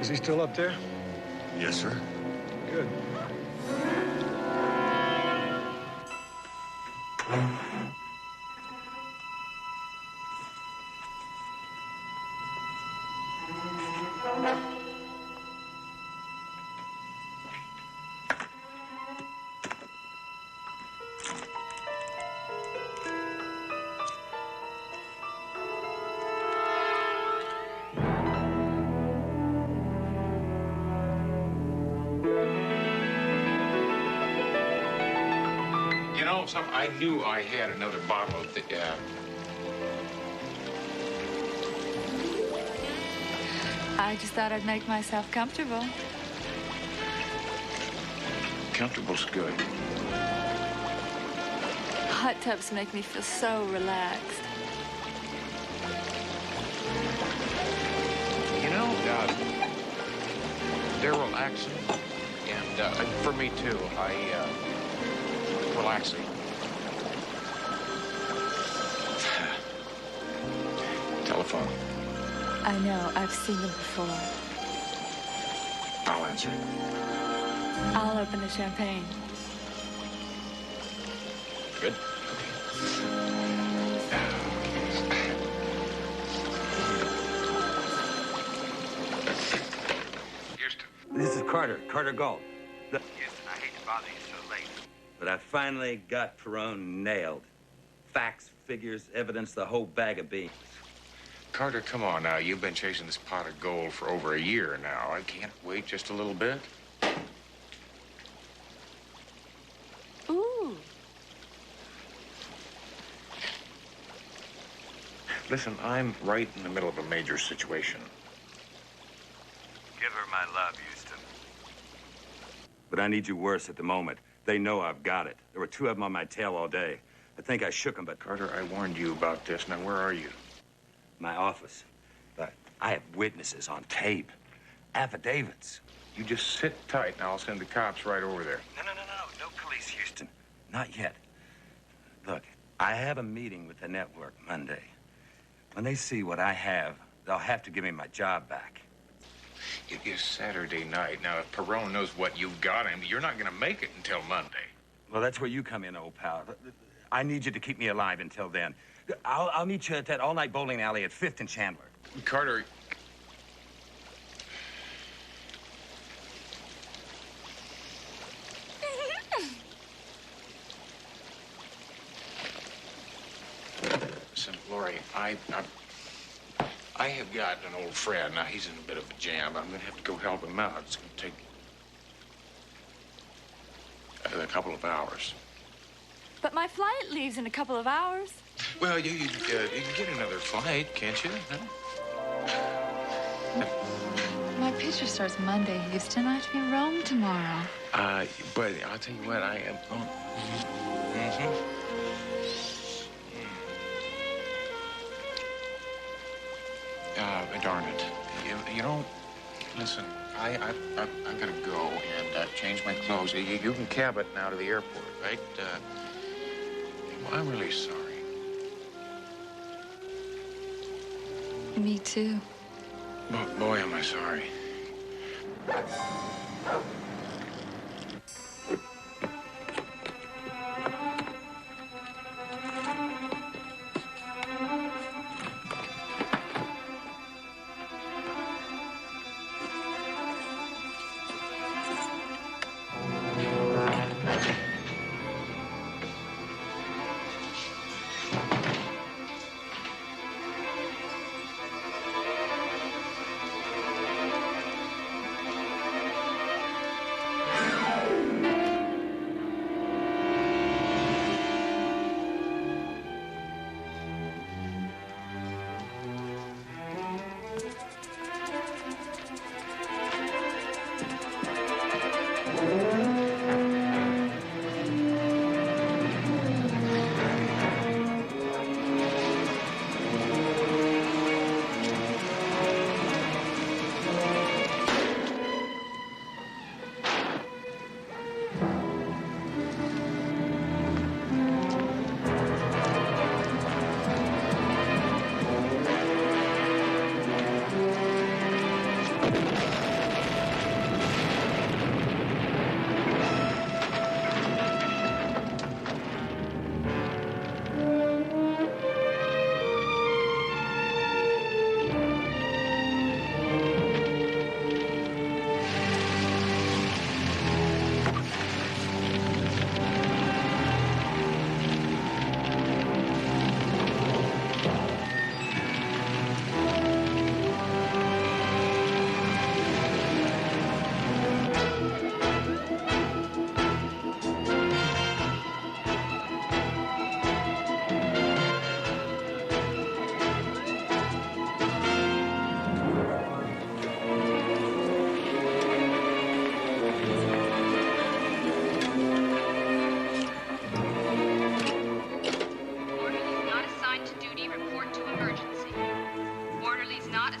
Is he still up there? Yes, sir. Good. I knew I had another bottle of the, I just thought I'd make myself comfortable. Comfortable's good. Hot tubs make me feel so relaxed. You know, they're relaxing. And for me, too. Relaxing. Telephone. I know. I've seen them before. I'll answer. I'll open the champagne. Good. Houston. This is Carter Gault. Houston, I hate to bother you so late. But I finally got Perone nailed. Facts, figures, evidence, the whole bag of beans. Carter, come on now. You've been chasing this pot of gold for over a year now. I can't wait just a little bit. Ooh. Listen, I'm right in the middle of a major situation. Give her my love, Houston. But I need you worse at the moment. They know I've got it. There were two of them on my tail all day. I think I shook them, but... Carter, I warned you about this. Now, where are you? My office. But I have witnesses on tape. Affidavits. You just sit tight, and I'll send the cops right over there. No police, Houston. Not yet. Look, I have a meeting with the network Monday. When they see what I have, they'll have to give me my job back. It is Saturday night. Now, if Perone knows what you've got him, you're not going to make it until Monday. Well, that's where you come in, old pal. I need you to keep me alive until then. I'll meet you at that all-night bowling alley at 5th and Chandler. Carter... Listen, Lori, I have got an old friend. Now, he's in a bit of a jam. I'm going to have to go help him out. It's going to take a couple of hours. But my flight leaves in a couple of hours. Well, you can get another flight, can't you? Huh? My picture starts Monday, Houston. I have to be in Rome tomorrow. But I'll tell you what, I am... Darn it. You know, listen, I gotta go and change my clothes. You can cab it now to the airport, right? Well, I'm really sorry. Me too. Boy, am I sorry.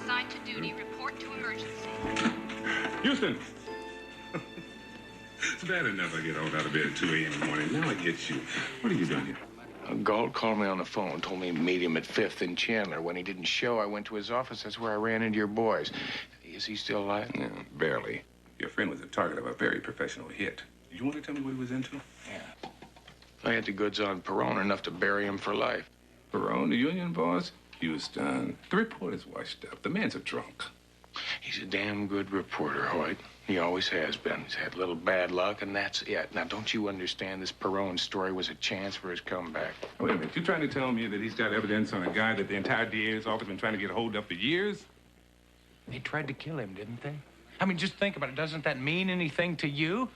assigned to duty. Report to emergency. Houston! It's bad enough I get hauled out of bed at 2 a.m. in the morning. Now I get you. What are you doing here? Gault called me on the phone, told me to meet him at 5th and Chandler. When he didn't show, I went to his office. That's where I ran into your boys. Is he still alive? Yeah, barely. Your friend was the target of a very professional hit. You want to tell me what he was into? Yeah. I had the goods on Perone, enough to bury him for life. Perone, the union boss? Houston. The report is washed up. The man's a drunk. He's a damn good reporter, Hoyt. He always has been. He's had a little bad luck, and that's it. Now, don't you understand this Perone story was a chance for his comeback? Wait a minute. You trying to tell me that he's got evidence on a guy that the entire DA's office has been trying to get a hold of for years? They tried to kill him, didn't they? I mean, just think about it. Doesn't that mean anything to you?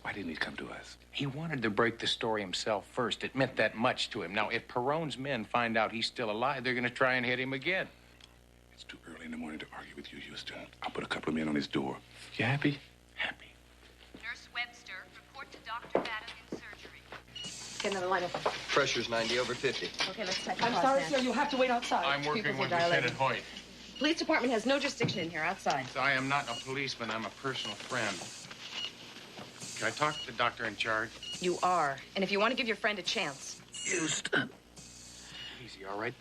Why didn't he come to us? He wanted to break the story himself first. It meant that much to him. Now, if Perone's men find out he's still alive, they're going to try and hit him again. It's too early in the morning to argue with you, Houston. I'll put a couple of men on his door. You happy? Happy. Nurse Webster, report to Dr. Madden in surgery. Get another line of. Pressure's 90/50. Okay, let's type. I'm sorry, sir. You'll have to wait outside. I'm working Pupils with are dilated. Lieutenant Hoyt. Police department has no jurisdiction in here. Outside. I am not a policeman. I'm a personal friend. Can I talk to the doctor in charge? You are, and if you want to give your friend a chance. Houston. Easy, all right?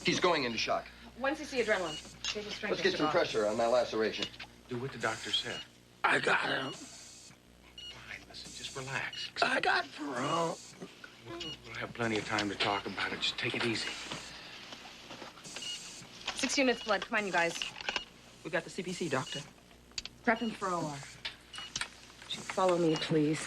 He's going into shock. Once you see adrenaline, take his strength. Let's get some pressure on that laceration. Do what the doctor said. I got him. Fine, listen, just relax. I got Perone. We'll have plenty of time to talk about it. Just take it easy. 6 units blood. Come on, you guys. We got the CPC, doctor. Prep him for OR. Would you follow me, please?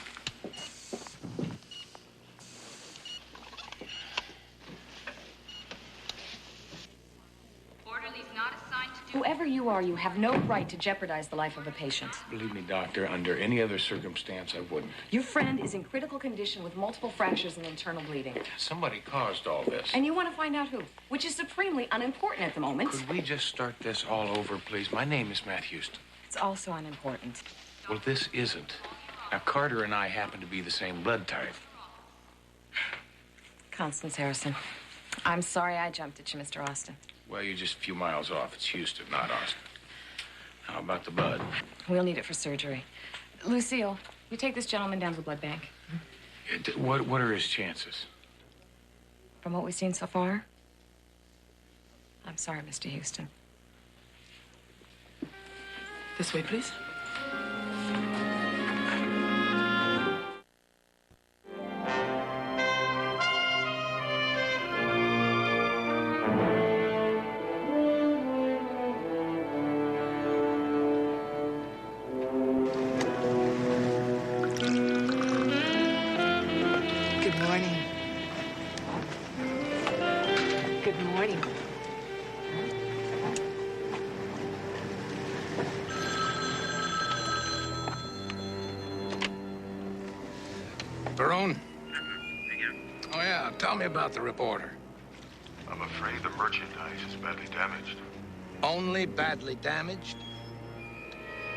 Orderly's not assigned to duty. Whoever you are, you have no right to jeopardize the life of a patient. Believe me, doctor, under any other circumstance, I wouldn't. Your friend is in critical condition with multiple fractures and internal bleeding. Somebody caused all this. And you want to find out who, which is supremely unimportant at the moment. Could we just start this all over, please? My name is Matt Houston. It's also unimportant. Well, this isn't. Now, Carter and I happen to be the same blood type. Constance Harrison. I'm sorry I jumped at you, Mr. Austin. Well, you're just a few miles off. It's Houston, not Austin. How about the blood? We'll need it for surgery. Lucille, you take this gentleman down to the blood bank. What are his chances? From what we've seen so far, I'm sorry, Mr. Houston. This way, please. Good morning. Good morning. Perone? Oh, yeah. Tell me about the reporter. I'm afraid the merchandise is badly damaged. Only badly damaged?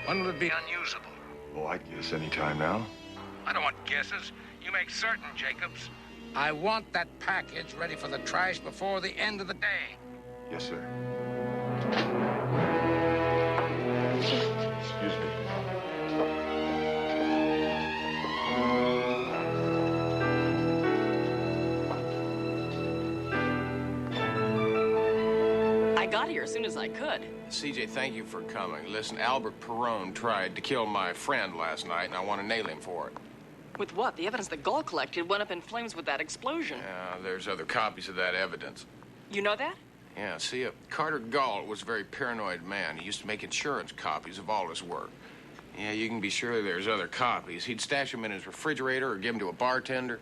When will it be unusable? Oh, I guess any time now. I don't want guesses. You make certain, Jacobs. I want that package ready for the trash before the end of the day. Yes, sir. Excuse me. I got here as soon as I could. CJ, thank you for coming. Listen, Albert Perone tried to kill my friend last night, and I want to nail him for it. With what? The evidence that Gault collected went up in flames with that explosion. Yeah, there's other copies of that evidence. You know that? Yeah, see, Carter Gault was a very paranoid man. He used to make insurance copies of all his work. Yeah, you can be sure there's other copies. He'd stash them in his refrigerator or give them to a bartender.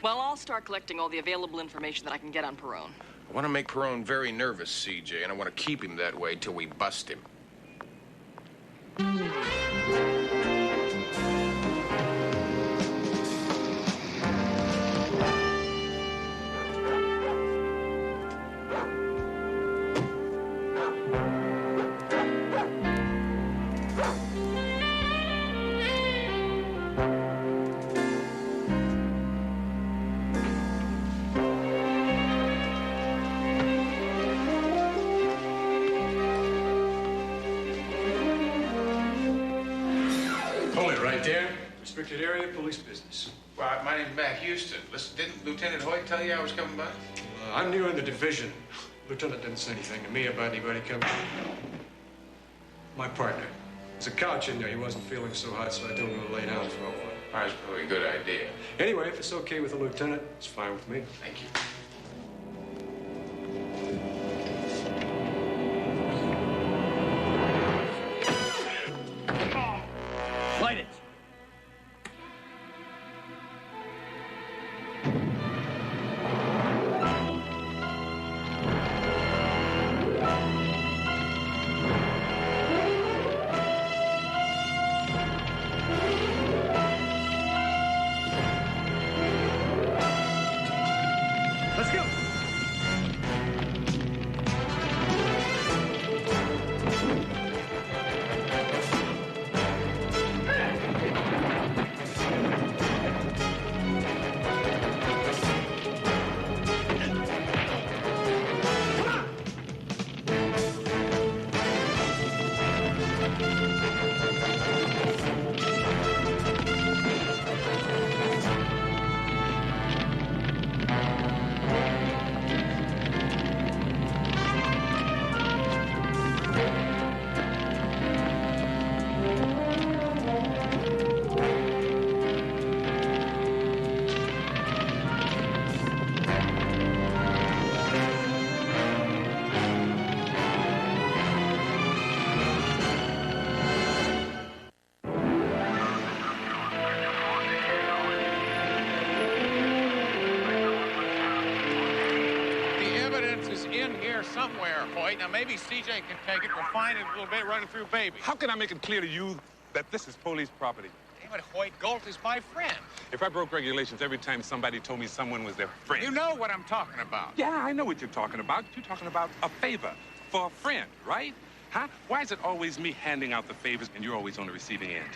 Well, I'll start collecting all the available information that I can get on Perone. I want to make Perone very nervous, CJ, and I want to keep him that way till we bust him. right there. Restricted area, police business. Well, my name's Matt Houston. Listen, didn't Lieutenant Hoyt tell you I was coming by? I'm new in the division. Lieutenant didn't say anything to me about anybody coming. My partner. There's a couch in there. He wasn't feeling so hot, so I told him to lay down for a while. That's probably a good idea. Anyway, if it's okay with the lieutenant, it's fine with me. Thank you. Light it. Let's go. The evidence is in here somewhere, Hoyt. Now, maybe CJ can take it. We'll find it a little bit running through Baby. How can I make it clear to you that this is police property? Damn it, Hoyt, Gault is my friend. If I broke regulations every time somebody told me someone was their friend. You know what I'm talking about. Yeah, I know what you're talking about. You're talking about a favor for a friend, right? Huh? Why is it always me handing out the favors and you're always on the receiving end?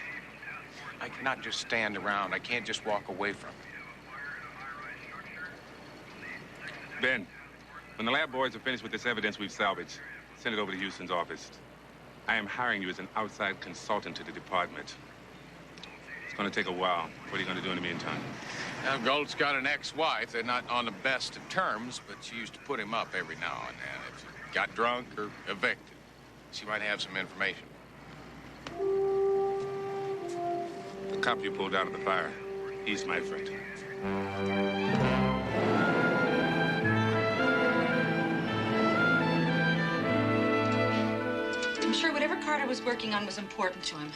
I cannot just stand around. I can't just walk away from it. Ben, when the lab boys are finished with this evidence we've salvaged, send it over to Houston's office. I am hiring you as an outside consultant to the department. It's going to take a while. What are you going to do in the meantime? Now, Gault's got an ex-wife. They're not on the best of terms, but she used to put him up every now and then. If he got drunk or evicted, she might have some information. The cop you pulled out of the fire, he's my friend. I'm sure whatever Carter was working on was important to him.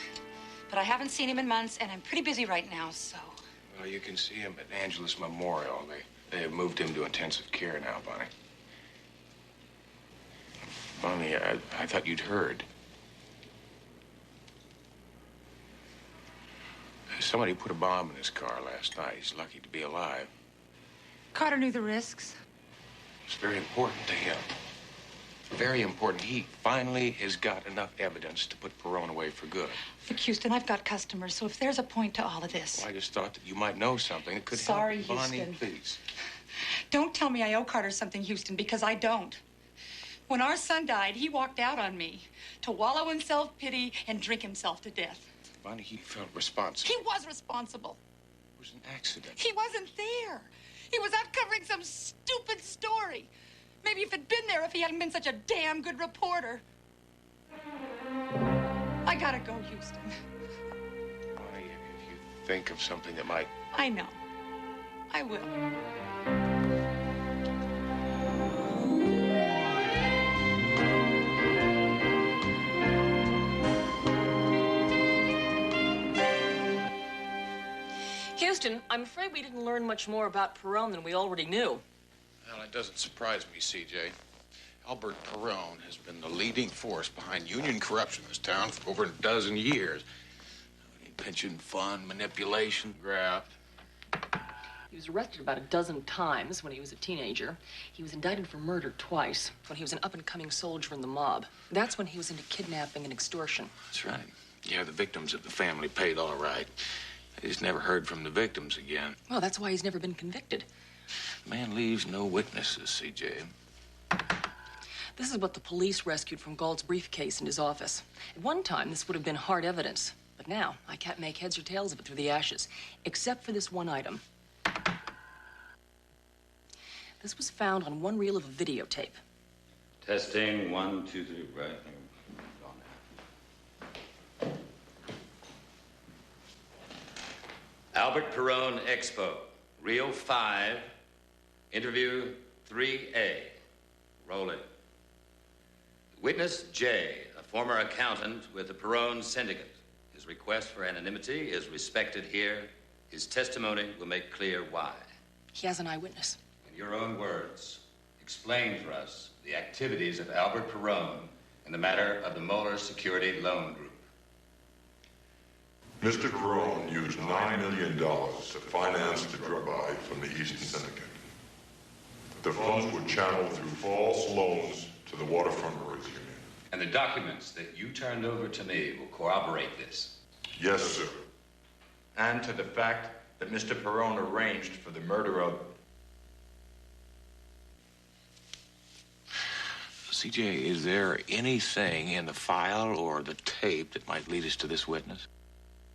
But I haven't seen him in months, and I'm pretty busy right now, so... Well, you can see him at Angela's memorial. They have moved him to intensive care now, Bonnie. Bonnie, I thought you'd heard. Somebody put a bomb in his car last night. He's lucky to be alive. Carter knew the risks. It's very important to him. Very important. He finally has got enough evidence to put Perone away for good. Look, Houston, I've got customers, so if there's a point to all of this... Well, I just thought that you might know something that could Sorry, help. Bonnie, Houston. please. Don't tell me I owe Carter something, Houston, because I don't. When our son died, he walked out on me to wallow in self-pity and drink himself to death. Bonnie, he felt responsible. He was responsible. It was an accident. He wasn't there. He was out covering some stupid story. Maybe if he'd been there if he hadn't been such a damn good reporter. I gotta go, Houston. Bonnie, if you think of something that might... I know. I will. Houston, I'm afraid we didn't learn much more about Perone than we already knew. Well, it doesn't surprise me, CJ. Albert Perone has been the leading force behind union corruption in this town for over a dozen years. Pension fund, manipulation, graft. He was arrested about a dozen times when he was a teenager. He was indicted for murder twice when he was an up-and-coming soldier in the mob. That's when he was into kidnapping and extortion. That's right. Yeah, the victims of the family paid all right. I just never heard from the victims again. Well, that's why he's never been convicted. The man leaves no witnesses, CJ. This is what the police rescued from Gault's briefcase in his office. At one time, this would have been hard evidence. But now, I can't make heads or tails of it through the ashes, except for this one item. This was found on one reel of a videotape. Testing, 1, 2, 3, right. Albert Perron Expo, Reel 5, Interview 3A. Roll it. Witness J, a former accountant with the Perron Syndicate. His request for anonymity is respected here. His testimony will make clear why. He has an eyewitness. In your own words, explain for us the activities of Albert Perron in the matter of the Moeller Security Loan Group. Mr. Perron used $9 million to finance the drug buy from the Eastern Syndicate. The funds were channeled through false loans to the Waterfront Workers Union. And the documents that you turned over to me will corroborate this. Yes, sir. And to the fact that Mr. Perron arranged for the murder of... CJ, is there anything in the file or the tape that might lead us to this witness?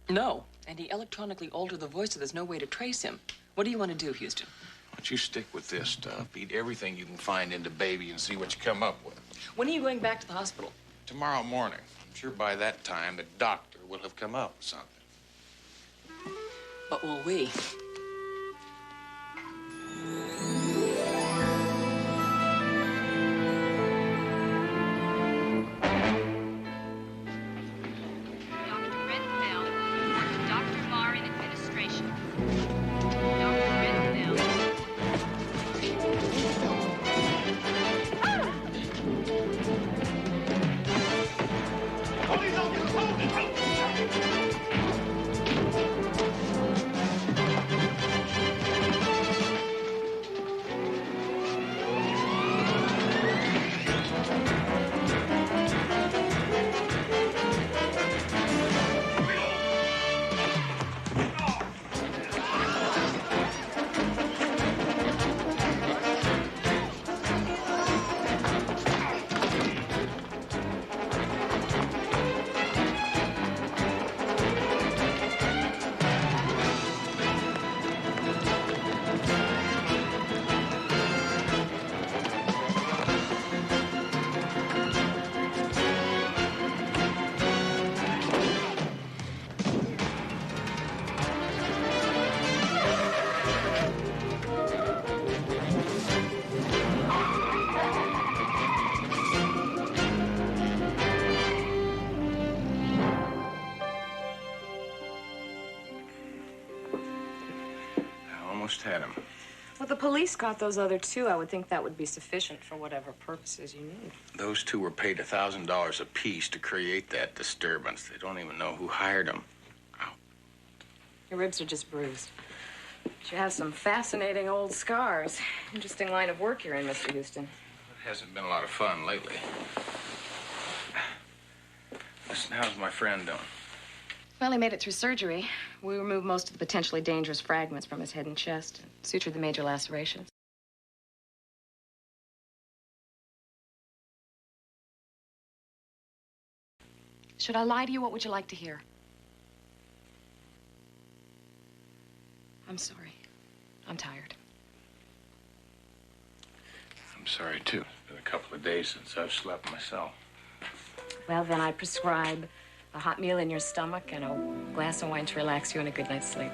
No, and he electronically altered the voice, so there's no way to trace him. What do you want to do, Houston? Why don't you stick with this stuff? Feed everything you can find into baby and see what you come up with. When are you going back to the hospital? Tomorrow morning. I'm sure by that time the doctor will have come up with something. But will we? Had him. Well, the police got those other two. I would think that would be sufficient for whatever purposes you need. Those two were paid $1,000 apiece to create that disturbance. They don't even know who hired them. Ow. Your ribs are just bruised. But you have some fascinating old scars. Interesting line of work you're in, Mr. Houston. It hasn't been a lot of fun lately. Listen, how's my friend doing? Well, he made it through surgery. We removed most of the potentially dangerous fragments from his head and chest and sutured the major lacerations. Should I lie to you? What would you like to hear? I'm sorry. I'm tired. I'm sorry, too. It's been a couple of days since I've slept myself. Well, then I prescribe a hot meal in your stomach and a glass of wine to relax you and a good night's sleep.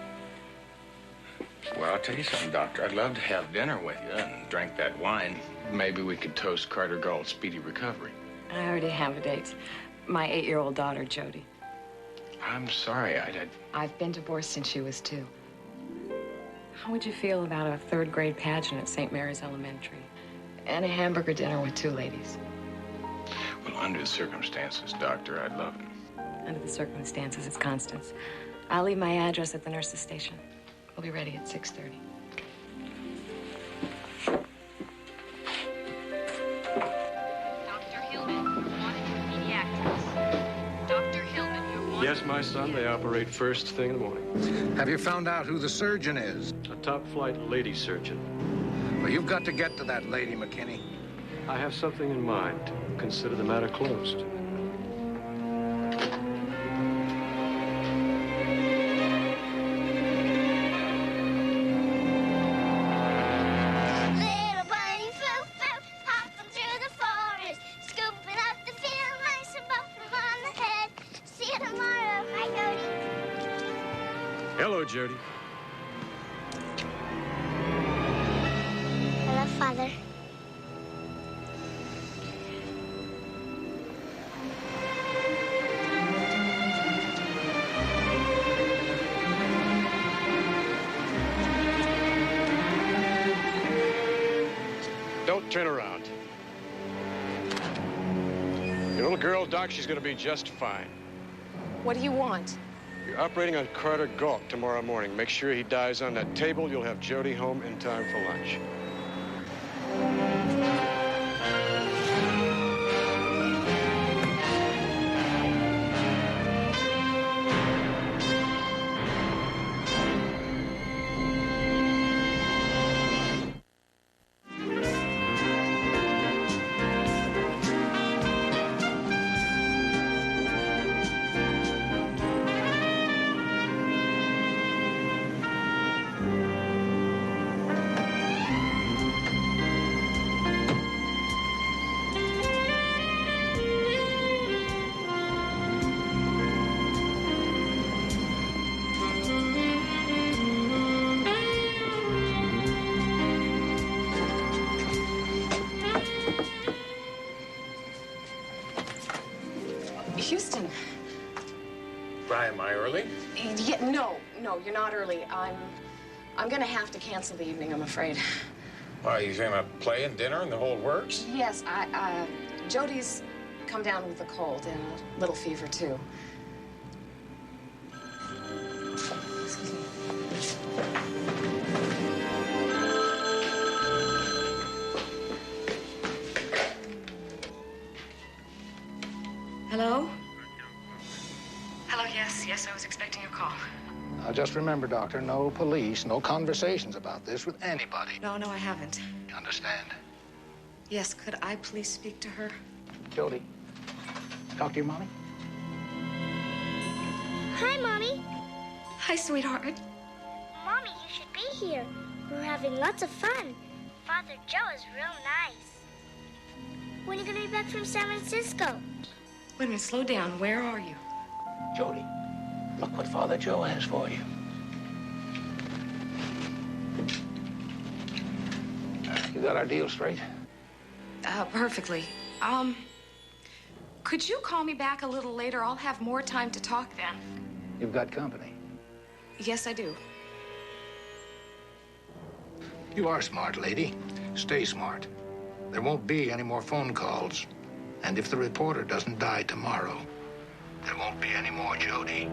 Well, I'll tell you something, Doctor. I'd love to have dinner with you and drink that wine. Maybe we could toast Carter Gault's speedy recovery. I already have a date. My 8-year-old daughter, Jody. I'm sorry, I've been divorced since she was 2. How would you feel about a 3rd grade pageant at St. Mary's Elementary? And a hamburger dinner with 2 ladies? Well, under the circumstances, Doctor, I'd love it. Under the circumstances, it's Constance. I'll leave my address at the nurse's station. We'll be ready at 6:30. Dr. Hillman, wanted for pediatrics. Dr. Hillman, you're wanted. Yes, my son, they operate first thing in the morning. Have you found out who the surgeon is? A top-flight lady surgeon. Well, you've got to get to that lady, McKinney. I have something in mind. Consider the matter closed. Hello, Jody. Hello, Father. Don't turn around. Your little girl, Doc, she's gonna be just fine. What do you want? You're operating on Carter Gault tomorrow morning. Make sure he dies on that table. You'll have Jody home in time for lunch. Houston. Why, am I early? Yeah, no, you're not early. I'm gonna have to cancel the evening, I'm afraid. Why, you gonna play and dinner and the whole works? Yes, Jody's come down with a cold and a little fever, too. Excuse me. Hello? Hello, yes, I was expecting your call. Now, just remember, Doctor, no police, no conversations about this with anybody. No, I haven't. You understand? Yes, could I please speak to her? Jody, talk to your mommy. Hi, Mommy. Hi, sweetheart. Mommy, you should be here. We're having lots of fun. Father Joe is real nice. When are you going to be back from San Francisco? Wait a minute, slow down. Where are you? Jody, look what Father Joe has for you. You got our deal straight? Perfectly. Could you call me back a little later? I'll have more time to talk then. You've got company. Yes, I do. You are smart, lady. Stay smart. There won't be any more phone calls. And if the reporter doesn't die tomorrow, there won't be any more Jody.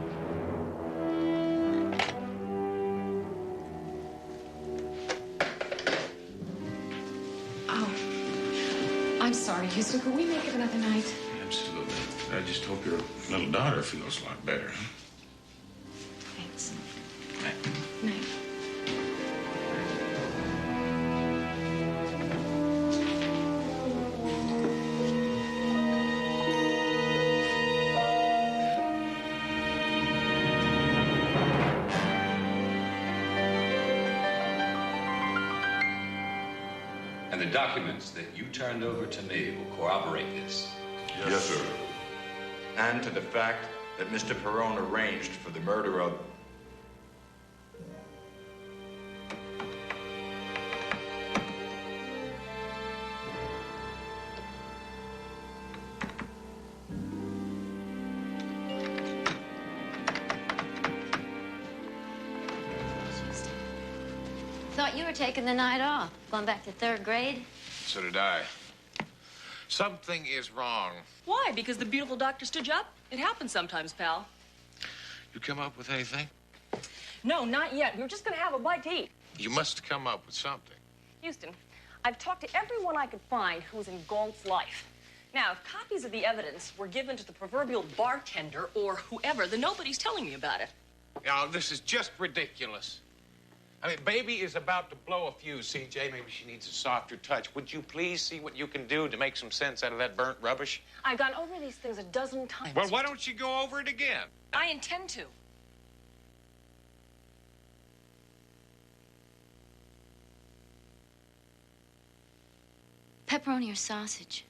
Oh, I'm sorry, Houston. Could we make it another night? Absolutely. I just hope your little daughter feels a lot better. Thanks. Night. Night. And the documents that you turned over to me will corroborate this. Yes, sir. And to the fact that Mr. Perone arranged for the murder of... Thought you were taking the night off. Going back to third grade? So did I. Something is wrong. Why? Because the beautiful doctor stood you up? It happens sometimes, pal. You come up with anything? No, not yet. We were just gonna have a bite to eat. You must come up with something. Houston, I've talked to everyone I could find who was in Gault's life. Now, if copies of the evidence were given to the proverbial bartender or whoever, then nobody's telling me about it. Now, this is just ridiculous. I mean, baby is about to blow a fuse, CJ. Maybe she needs a softer touch. Would you please see what you can do to make some sense out of that burnt rubbish? I've gone over these things a dozen times. Well, why don't you go over it again? I intend to. Pepperoni or sausage?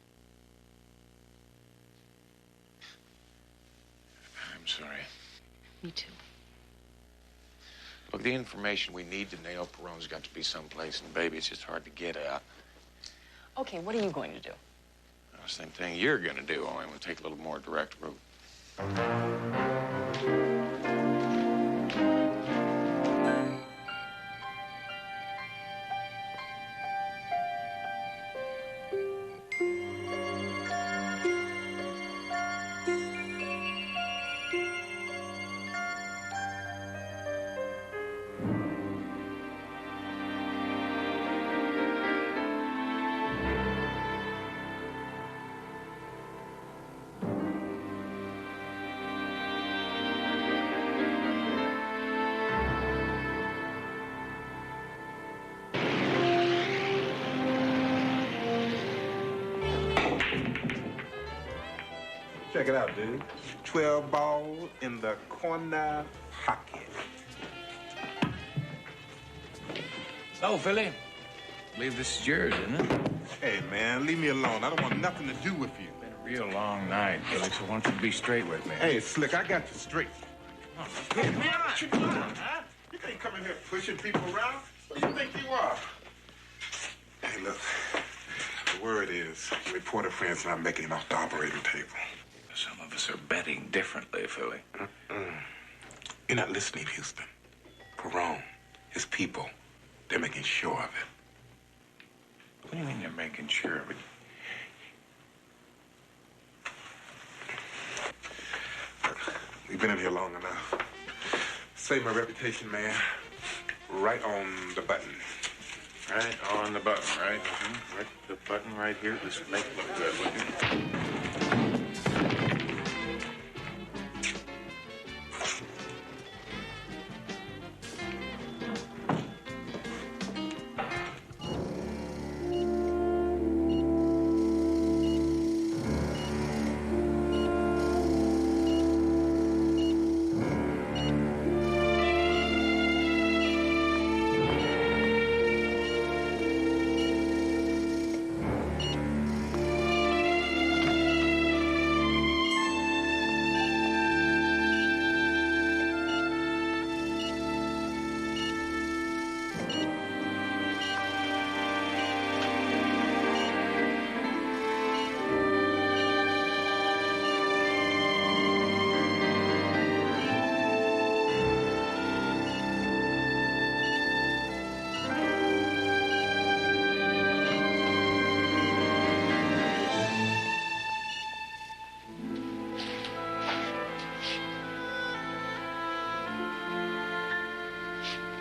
I'm sorry. Me too. Look, the information we need to nail Perone's got to be someplace, and baby, it's just hard to get at. Okay, what are you going to do? The same thing you're going to do, only we'll take a little more direct route. Check it out, dude. 12 ball in the corner pocket. So, Philly, I believe this is yours, isn't it? Hey, man, leave me alone. I don't want nothing to do with you. Been a real long night, Philly, so why don't you be straight with me? Hey, Slick, I got you straight. Come on, man, what you doing, huh? You can't come in here pushing people around. What do you think you are? Hey, look, the word is your reporter friend's not making it off the operating table. Some of us are betting differently, Philly. You're not listening, Houston. Perone, his people, they're making sure of it. What do you mean they're making sure of it? Look, we've been in here long enough. Save my reputation, man. Right on the button. Right on the button, right? Right, the button right here. This would make it look good, wouldn't it?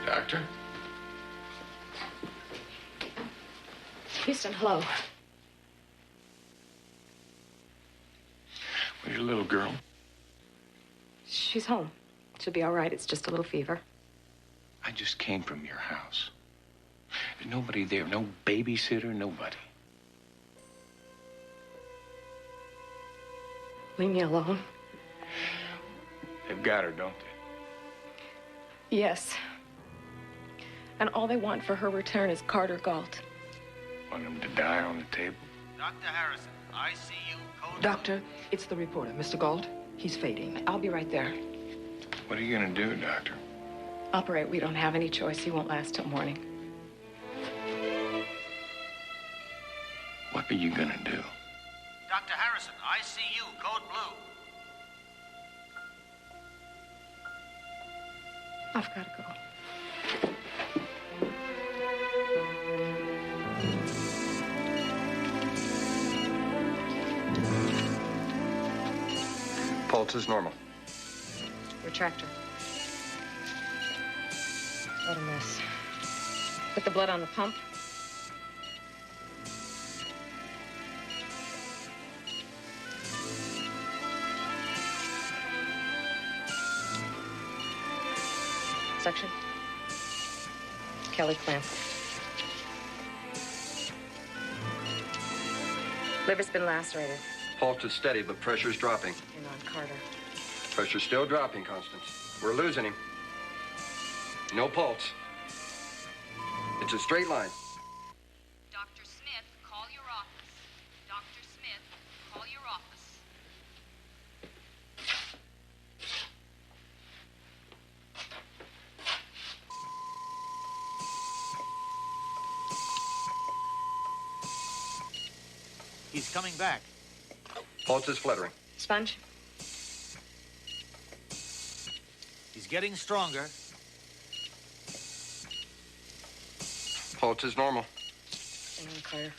Doctor? Houston, hello. Where's your little girl? She's home. She'll be all right. It's just a little fever. I just came from your house. There's nobody there. No babysitter, nobody. Leave me alone. They've got her, don't they? Yes. And all they want for her return is Carter Gault. Want him to die on the table? Dr. Harrison, ICU code. Doctor, it's the reporter, Mr. Gault. He's fading. I'll be right there. What are you gonna do, Doctor? Operate. We don't have any choice. He won't last till morning. What are you gonna do? Dr. Harrison, ICU code blue. I've got to go. Pulse is normal. Retractor. What a mess. Put the blood on the pump. Suction. Kelly clamp. Liver's been lacerated. Pulse is steady, but pressure's dropping. And on Carter. Pressure's still dropping, Constance. We're losing him. No pulse. It's a straight line. Dr. Smith, call your office. Dr. Smith, call your office. He's coming back. Pulse is fluttering. Sponge? He's getting stronger. Pulse is normal. Hang on, Carter.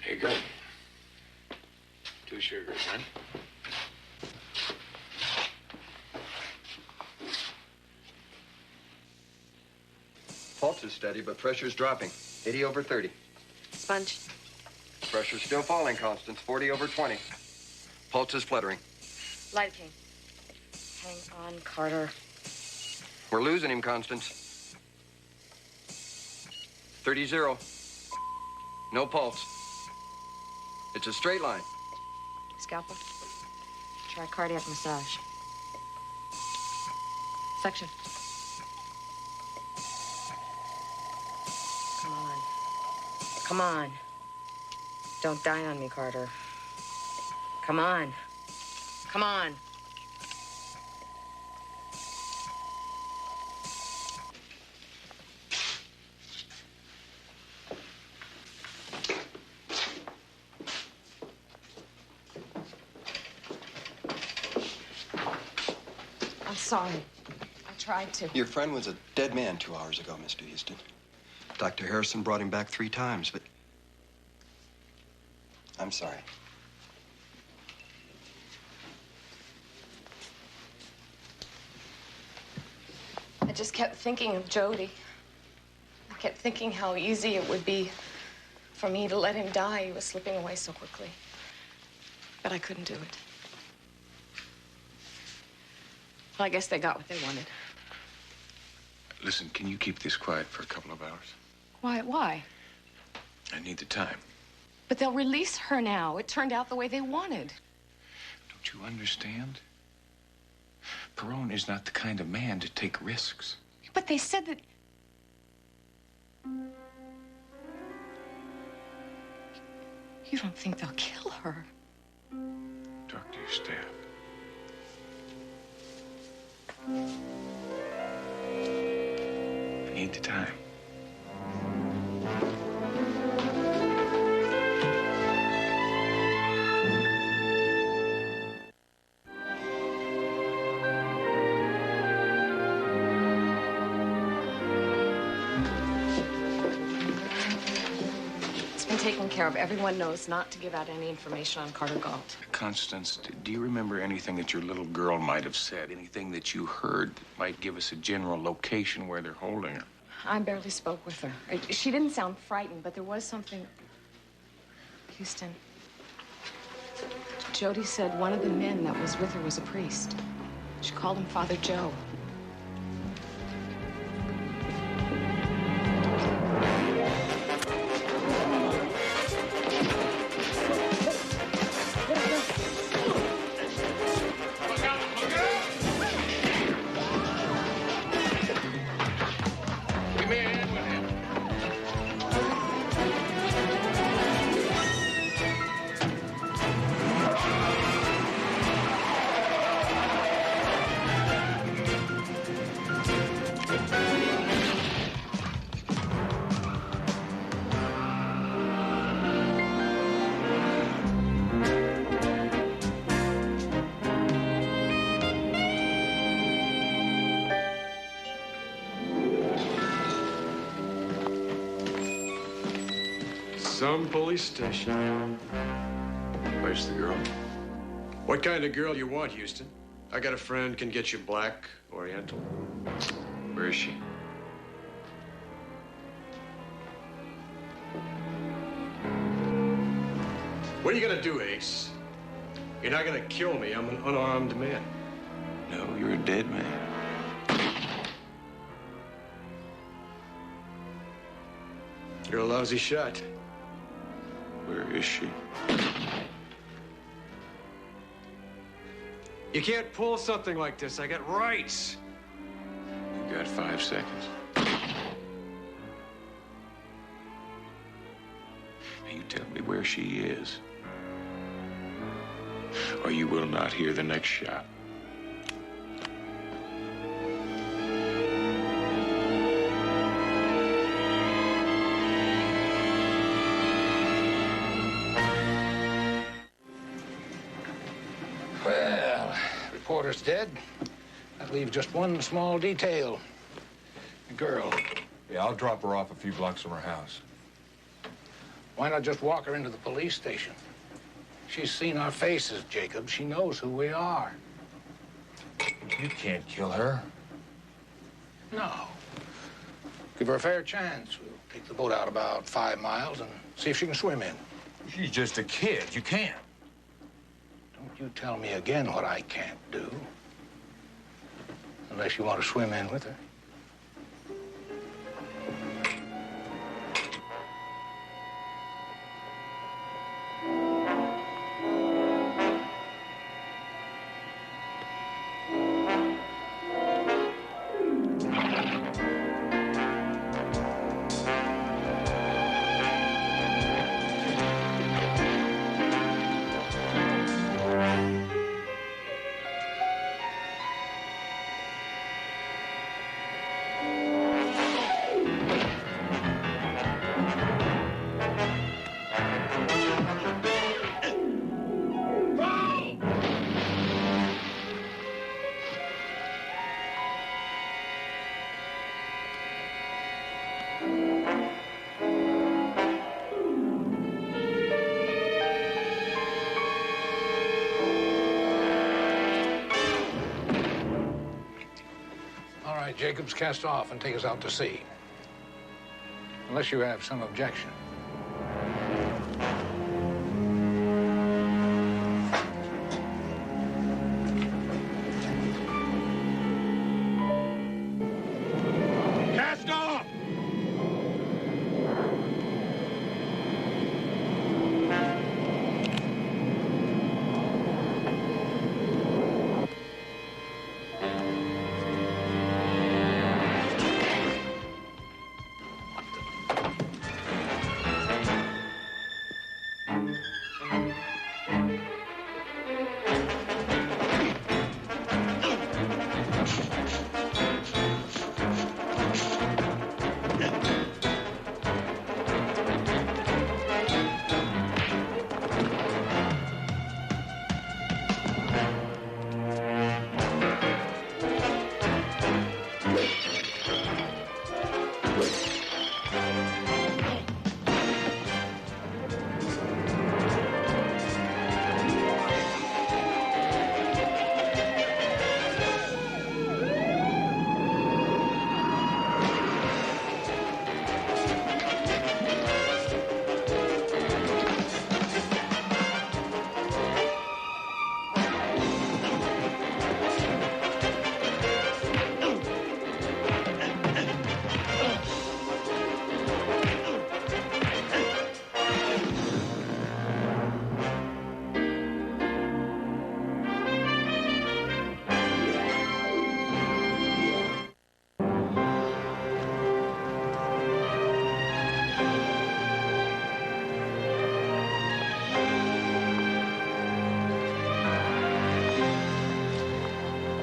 Here you go. 2 sugars, huh? Pulse is steady, but pressure's dropping. 80/30. Sponge? Pressure's still falling, Constance. 40/20. Pulse is fluttering. Lidocaine. Hang on, Carter. We're losing him, Constance. 30-0. No pulse. It's a straight line. Scalpel. Try cardiac massage. Suction. Come on. Come on. Don't die on me, Carter. Come on. Come on. I'm sorry. I tried to. Your friend was a dead man 2 hours ago, Mr. Houston. Dr. Harrison brought him back 3 times, but I'm sorry. I just kept thinking of Jody. I kept thinking how easy it would be for me to let him die. He was slipping away so quickly. But I couldn't do it. Well, I guess they got what they wanted. Listen, can you keep this quiet for a couple of hours? Why? I need the time. But they'll release her now. It turned out the way they wanted. Don't you understand? Perone is not the kind of man to take risks. But they said that... You don't think they'll kill her? Talk to your staff. I need the time. It's been taken care of. Everyone knows not to give out any information on Carter Gault. Constance, do you remember anything that your little girl might have said? Anything that you heard that might give us a general location where they're holding her? I barely spoke with her. She didn't sound frightened, but there was something... Houston. Jody said one of the men that was with her was a priest. She called him Father Joe. Some police station. Where's the girl? What kind of girl you want, Houston? I got a friend can get you black, oriental. Where is she? What are you gonna do, Ace? You're not gonna kill me. I'm an unarmed man. No, you're a dead man. You're a lousy shot. Where is she? You can't pull something like this. I got rights. You got 5 seconds. Now you tell me where she is, or you will not hear the next shot. reporter's dead, that leaves just one small detail. The girl. Yeah, I'll drop her off a few blocks from her house. Why not just walk her into the police station? She's seen our faces, Jacob. She knows who we are. You can't kill her. No. Give her a fair chance. We'll take the boat out about 5 miles and see if she can swim in. She's just a kid. You can't. Don't you tell me again what I can't do. Unless you want to swim in with her. Jacobs, cast off and take us out to sea. Unless you have some objection. Cast off!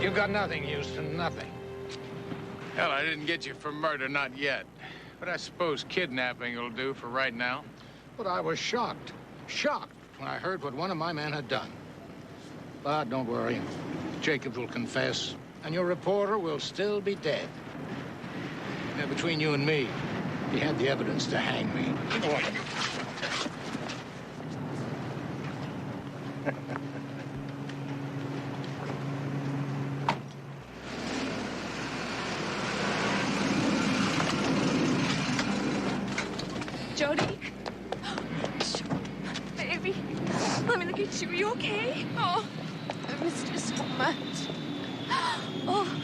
You've got nothing, Houston, nothing. Hell, I didn't get you for murder, not yet. But I suppose kidnapping will do for right now. But I was shocked when I heard what one of my men had done. But don't worry. Jacobs will confess, and your reporter will still be dead. Yeah, between you and me, he had the evidence to hang me. Jody? Baby, let me look at you. Are you okay? Oh, I missed you so much. Oh.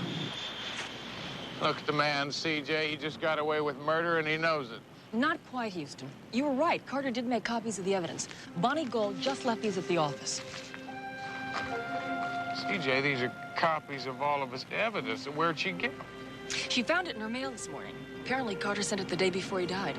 Look at the man, CJ. He just got away with murder, and he knows it. Not quite, Houston. You were right. Carter did make copies of the evidence. Bonnie Gault just left these at the office. CJ, these are copies of all of his evidence. Where'd she get them? She found it in her mail this morning. Apparently, Carter sent it the day before he died.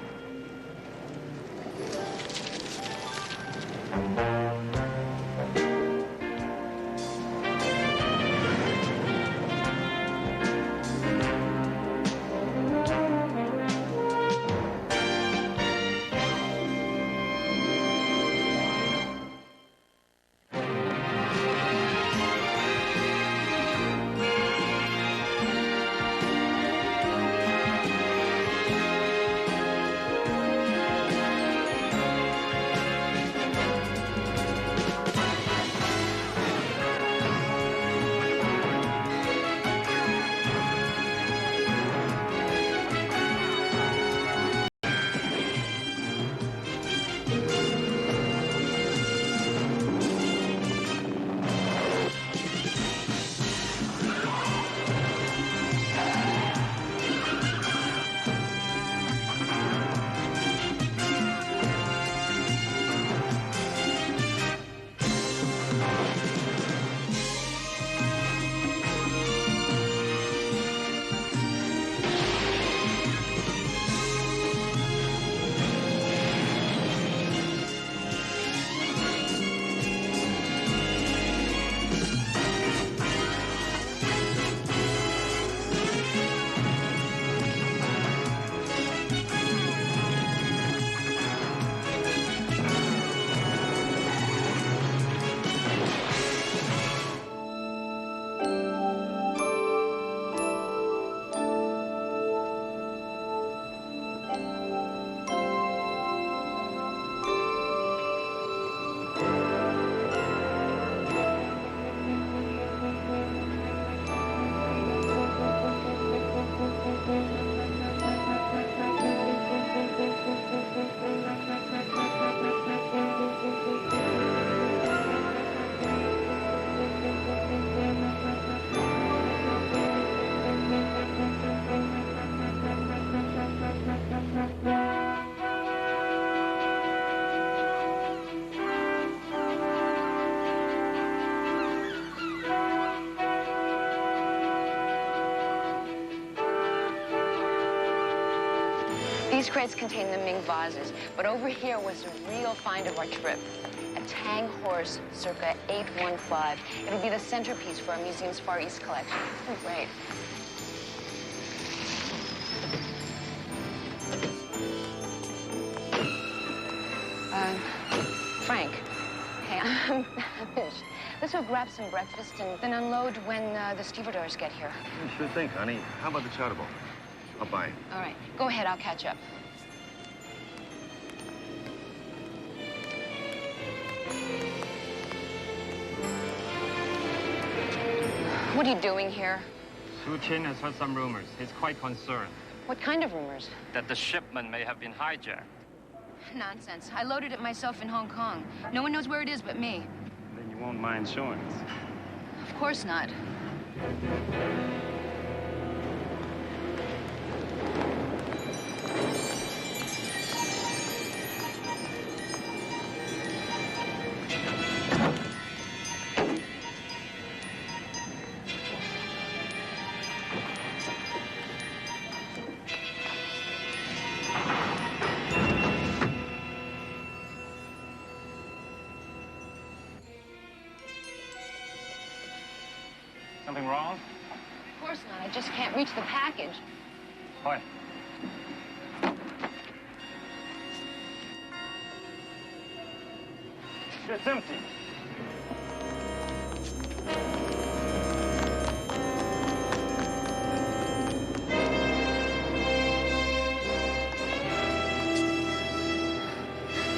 These crates contain the Ming vases, but over here was the real find of our trip. A Tang horse circa 815. It'll be the centerpiece for our museum's Far East collection. Oh, great. Frank. Hey, I'm finished. Let's go grab some breakfast and then unload when the stevedores get here. Sure thing, honey. How about the chowder bowl? I'll buy it. All right. Go ahead. I'll catch up. What are you doing here? Su Qin has heard some rumors. He's quite concerned. What kind of rumors? That the shipment may have been hijacked. Nonsense. I loaded it myself in Hong Kong. No one knows where it is but me. Then you won't mind showing us. Of course not. Something wrong? Of course not. I just can't reach the package. What? It's empty.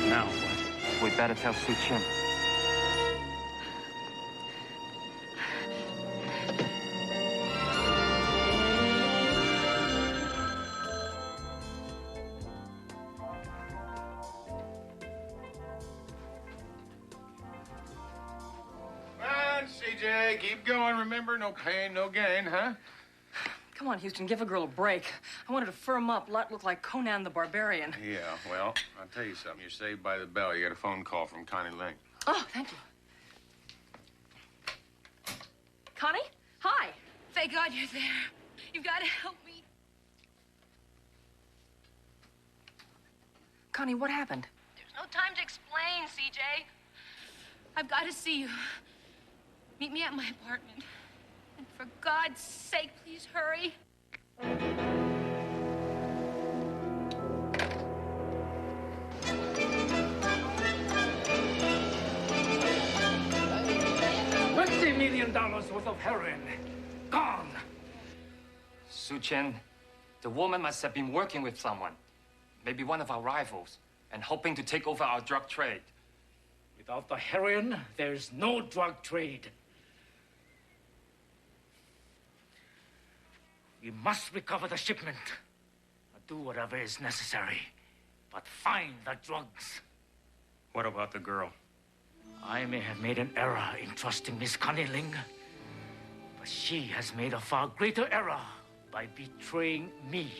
Now what? We better tell Su Qin. CJ, keep going. Remember, no pain, no gain, huh? Come on, Houston, give a girl a break. I wanted to firm up, look like Conan the Barbarian. Yeah, well, I'll tell you something. You're saved by the bell. You got a phone call from Connie Ling. Oh, thank you. Connie? Hi. Thank God you're there. You've got to help me. Connie, what happened? There's no time to explain, CJ. I've got to see you. Meet me at my apartment. And for God's sake, please hurry. $20 million worth of heroin. Gone. Su Qin, the woman must have been working with someone. Maybe one of our rivals, and hoping to take over our drug trade. Without the heroin, there's no drug trade. We must recover the shipment. Do whatever is necessary, but find the drugs. What about the girl? I may have made an error in trusting Miss Connie Ling, but she has made a far greater error by betraying me.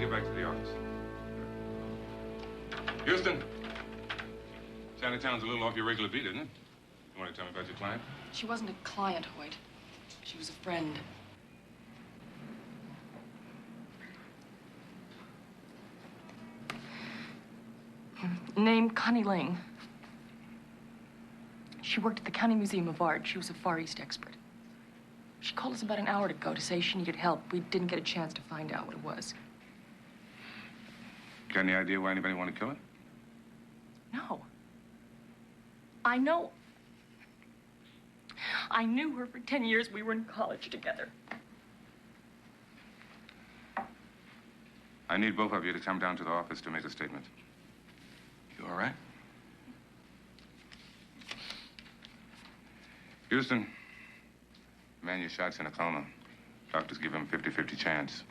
get back to the office. Houston. Chinatown's a little off your regular beat, isn't it? You want to tell me about your client? She wasn't a client, Hoyt. She was a friend. Named Connie Ling. She worked at the County Museum of Art. She was a Far East expert. She called us about an hour ago to say she needed help. We didn't get a chance to find out what it was. Got any idea why anybody wanted to kill her? No. I know. I knew her for 10 years. We were in college together. I need both of you to come down to the office to make a statement. You all right? Houston, the man you shot's in a coma. Doctors give him a 50-50 chance.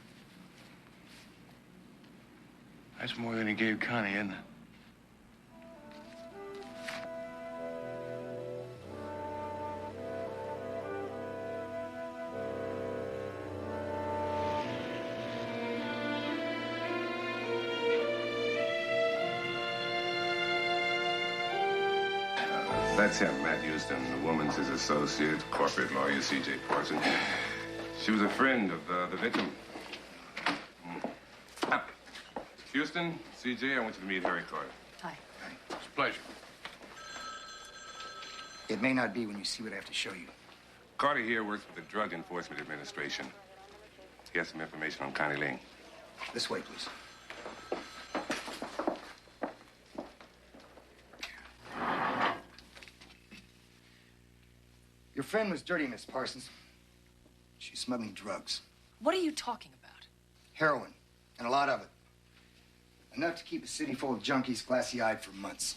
That's more than he gave Connie, isn't it? That's him, Matt Houston. The woman's his associate, corporate lawyer, C.J. Parson. She was a friend of the victim. Houston, C.J., I want you to meet Harry Carter. Hi. It's a pleasure. It may not be when you see what I have to show you. Carter here works for the Drug Enforcement Administration. He has some information on Connie Ling. This way, please. Your friend was dirty, Miss Parsons. She's smuggling drugs. What are you talking about? Heroin, and a lot of it. Enough to keep a city full of junkies glassy-eyed for months.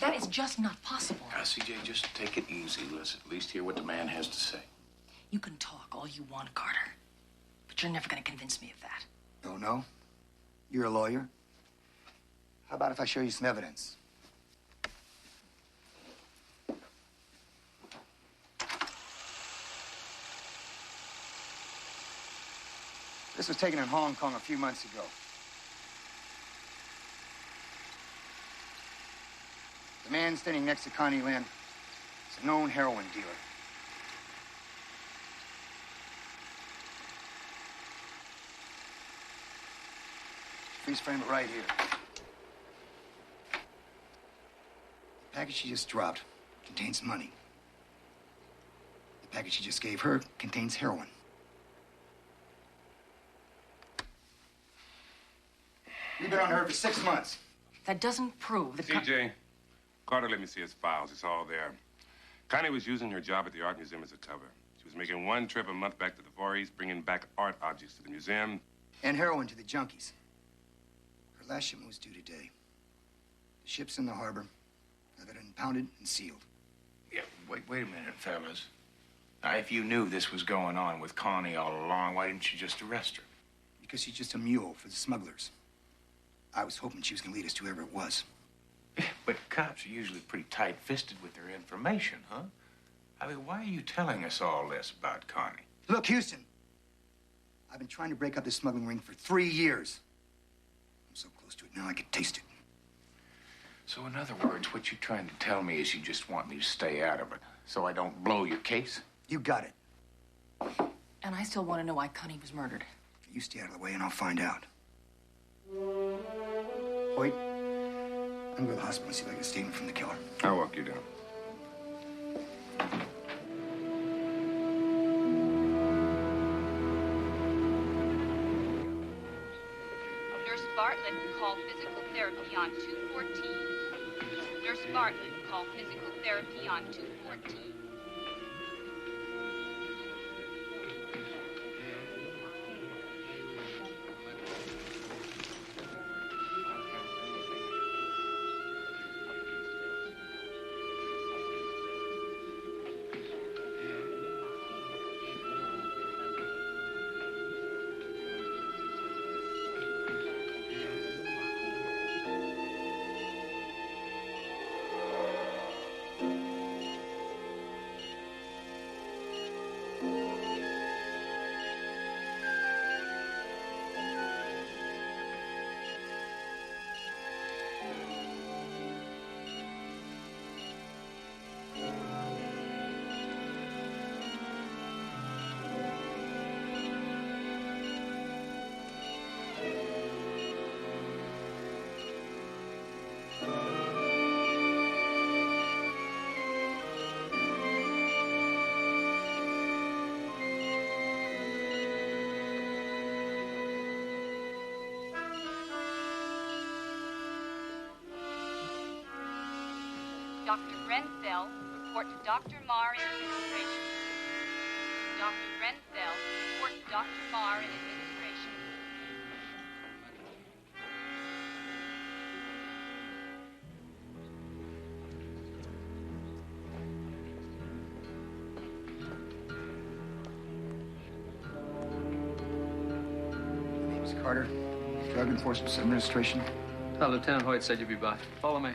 That is just not possible. Now, C.J., just take it easy. Let's at least hear what the man has to say. You can talk all you want, Carter. But you're never going to convince me of that. Oh, no? You're a lawyer? How about if I show you some evidence? This was taken in Hong Kong a few months ago. The man standing next to Connie Lin is a known heroin dealer. Please frame it right here. The package she just dropped contains money. The package she just gave her contains heroin. We've been on her for 6 months. That doesn't prove that... C.J., Carter, let me see his files. It's all there. Connie was using her job at the art museum as a cover. She was making one trip a month back to the Far East, bringing back art objects to the museum. And heroin to the junkies. Her last shipment was due today. The ship's in the harbor. I've got it impounded and sealed. Yeah, wait a minute, fellas. Now, if you knew this was going on with Connie all along, why didn't you just arrest her? Because she's just a mule for the smugglers. I was hoping she was going to lead us to whoever it was. But cops are usually pretty tight-fisted with their information, huh? I mean, why are you telling us all this about Connie? Look, Houston. I've been trying to break up this smuggling ring for 3 years. I'm so close to it now I could taste it. So in other words, what you're trying to tell me is you just want me to stay out of it so I don't blow your case? You got it. And I still want to know why Connie was murdered. You stay out of the way and I'll find out. Wait. I'm going to the hospital and see if I get a statement from the killer. I'll walk you down. Nurse Bartlett, call physical therapy on 214. Nurse Bartlett, call physical therapy on 214. Dr. Grenfell, report to Dr. Marr in administration. Dr. Grenfell, report to Dr. Marr in administration. My name's Carter, Drug Enforcement Administration. Lieutenant Hoyt said you'd be by. Follow me.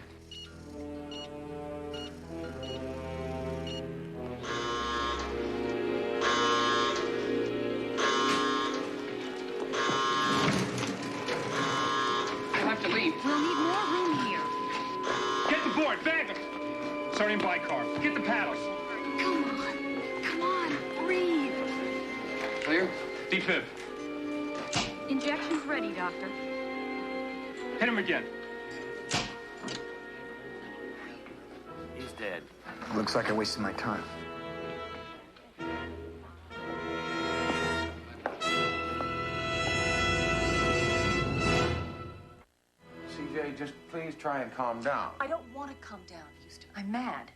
You'll have to leave. We'll need more room here. Get the board, bag them. Sodium bicarb. Get the paddles. Come on, breathe. Clear? Defib. Injections ready, Doctor. Hit him again. He's dead. Looks like I wasted my time. CJ, just please try and calm down. I don't want to calm down, Houston. I'm mad.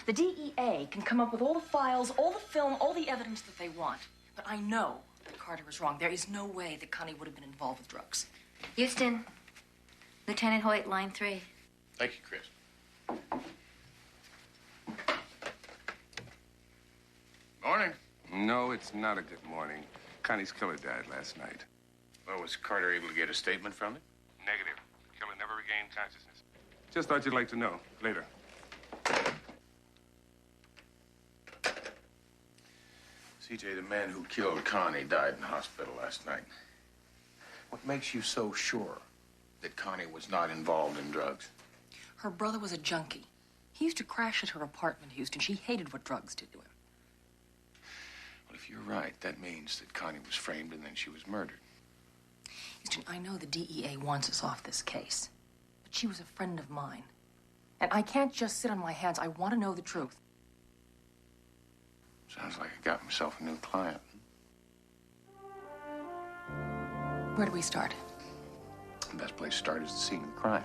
The DEA can come up with all the files, all the film, all the evidence that they want. But I know that Carter is wrong. There is no way that Connie would have been involved with drugs. Houston, Lieutenant Hoyt, line 3. Thank you, Chris. Morning. No, it's not a good morning. Connie's killer died last night. Well, was Carter able to get a statement from him? Negative. The killer never regained consciousness. Just thought you'd like to know. Later. CJ, the man who killed Connie died in hospital last night. What makes you so sure that Connie was not involved in drugs? Her brother was a junkie. He used to crash at her apartment, Houston. She hated what drugs did to him. Well, if you're right, that means that Connie was framed and then she was murdered. Houston, I know the DEA wants us off this case, but she was a friend of mine. And I can't just sit on my hands. I want to know the truth. Sounds like I got myself a new client. Where do we start? The best place to start is the scene of the crime.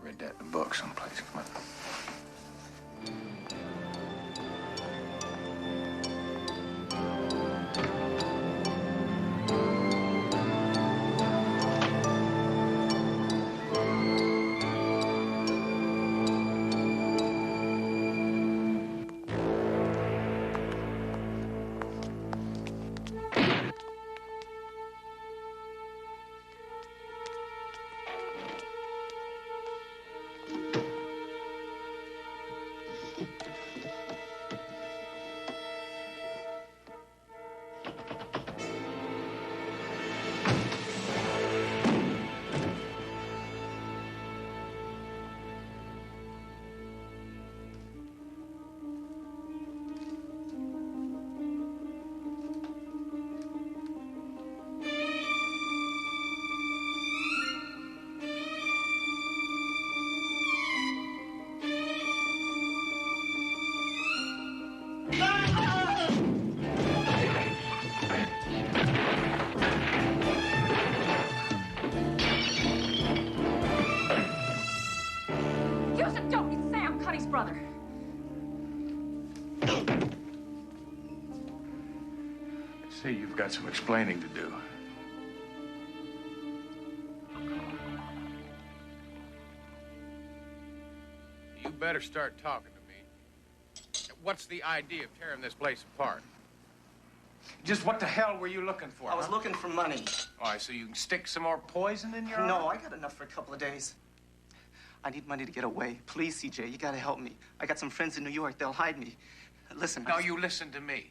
I read that in a book someplace. Come on. Houston, don't! It's Sam, Connie's brother. See, you've got some explaining to do. You better start talking to me. What's the idea of tearing this place apart? Just what the hell were you looking for? I was looking for money. Why, so you can stick some more poison in your arm? No, I got enough for a couple of days. I need money to get away. Please, CJ, you gotta help me. I got some friends in New York. They'll hide me. Listen. No, you listen to me.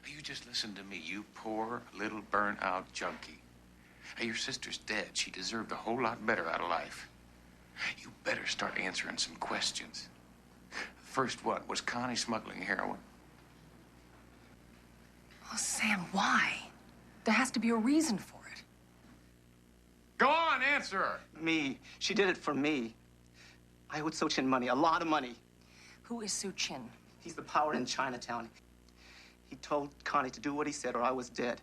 You just listen to me, you poor little burnt-out junkie. Hey, your sister's dead. She deserved a whole lot better out of life. You better start answering some questions. First one, was Connie smuggling heroin? Oh, Sam, why? There has to be a reason for it. Go on, answer her. Me. She did it for me. I owed So Chin money, a lot of money. Who is Su Chin? He's the power in Chinatown. He told Connie to do what he said or I was dead.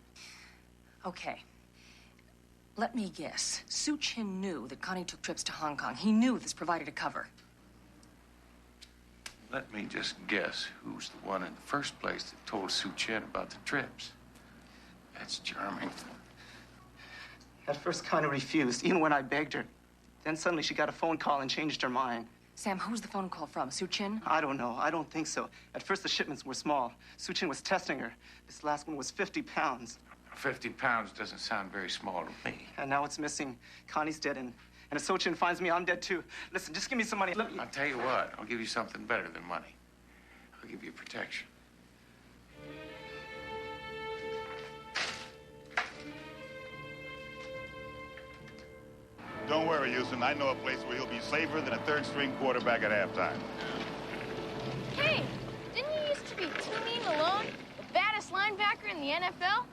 Okay. Let me guess. Su Chin knew that Connie took trips to Hong Kong. He knew this provided a cover. Let me just guess who's the one in the first place that told Sue Chen about the trips. That's charming. At first, Connie refused, even when I begged her. Then suddenly she got a phone call and changed her mind. Sam, who's the phone call from? Sue Chin? I don't know. I don't think so. At first, the shipments were small. Sue Chin was testing her. This last one was 50 pounds. 50 pounds doesn't sound very small to me. And now it's missing. Connie's dead, and if Sue Chin finds me, I'm dead too. Listen, just give me some money. Let me... I'll tell you what. I'll give you something better than money. I'll give you protection. Don't worry, Houston. I know a place where he'll be safer than a third-string quarterback at halftime. Hey, didn't you used to be Too-Mean Malone, the baddest linebacker in the NFL?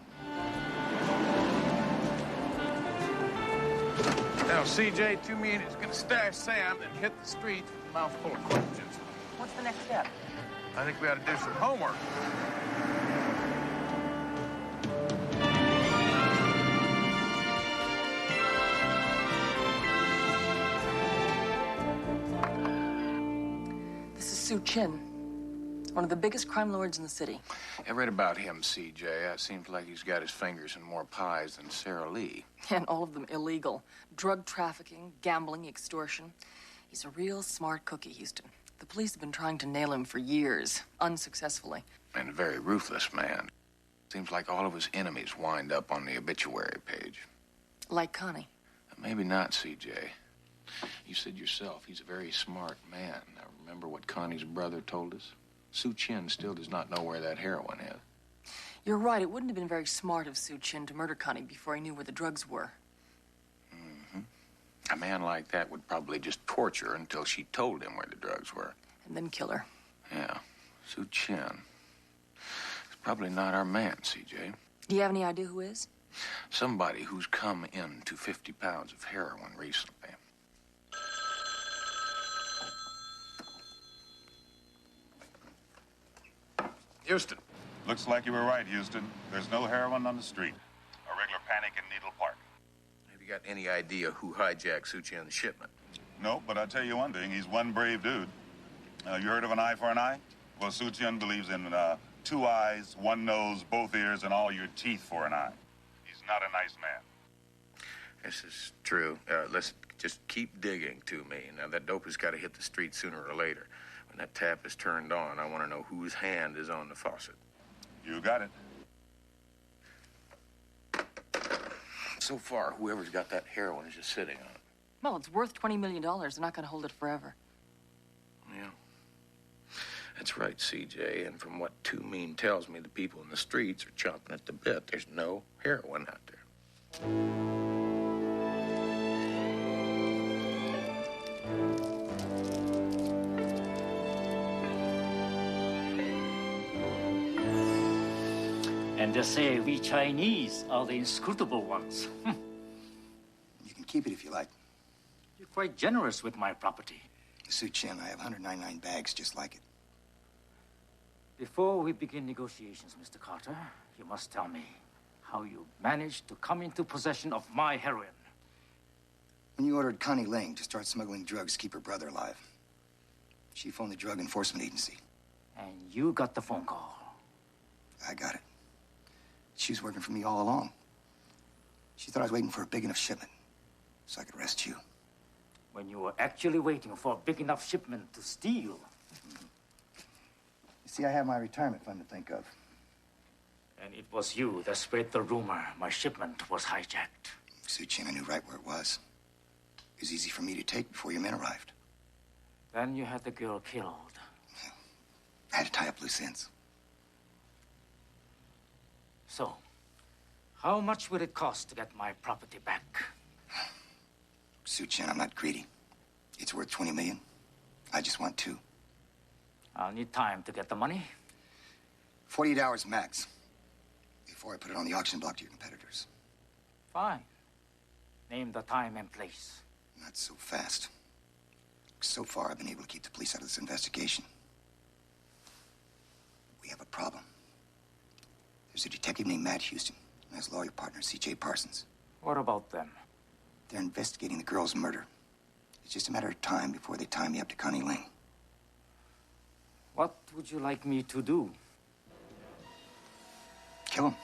Now, CJ, Too-Mean is going to stash Sam and hit the street with a mouthful of questions. What's the next step? I think we ought to do some homework. Sue Chin, one of the biggest crime lords in the city. I read about him, CJ. It seems like he's got his fingers in more pies than Sarah Lee. And all of them illegal. Drug trafficking, gambling, extortion. He's a real smart cookie, Houston. The police have been trying to nail him for years, unsuccessfully. And a very ruthless man. Seems like all of his enemies wind up on the obituary page. Like Connie. Maybe not, CJ. You said yourself, he's a very smart man. Now, remember what Connie's brother told us? Sue Chin still does not know where that heroin is. You're right. It wouldn't have been very smart of Sue Chin to murder Connie before he knew where the drugs were. Mm-hmm. A man like that would probably just torture her until she told him where the drugs were. And then kill her. Yeah. Sue Chin. He's probably not our man, CJ. Do you have any idea who is? Somebody who's come into 50 pounds of heroin recently. Houston. Looks like you were right, Houston. There's no heroin on the street. A regular panic in Needle Park. Have you got any idea who hijacked Sue Chin's shipment? No, but I'll tell you one thing. He's one brave dude. You heard of an eye for an eye? Well, Sue Chin believes in 2 eyes, 1 nose, both ears, and all your teeth for an eye. He's not a nice man. This is true. Let's just keep digging to me. Now, that dope has got to hit the street sooner or later. When that tap is turned on, I want to know whose hand is on the faucet. You got it. So far, whoever's got that heroin is just sitting on it. Well, it's worth $20 million. They're not going to hold it forever. Yeah. That's right, CJ. And from what Too Mean tells me, the people in the streets are chomping at the bit. There's no heroin out there. And they say we Chinese are the inscrutable ones. You can keep it if you like. You're quite generous with my property. Sue Chin, I have 199 bags just like it. Before we begin negotiations, Mr. Carter, you must tell me how you managed to come into possession of my heroin. When you ordered Connie Ling to start smuggling drugs to keep her brother alive, she phoned the Drug Enforcement Agency. And you got the phone call. I got it. She was working for me all along. She thought I was waiting for a big enough shipment so I could arrest you. When you were actually waiting for a big enough shipment to steal. You see, I have my retirement fund to think of. And it was you that spread the rumor my shipment was hijacked. Sue Chin, I knew right where it was. It was easy for me to take before your men arrived. Then you had the girl killed. I had to tie up loose ends. So, how much will it cost to get my property back? Sue Chin, I'm not greedy. It's worth $20 million. I just want 2. I'll need time to get the money. 48 hours max. Before I put it on the auction block to your competitors. Fine. Name the time and place. Not so fast. So far, I've been able to keep the police out of this investigation. We have a problem. There's a detective named Matt Houston and his lawyer partner, C.J. Parsons. What about them? They're investigating the girl's murder. It's just a matter of time before they tie me up to Connie Ling. What would you like me to do? Kill him.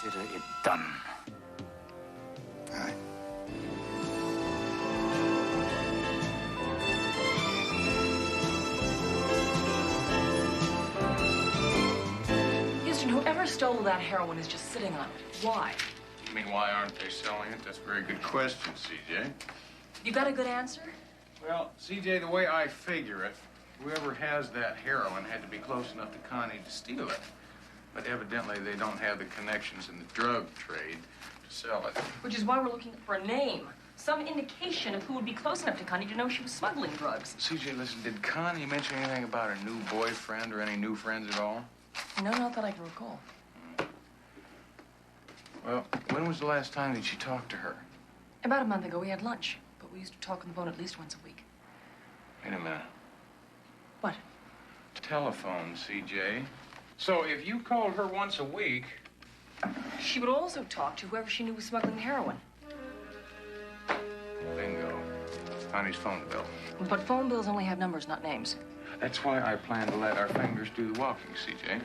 Consider it done. All right. Houston, whoever stole that heroin is just sitting on it. Why? You mean, why aren't they selling it? That's a very good question, CJ. You got a good answer? Well, CJ, the way I figure it, whoever has that heroin had to be close enough to Connie to steal it. But evidently, they don't have the connections in the drug trade to sell it. Which is why we're looking for a name. Some indication of who would be close enough to Connie to know she was smuggling drugs. CJ, listen, did Connie mention anything about her new boyfriend or any new friends at all? No, not that I can recall. Well, when was the last time that you talked to her? About a month ago, we had lunch. But we used to talk on the phone at least once a week. Wait a minute. What? Telephone, CJ. So if you called her once a week... She would also talk to whoever she knew was smuggling heroin. Bingo. Connie's phone bill. But phone bills only have numbers, not names. That's why I plan to let our fingers do the walking, CJ.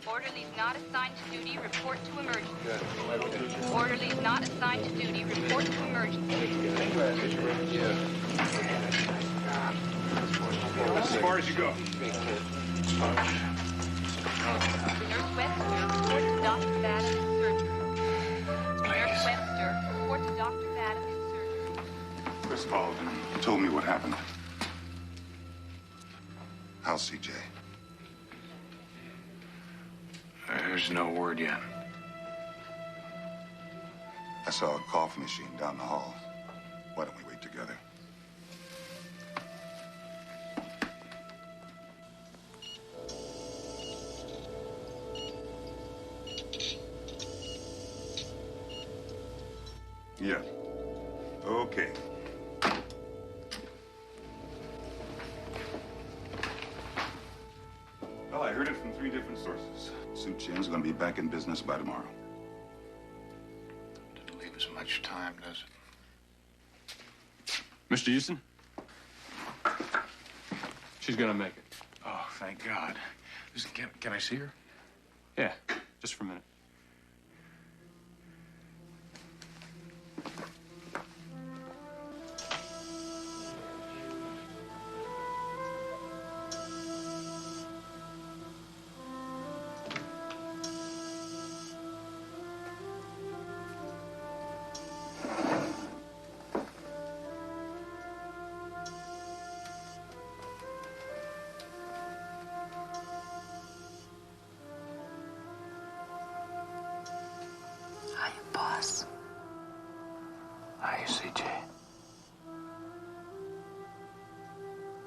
Orderlies not assigned to duty, report to emergency. Orderlies not assigned to duty, report to emergency. As far as you go. Nurse Webster, report to Dr. Vadis in surgery. Nurse Webster, report to Dr. Vadis in surgery. Chris called and told me what happened. How's CJ? There's no word yet. I saw a coffee machine down the hall. Why don't we wait together? Yeah. Okay. Well, I heard it from 3 different sources. Sue Chen's gonna be back in business by tomorrow. Doesn't leave us much time, does it? Mr. Houston? She's gonna make it. Oh, thank God. Listen, can I see her? Yeah, just for a minute. Hiya, boss. Hi, CJ.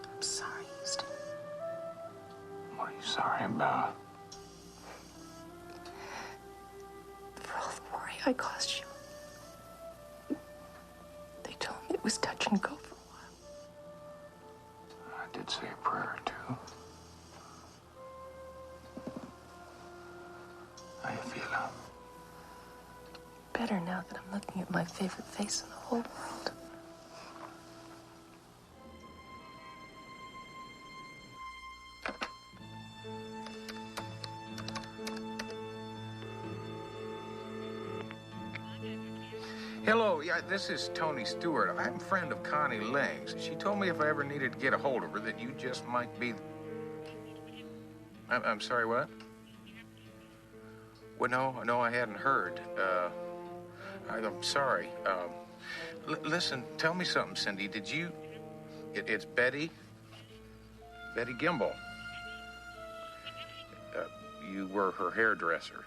I'm sorry, Houston. What are you sorry about? For all the worry I caused you. They told me it was touch and go for a while. I did say a prayer or two. How you feeling? Better now that I'm looking at my favorite face in the whole world. Hello, yeah, this is Tony Stewart. I'm a friend of Connie Ling's. She told me if I ever needed to get a hold of her that you just might be... I'm sorry, what? Well, no, I hadn't heard. I'm sorry. Listen, tell me something, Cindy. Did you... It's Betty? Betty Gimbel. You were her hairdresser.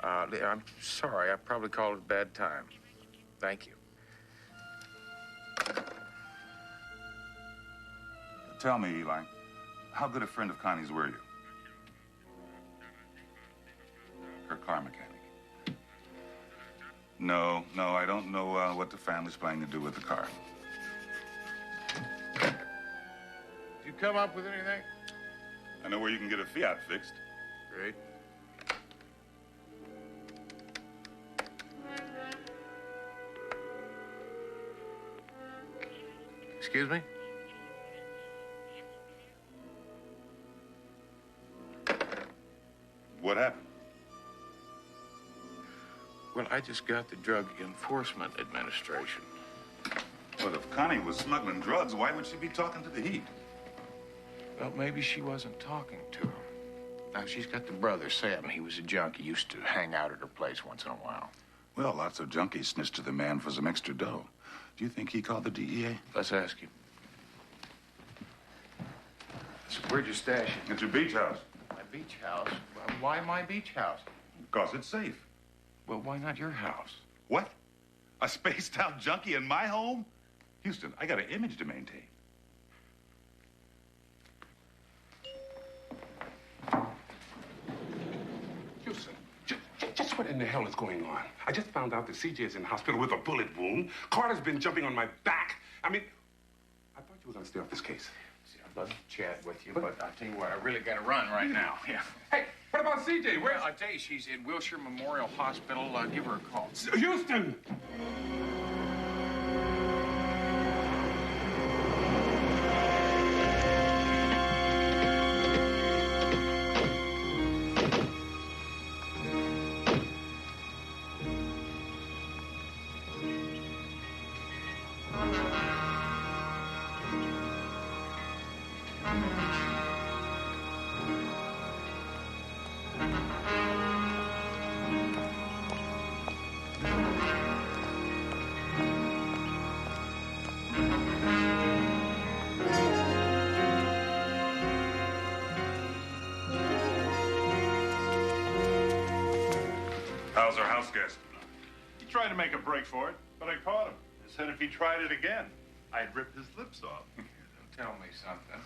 I'm sorry. I probably called it a bad time. Thank you. Tell me, Eli, how good a friend of Connie's were you? Her car mechanic. No, I don't know what the family's planning to do with the car. Did you come up with anything? I know where you can get a Fiat fixed. Great. Excuse me? What happened? Well, I just got the Drug Enforcement Administration. Well, if Connie was smuggling drugs, why would she be talking to the Heat? Well, maybe she wasn't talking to him. Now, she's got the brother, Sam. He was a junkie. Used to hang out at her place once in a while. Well, lots of junkies snitched to the man for some extra dough. Do you think he called the DEA? Let's ask him. So where'd you stash it? At your beach house. My beach house? Well, why my beach house? Because it's safe. Well, why not your house? What? A spaced-out junkie in my home? Houston, I got an image to maintain. Houston, just what in the hell is going on? I just found out that CJ is in the hospital with a bullet wound. Carter's been jumping on my back. I mean, I thought you were going to stay off this case. See, I'd love to chat with you, but I'll tell you what, I really got to run right now. Yeah. Hey, what about CJ? Where's... I'll tell you, she's in Wilshire Memorial Hospital. Give her a call. Houston! How's our house guest? He tried to make a break for it, but I caught him. He said if he tried it again, I'd rip his lips off. Tell me something.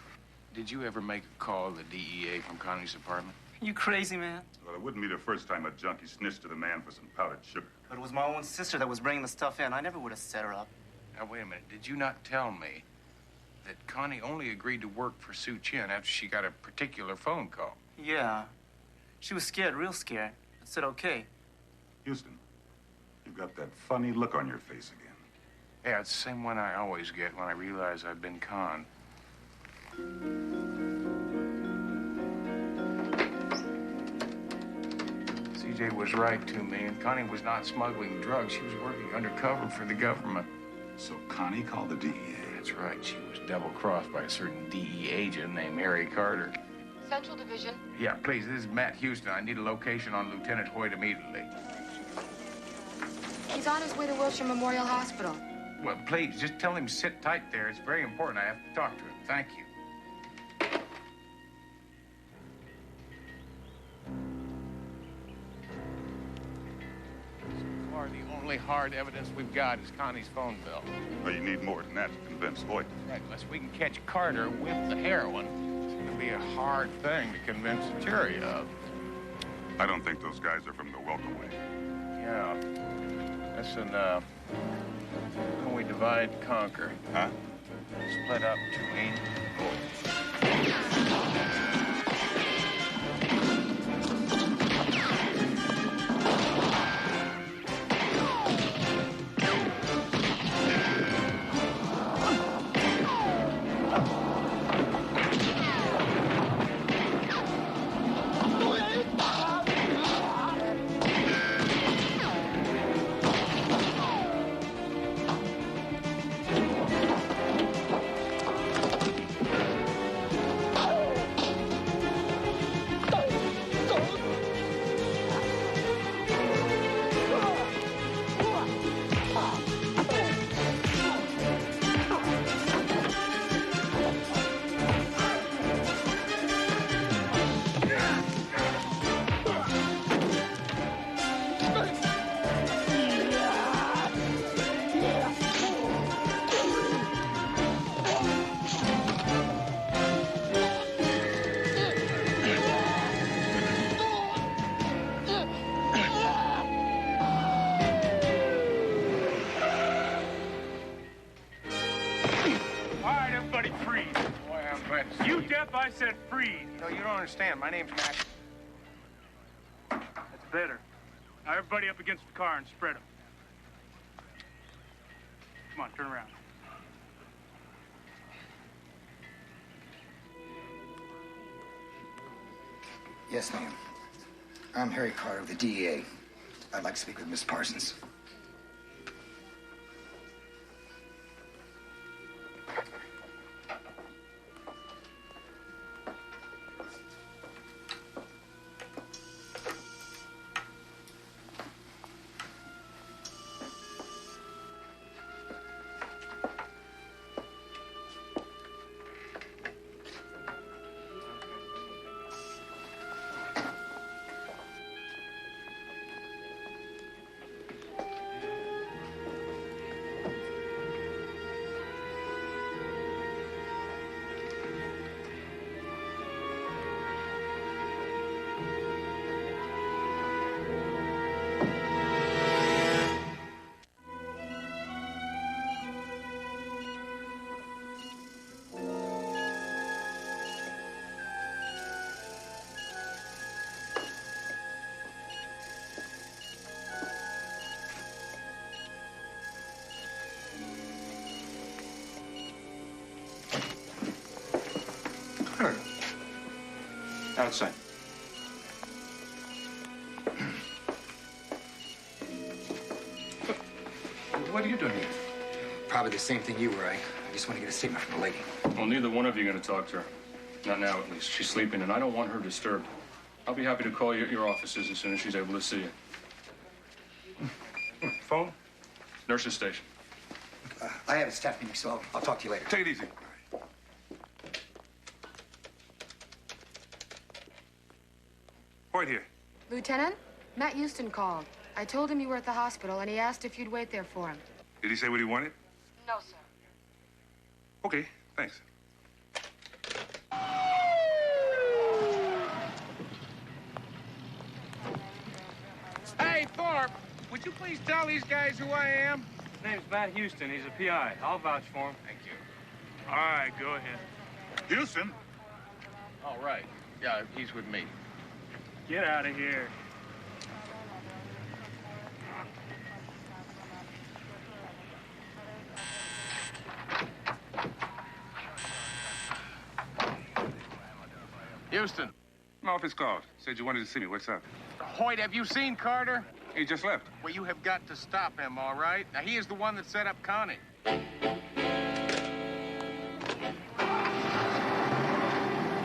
Did you ever make a call to the DEA from Connie's apartment? You crazy, man? Well, it wouldn't be the first time a junkie snitched to the man for some powdered sugar. But it was my own sister that was bringing the stuff in. I never would have set her up. Now, wait a minute. Did you not tell me that Connie only agreed to work for Sue Chin after she got a particular phone call? Yeah. She was scared, real scared. I said, okay. Houston, you've got that funny look on your face again. Yeah, it's the same one I always get when I realize I've been conned. CJ was right to me, and Connie was not smuggling drugs. She was working undercover for the government. So Connie called the DEA? That's right. She was double-crossed by a certain DEA agent named Harry Carter. Central Division. Yeah, please, this is Matt Houston. I need a location on Lieutenant Hoyt immediately. He's on his way to Wilshire Memorial Hospital. Well, please, just tell him to sit tight there. It's very important. I have to talk to him. Thank you. So far, the only hard evidence we've got is Connie's phone bill. Well, you need more than that to convince Hoyt. Right, unless we can catch Carter with the heroin, it's going to be a hard thing to convince the jury of. I don't think those guys are from the welcome way. Yeah. Listen, how can we divide and conquer? Huh? Split up between... freeze. Boy, I'm glad to see You deaf, I said freeze. No, you don't understand. My name's Max. That's better. Now everybody up against the car and spread them. Come on, turn around. Yes, ma'am. I'm Harry Carter of the DEA. I'd like to speak with Miss Parsons. Outside. What are you doing here? Probably the same thing you were, I just want to get a statement from the lady. Well, neither one of you are going to talk to her. Not now, at least. She's sleeping, and I don't want her disturbed. I'll be happy to call you at your offices as soon as she's able to see you. Phone? Nurse's station. I have a staff meeting, so I'll talk to you later. Take it easy. Right here. Lieutenant, Matt Houston called. I told him you were at the hospital, and he asked if you'd wait there for him. Did he say what he wanted? No, sir. Okay, thanks. Hey, Thorpe, would you please tell these guys who I am? His name's Matt Houston. He's a PI. I'll vouch for him. Thank you. All right, go ahead. Houston? All right. Yeah, he's with me. Get out of here. Houston. My office called. Said you wanted to see me. What's up? Hoyt, have you seen Carter? He just left. Well, you have got to stop him, all right? Now, he is the one that set up Connie.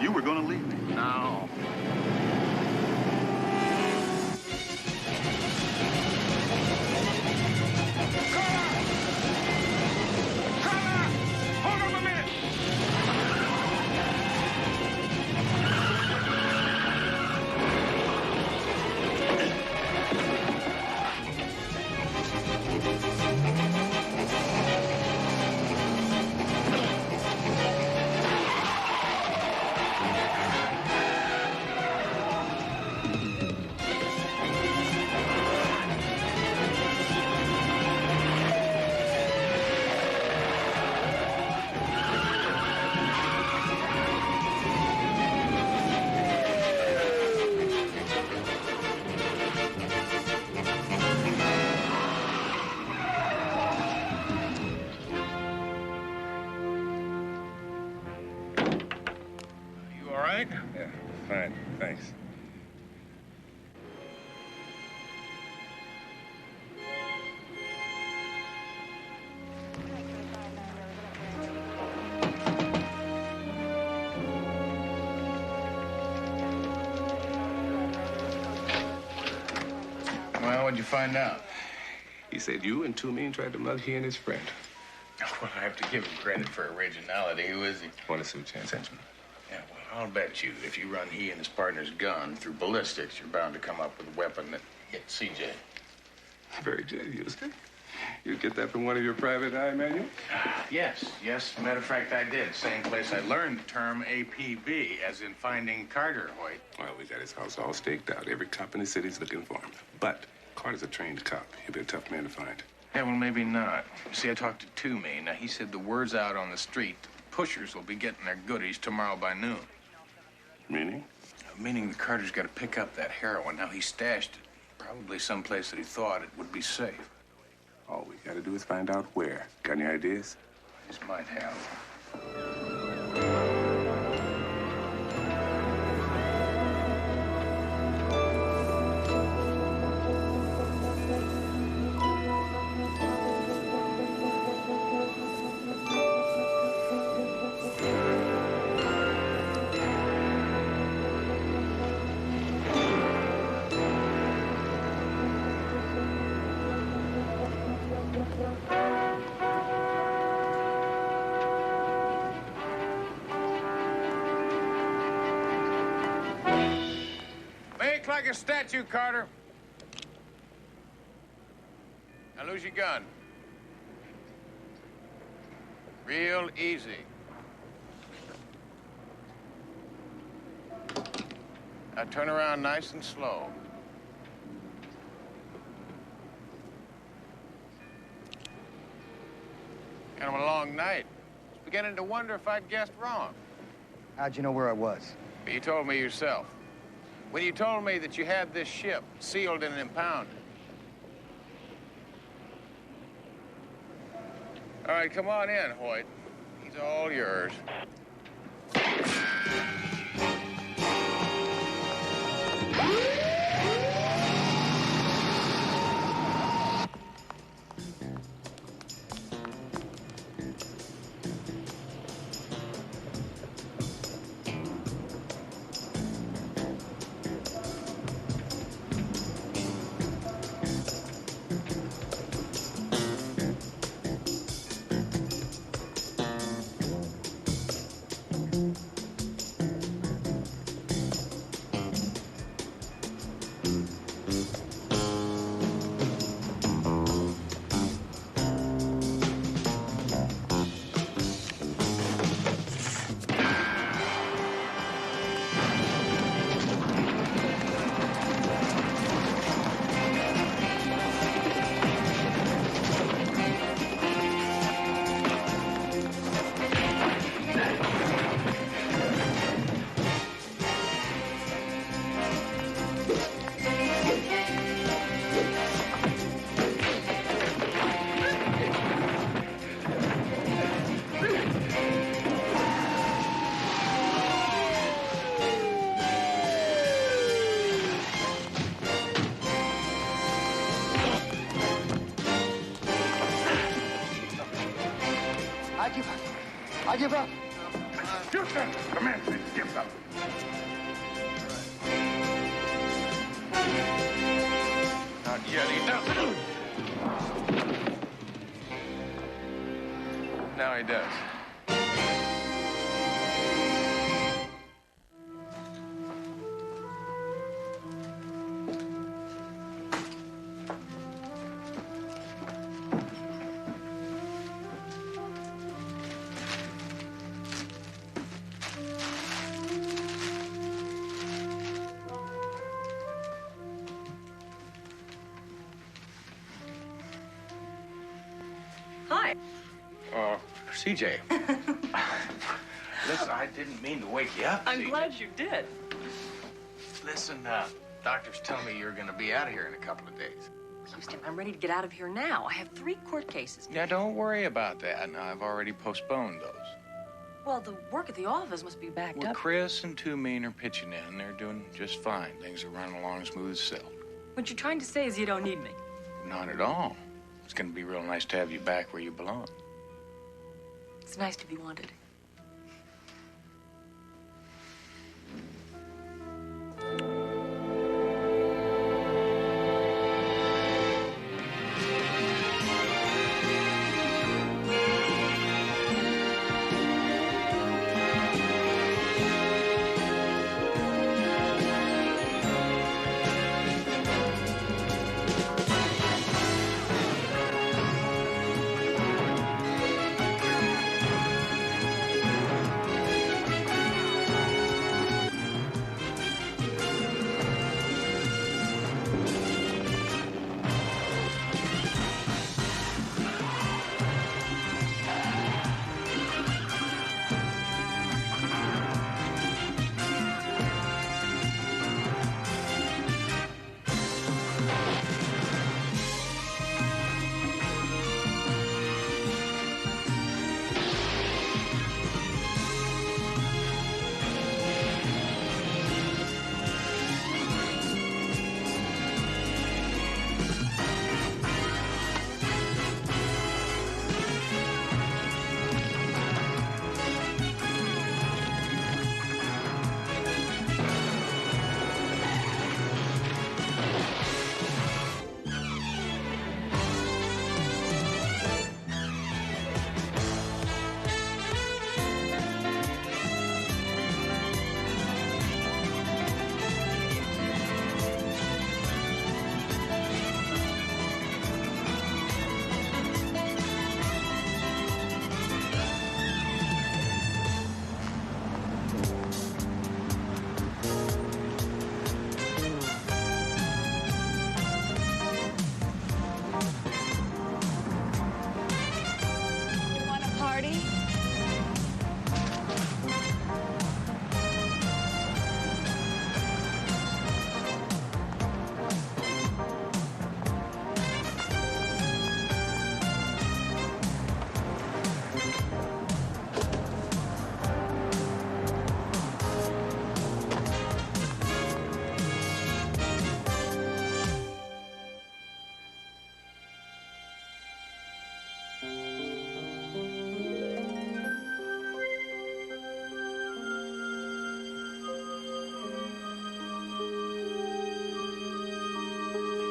You were going to leave me. No. Hold up a minute! You all right? Yeah, fine, thanks. Well, what'd you find out? He said you and Toomey tried to mug he and his friend. Well, I have to give him credit for originality. Who is he? Want to see chance? Yeah, well, I'll bet you if you run he and his partner's gun through ballistics, you're bound to come up with a weapon that hits CJ. Very good, Houston. You get that from one of your private eye manuals? Yes. Matter of fact, I did. Same place I learned the term APB, as in finding Carter, Hoyt. Well, we got his house all staked out. Every cop in the city's looking for him. But Carter's a trained cop. He'll be a tough man to find. Yeah, well, maybe not. You see, I talked to Toomey. Now, he said the word's out on the street. pushers will be getting their goodies tomorrow by noon. Meaning? Meaning the Carter's got to pick up that heroin. Now, he stashed it. Probably someplace that he thought it would be safe. All we gotta do is find out where. Got any ideas? This might help. Make like a statue, Carter. Now lose your gun. Real easy. Now turn around nice and slow. Kind of a long night. I was beginning to wonder if I'd guessed wrong. How'd you know where I was? But you told me yourself. When you told me that you had this ship sealed and impounded. All right, come on in, Hoyt. He's all yours. I give up. Houston, come in, please. Give up. Not yet, he does. Now he does. Hi. CJ. Listen, I didn't mean to wake you up. I'm CJ. glad you did. Listen, doctors tell me you're going to be out of here in a couple of days. Houston, I'm ready to get out of here now. I have 3 court cases. Yeah, don't worry about that. No, I've already postponed those. Well, the work at the office must be backed Well, up. Chris and Two Mean are pitching in. They're doing just fine. Things are running along smooth as silk. What you're trying to say is you don't need me. Not at all. It's going to be real nice to have you back where you belong. It's nice to be wanted.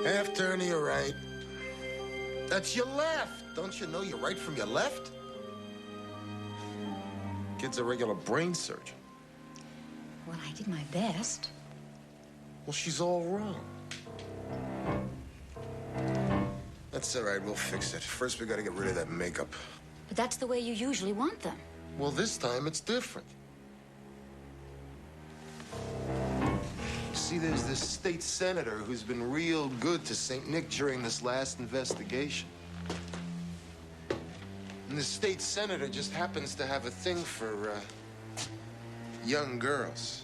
Half turn to your right. That's your left. Don't you know your right from your left? Kid's a regular brain surgeon. Well, I did my best. Well, she's all wrong. That's all right, we'll fix it. First, we gotta get rid of that makeup. But that's the way you usually want them. Well, this time it's different. See, there's this state senator who's been real good to St. Nick during this last investigation. And the state senator just happens to have a thing for, young girls.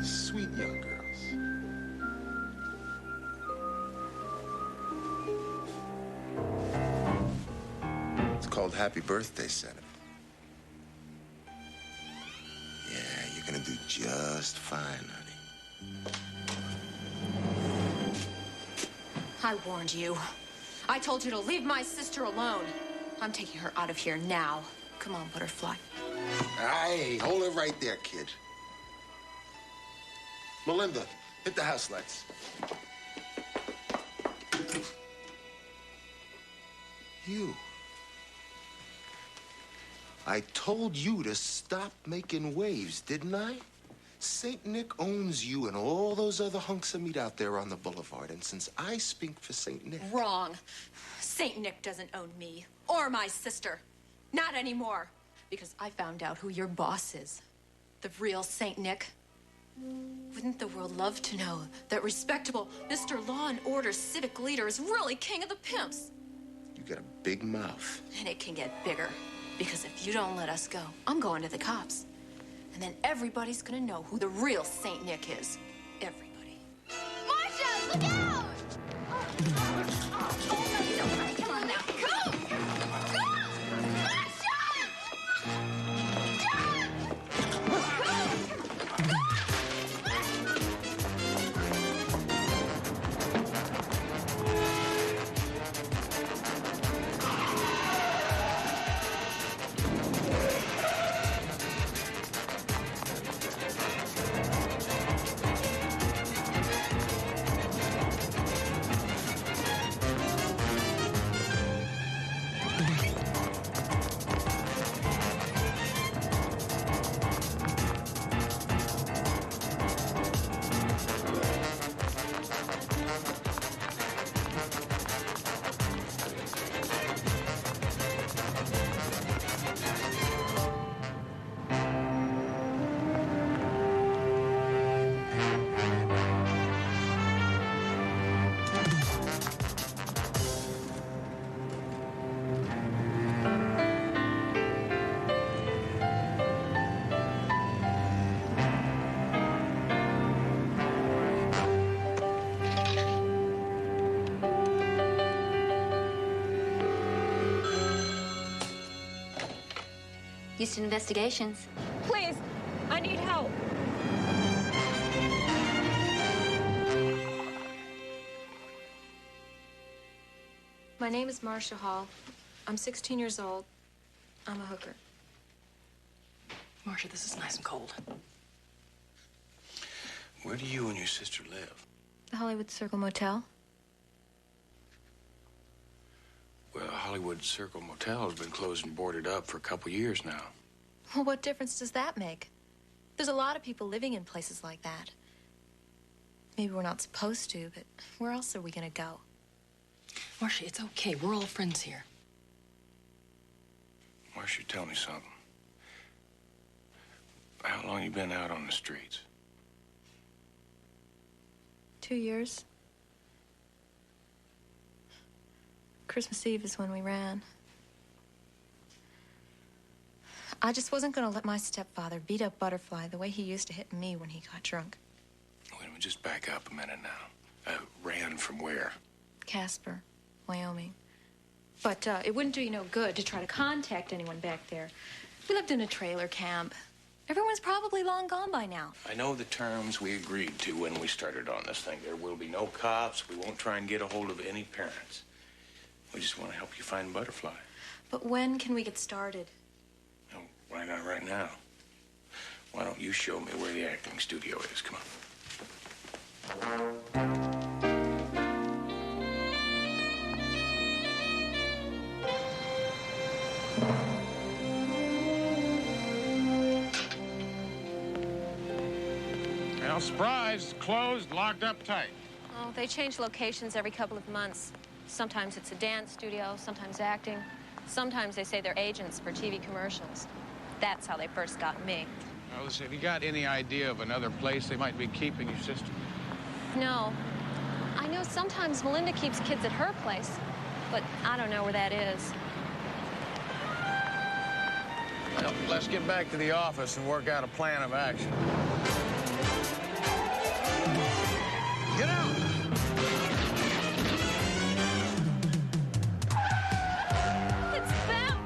Sweet young girls. It's called Happy Birthday, Senator. Yeah, you're gonna do just fine, honey. I warned you. I told you to leave my sister alone. I'm taking her out of here now. Come on, Butterfly. Hey, hold it right there, kid. Melinda, hit the house lights. You. I told you to stop making waves, didn't I? St. Nick owns you and all those other hunks of meat out there on the boulevard. And since I speak for St. Nick... Wrong. St. Nick doesn't own me or my sister. Not anymore. Because I found out who your boss is. The real St. Nick. Wouldn't the world love to know that respectable Mr. Law and Order civic leader is really king of the pimps? You got a big mouth. And it can get bigger. Because if you don't let us go, I'm going to the cops. And then everybody's gonna know who the real St. Nick is. Everybody. Marcia, look out! Come on now. Go! Go! Marcia! Houston Investigations. Please, I need help. My name is Marcia Hall. I'm 16 years old. I'm a hooker. Marcia, this is nice and cold. Where do you and your sister live? The Hollywood Circle Motel. Well, Hollywood Circle Motel has been closed and boarded up for a couple years now. Well, what difference does that make? There's a lot of people living in places like that. Maybe we're not supposed to, but where else are we gonna go? Marcia, it's okay. We're all friends here. Marcia, tell me something. How long you been out on the streets? 2 years. Christmas Eve is when we ran. I just wasn't gonna let my stepfather beat up Butterfly the way he used to hit me when he got drunk. Wait a minute, just back up a minute now. Ran from where? Casper, Wyoming. But it wouldn't do you no good to try to contact anyone back there. We lived in a trailer camp. Everyone's probably long gone by now. I know the terms we agreed to when we started on this thing. There will be no cops. We won't try and get a hold of any parents. We just want to help you find Butterfly. But when can we get started? Oh, why not right now? Why don't you show me where the acting studio is? Come on. Well, surprise, closed, locked up tight. Oh, they change locations every couple of months. Sometimes it's a dance studio, sometimes acting. Sometimes they say they're agents for TV commercials. That's how they first got me. Now, listen, have you got any idea of another place they might be keeping your sister? No. I know sometimes Melinda keeps kids at her place, but I don't know where that is. Well, let's get back to the office and work out a plan of action. Get out! It's them!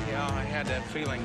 Yeah, I had that feeling.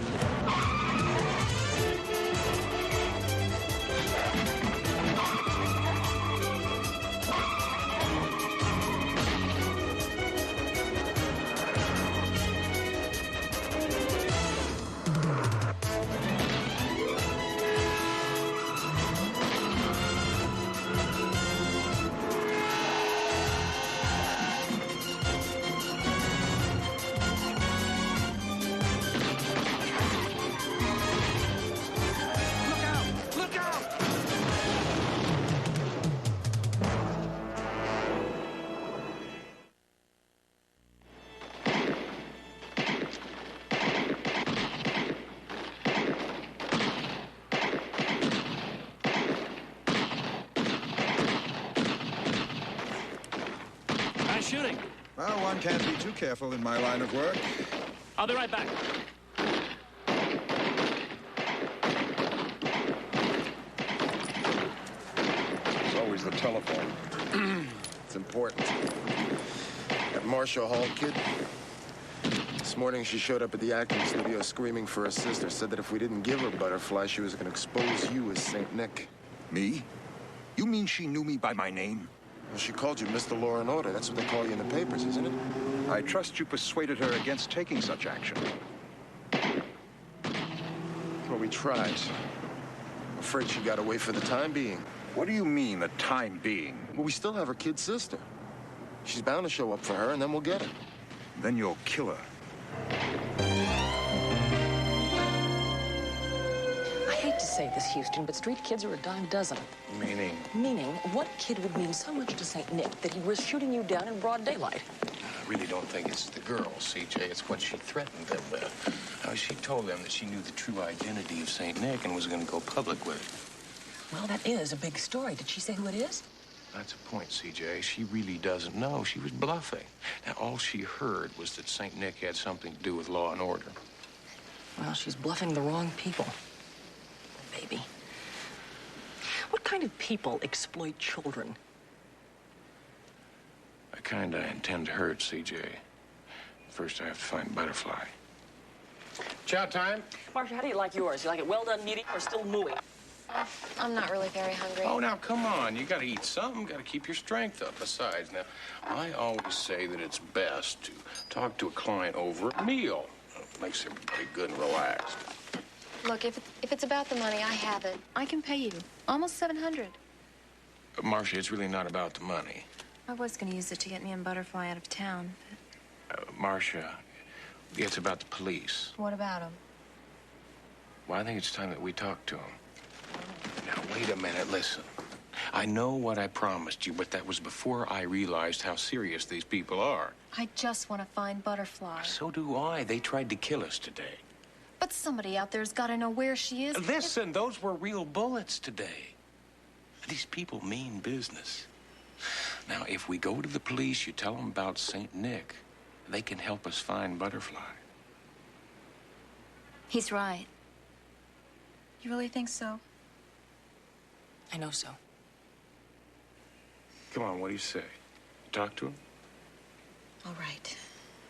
Shooting. Well, one can't be too careful in my line of work. I'll be right back. It's always the telephone. It's important. That Marshall Hall kid, this morning she showed up at the acting studio screaming for her sister. Said that if we didn't give her Butterfly, she was going to expose you as St. Nick. Me? You mean she knew me by my name? Well, she called you Mr. Law and Order. That's what they call you in the papers, isn't it? I trust you persuaded her against taking such action. Well, we tried. I'm afraid she got away for the time being. What do you mean, the time being? Well, we still have her kid sister. She's bound to show up for her, and then we'll get her. Then you'll kill her. I hate to say this, Houston, but street kids are a dime dozen. Meaning? Meaning, what kid would mean so much to St. Nick that he risks shooting you down in broad daylight? I really don't think it's the girls, CJ. It's what she threatened them with. She told them that she knew the true identity of St. Nick and was going to go public with it. Well, that is a big story. Did she say who it is? That's a point, CJ. She really doesn't know. She was bluffing. Now, all she heard was that St. Nick had something to do with law and order. Well, she's bluffing the wrong people. Baby. What kind of people exploit children? I kind of intend to hurt, CJ. First, I have to find Butterfly. Chow time? Marcia, how do you like yours? You like it well done, meaty, or still mooey? I'm not really very hungry. Oh, now, come on. You got to eat something. Got to keep your strength up. Besides, now, I always say that it's best to talk to a client over a meal. It makes everybody good and relaxed. Look, if it's about the money, I have it. I can pay you. Almost $700. Marcia, it's really not about the money. I was going to use it to get me and Butterfly out of town, but... Marcia, it's about the police. What about them? Well, I think it's time that we talk to them. Now, wait a minute. Listen. I know what I promised you, but that was before I realized how serious these people are. I just want to find Butterfly. So do I. They tried to kill us today. But somebody out there's got to know where she is. Listen, those were real bullets today. These people mean business. Now, if we go to the police, you tell them about St. Nick, they can help us find Butterfly. He's right. You really think so? I know so. Come on, what do you say? Talk to him? All right.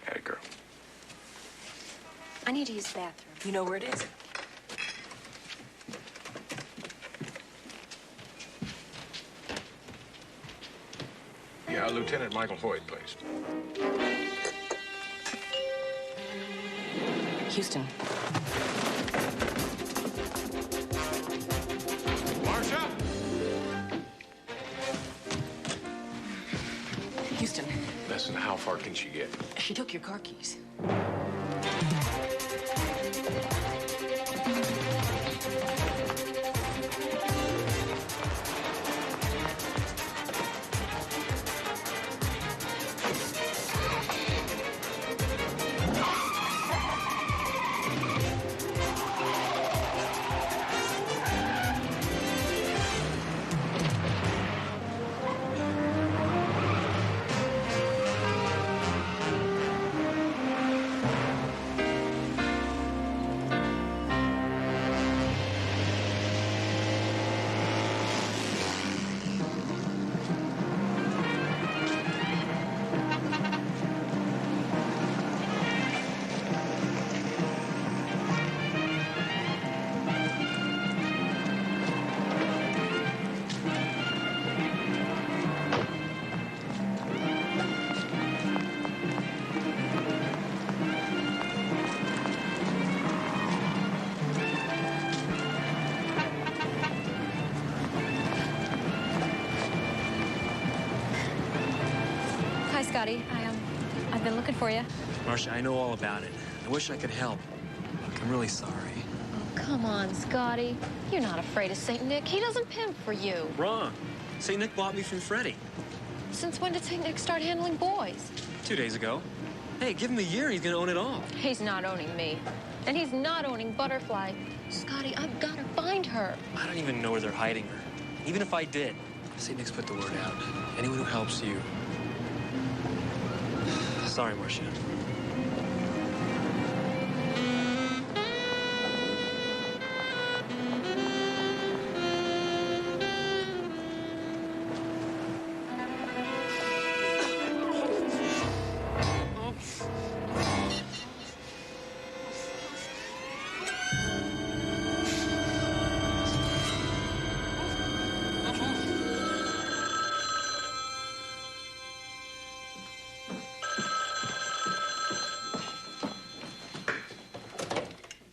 Atta girl. I need to use the bathroom. You know where it is? Yeah, Lieutenant Michael Hoyt, please. Houston. Marcia? Houston, Listen, how far can she get? she took your car keys. Hi, Scotty. I've been looking for you. Marcia, I know all about it. I wish I could help. Look, I'm really sorry. Oh, come on, Scotty. You're not afraid of St. Nick. He doesn't pimp for you. Wrong. St. Nick bought me from Freddie. Since when did St. Nick start handling boys? 2 days ago. Hey, give him a year and he's gonna own it all. He's not owning me. And he's not owning Butterfly. Scotty, I've got to find her. I don't even know where they're hiding her. Even if I did, St. Nick's put the word out. Anyone who helps you. Sorry, Marcia.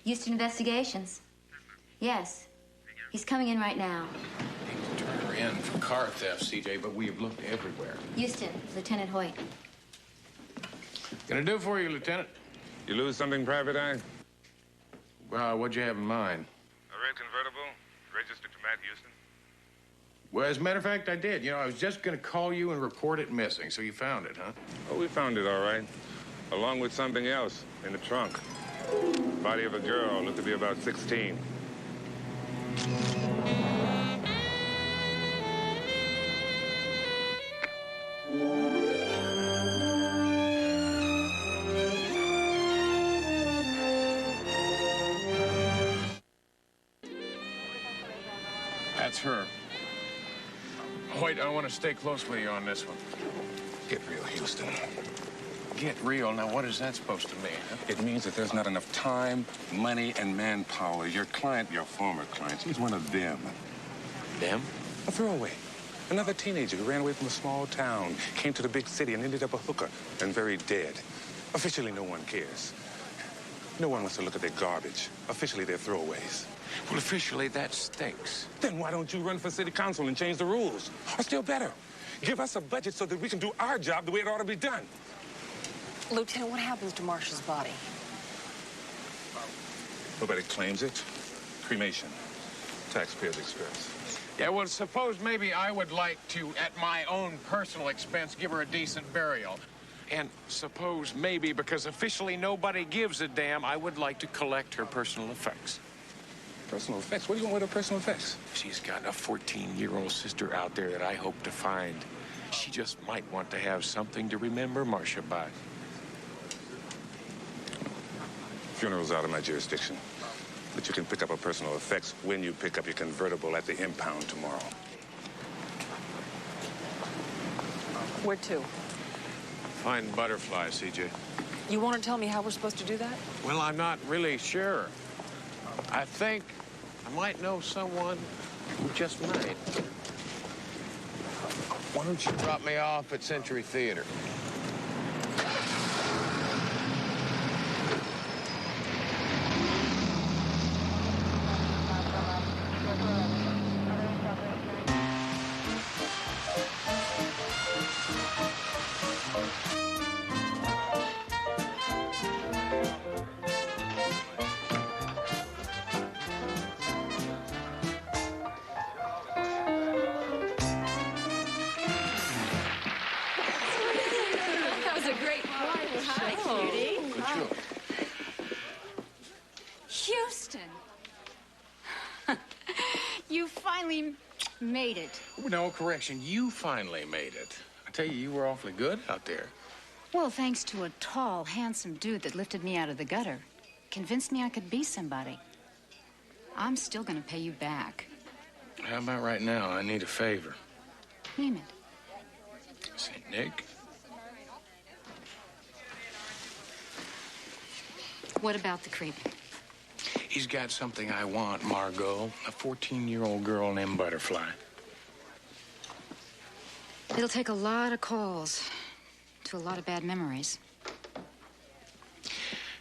Houston Investigations. Yes. He's coming in right now. Turn her in for car theft, CJ, but we have looked everywhere. Houston, Lieutenant Hoyt. Gonna do for you, Lieutenant? You lose something, Private Eye? What'd you have in mind? A red convertible, registered to Matt Houston. Well, as a matter of fact, I did. You know, I was just gonna call you and report it missing, so you found it, huh? Oh, we found it, all right. Along with something else in the trunk. Body of a girl, looked to be about 16. That's her. Hoyt, I want to stay close with you on this one. Get real, Houston. Get real? Now, what is that supposed to mean? Huh? It means that there's not enough time, money, and manpower. Your client, your former client, she's one of them. Them? A throwaway. Another teenager who ran away from a small town, came to the big city and ended up a hooker and very dead. Officially, no one cares. No one wants to look at their garbage. Officially, they're throwaways. Well, officially, that stinks. Then why don't you run for city council and change the rules? Or still better, give us a budget so that we can do our job the way it ought to be done. Lieutenant, what happens to Marcia's body? Nobody claims it. Cremation. Taxpayers' expense. Yeah, well, suppose maybe I would like to, at my own personal expense, give her a decent burial. And suppose maybe, because officially nobody gives a damn, I would like to collect her personal effects. Personal effects? What are you going with her personal effects? She's got a 14-year-old sister out there that I hope to find. She just might want to have something to remember Marcia by. Funeral's out of my jurisdiction. But you can pick up her personal effects when you pick up your convertible at the impound tomorrow. Where to? Find Butterfly, CJ. You want to tell me how we're supposed to do that? Well, I'm not really sure. I think I might know someone who just might. Why don't you drop me off at Century Theater? Look. Houston! You finally made it. No, correction. You finally made it. I tell you, you were awfully good out there. Well, thanks to a tall, handsome dude that lifted me out of the gutter. Convinced me I could be somebody. I'm still gonna pay you back. How about right now? I need a favor. Name it. St. Nick? What about the creep? He's got something I want, Margot. A 14-year-old girl named Butterfly. It'll take a lot of calls to a lot of bad memories.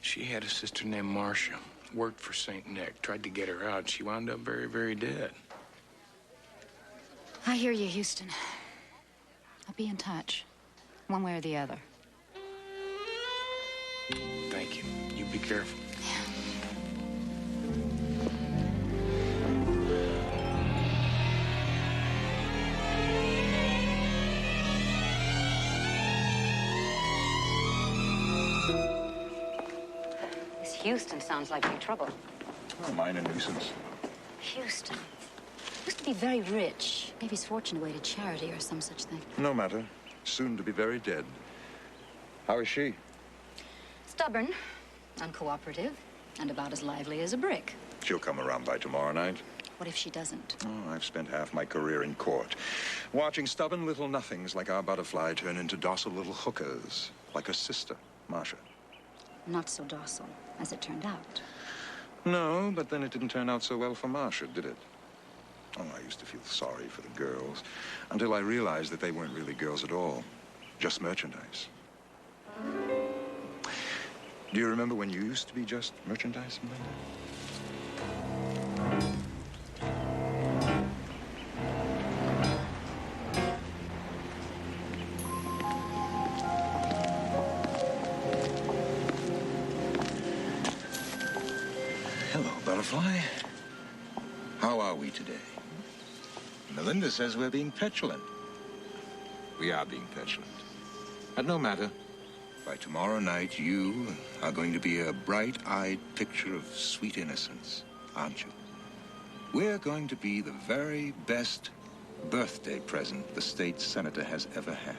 She had a sister named Marcia. Worked for St. Nick. Tried to get her out. She wound up very, very dead. I hear you, Houston. I'll be in touch, one way or the other. Thank you. You be careful. This Houston sounds like big trouble. Oh, minor nuisance. Houston used to be very rich. Maybe his fortune away to charity or some such thing. No matter. Soon to be very dead. How is she? Stubborn, uncooperative, and about as lively as a brick. She'll come around by tomorrow night. What if she doesn't? Oh, I've spent half my career in court, watching stubborn little nothings like our Butterfly turn into docile little hookers, like her sister, Marcia. Not so docile, as it turned out. No, but then it didn't turn out so well for Marcia, did it? Oh, I used to feel sorry for the girls, until I realized that they weren't really girls at all, just merchandise. Do you remember when you used to be just merchandise, Melinda? Hello, Butterfly. How are we today? Melinda says we're being petulant. We are being petulant. But no matter. By tomorrow night, you are going to be a bright-eyed picture of sweet innocence, aren't you? We're going to be the very best birthday present the state senator has ever had.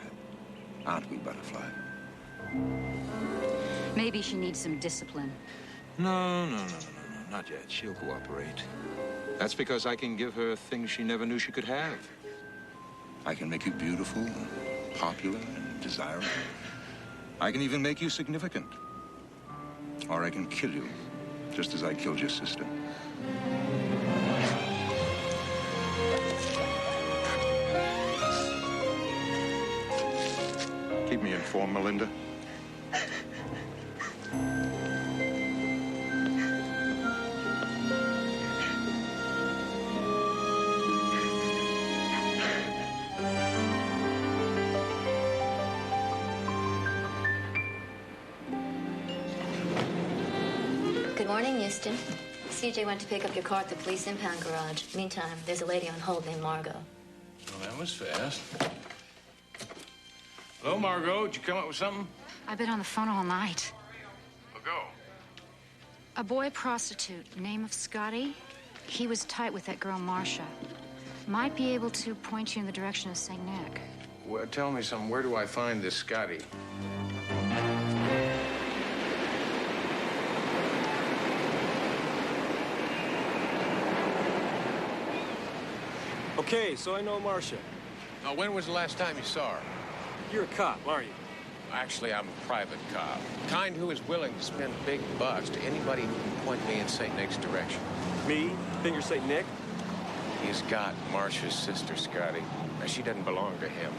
Aren't we, Butterfly? Maybe she needs some discipline. No, not yet. She'll cooperate. That's because I can give her things she never knew she could have. I can make you beautiful, and popular, and desirable. I can even make you significant. Or I can kill you, just as I killed your sister. Keep me informed, Melinda. Good morning, Houston. CJ went to pick up your car at the police impound garage. Meantime, there's a lady on hold named Margot. Well, that was fast. Hello, Margot. Did you come up with something? I've been on the phone all night. Well, go. A boy prostitute, name of Scotty. He was tight with that girl, Marcia. Might be able to point you in the direction of St. Nick. Well, tell me something. Where do I find this Scotty? Okay, so I know Marcia. Now, when was the last time you saw her? You're a cop, aren't you? Actually, I'm a private cop. Kind who is willing to spend big bucks to anybody who can point me in St. Nick's direction. Me? Think you're St. Nick? He's got Marcia's sister, Scotty. Now, she doesn't belong to him.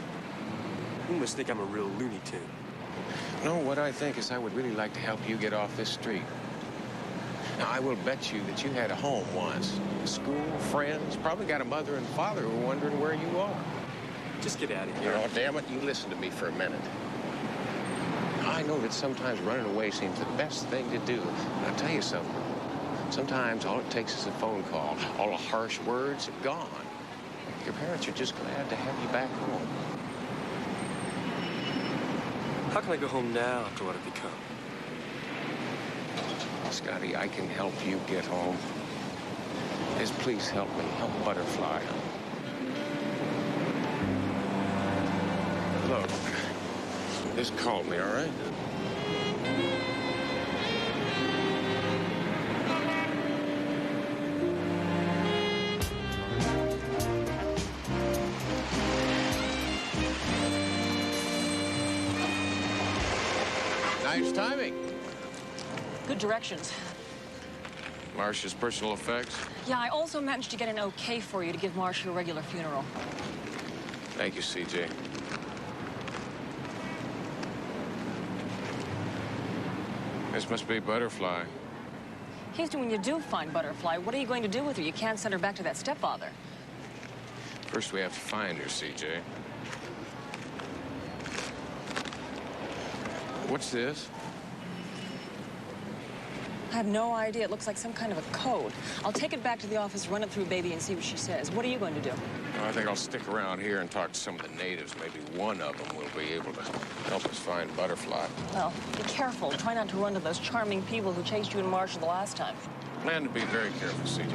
You must think I'm a real Looney Tune. No, what I think is I would really like to help you get off this street. Now, I will bet you that you had a home once. School, friends, probably got a mother and father who are wondering where you are. Just get out of here. Oh, damn it, you listen to me for a minute. I know that sometimes running away seems the best thing to do. But I'll tell you something. Sometimes all it takes is a phone call. All the harsh words are gone. Your parents are just glad to have you back home. How can I go home now after what I've become? Scotty, I can help you get home. Just please help me. Help Butterfly. Look, just call me, all right? Nice timing. Good directions. Marcia's personal effects. Yeah, I also managed to get an okay for you to give Marcia a regular funeral. Thank you, CJ. This must be Butterfly. Houston, when you do find Butterfly, what are you going to do with her? You can't send her back to that stepfather. First, we have to find her, CJ. What's this? I have no idea. It looks like some kind of a code. I'll take it back to the office, run it through Baby, and see what she says. What are you going to do? I think I'll stick around here and talk to some of the natives. Maybe one of them will be able to help us find Butterfly. Well, be careful. Try not to run to those charming people who chased you and Marcia the last time. Plan to be very careful, CJ.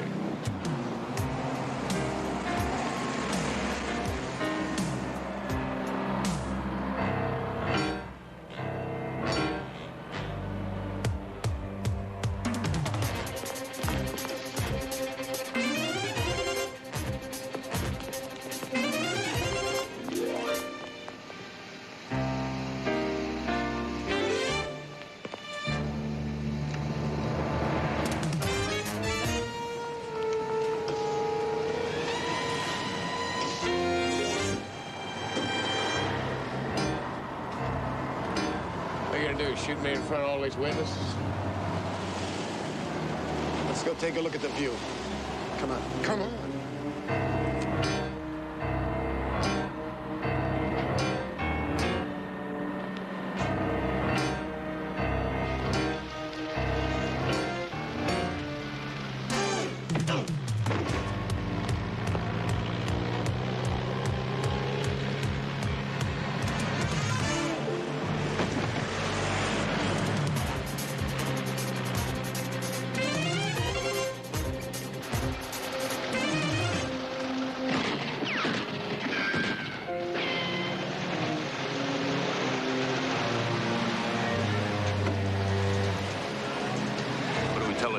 Shoot me in front of all these witnesses? Let's go take a look at the view. Come on. Come on.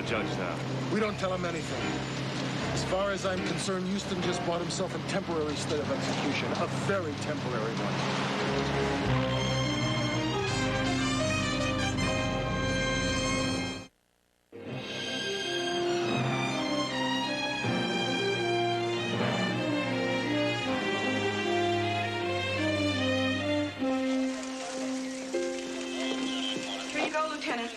Judge now. We don't tell him anything. As far as I'm concerned, Houston just bought himself a temporary state of execution, a very temporary one. Here you go, Lieutenant.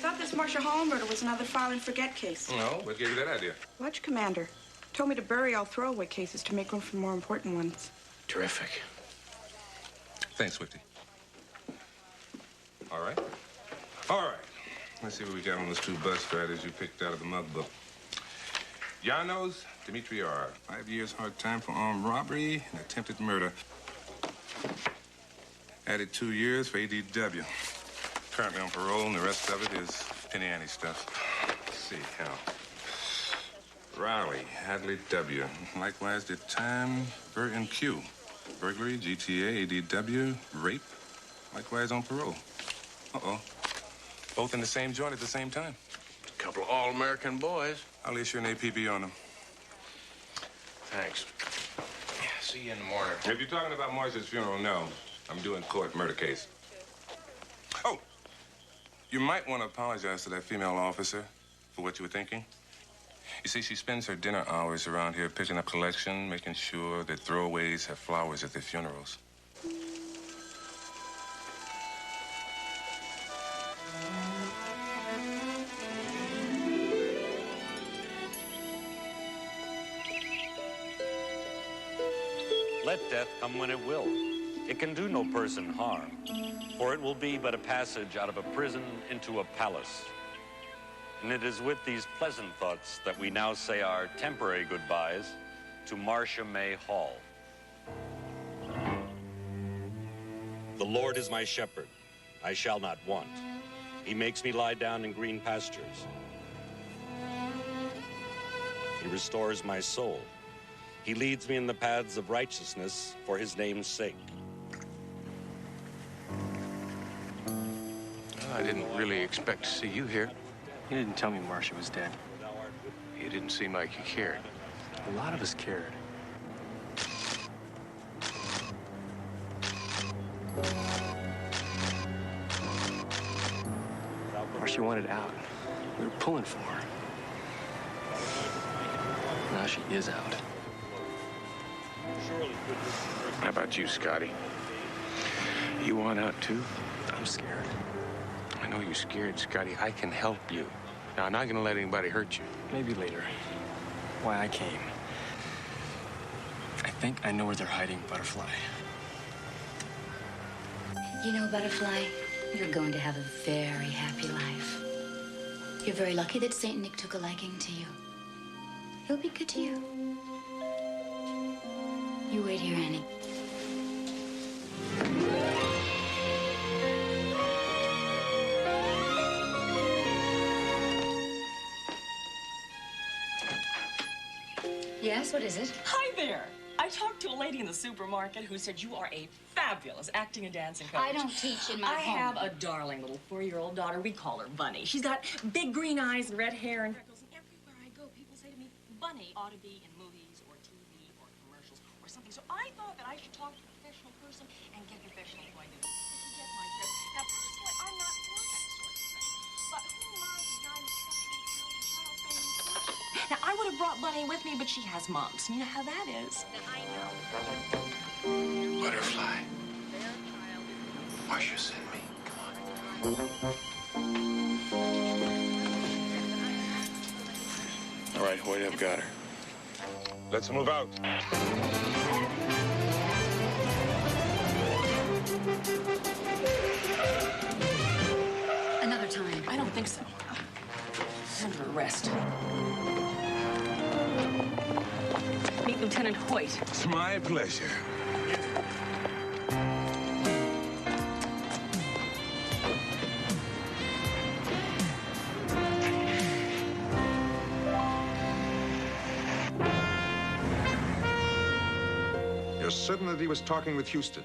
Thought this Marcia Hall murder was another file and forget case. No, what gave you that idea? Watch Commander told me to bury all throwaway cases to make room for more important ones. Terrific. Thanks, Swifty. All right. All right. Let's see what we got on those two bus riders you picked out of the mug book. Janos Dimitri R. 5 years hard time for armed robbery and attempted murder. Added 2 years for ADW. Currently on parole, and the rest of it is penny ante stuff. Let's see how. Riley, Hadley W. Likewise did time, Burton Q. Burglary, GTA, ADW, rape. Likewise on parole. Uh-oh. Both in the same joint at the same time. Couple of all-American boys. I'll issue an APB on them. Thanks. See you in the morning. If you're talking about Marcia's funeral, no. I'm doing court murder case. Oh, you might want to apologize to that female officer for what you were thinking. You see, she spends her dinner hours around here picking up collection, making sure that throwaways have flowers at their funerals. Let death come when it will. It can do no person harm, for it will be but a passage out of a prison into a palace. And it is with these pleasant thoughts that we now say our temporary goodbyes to Marcia May Hall. The Lord is my shepherd. I shall not want. He makes me lie down in green pastures. He restores my soul. He leads me in the paths of righteousness for his name's sake. I didn't really expect to see you here. You didn't tell me Marcia was dead. You didn't seem like you cared. A lot of us cared. Marcia wanted out. We were pulling for her. Now she is out. How about you, Scotty? You want out, too? I'm scared. I know you're scared, Scotty. I can help you. Now, I'm not going to let anybody hurt you. Maybe later. Why I came. I think I know where they're hiding Butterfly. You know, Butterfly, you're going to have a very happy life. You're very lucky that Saint Nick took a liking to you. He'll be good to you. You wait here, Annie. Yes, what is it? Hi there. I talked to a lady in the supermarket who said you are a fabulous acting and dancing coach. I don't teach in my I home. have a darling little 4-year-old daughter. We call her Bunny. She's got big green eyes and red hair and freckles. And everywhere I go, people say to me, Bunny ought to be in movies or TV or commercials or something. So I thought that I should talk to a professional person and get a professional point of view. Did you get my tip? Now, personally, I'm not for that sort of thing. But who am I to deny instruction to child training coach? Now, I would have brought Bunny with me, but she has mumps. You know how that is. I know. Butterfly. Marcia sent me. Come on. All right, Hoyt, I've got her. Let's move out. Another time. I don't think so. Under arrest. Meet Lieutenant Hoyt. It's my pleasure. You're certain that he was talking with Houston?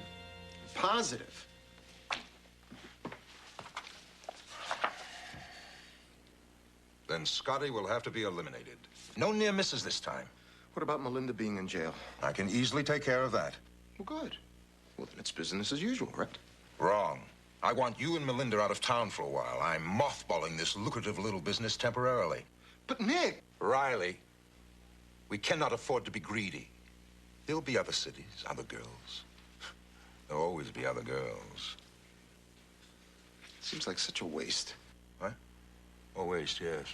Positive. Then Scotty will have to be eliminated. No near misses this time. What about Melinda being in jail? I can easily take care of that. Well, good. Well, then it's business as usual, right? Wrong. I want you and Melinda out of town for a while. I'm mothballing this lucrative little business temporarily. But, Nick... Riley, we cannot afford to be greedy. There'll be other cities, other girls. There'll always be other girls. Seems like such a waste. What? Oh, waste, yes.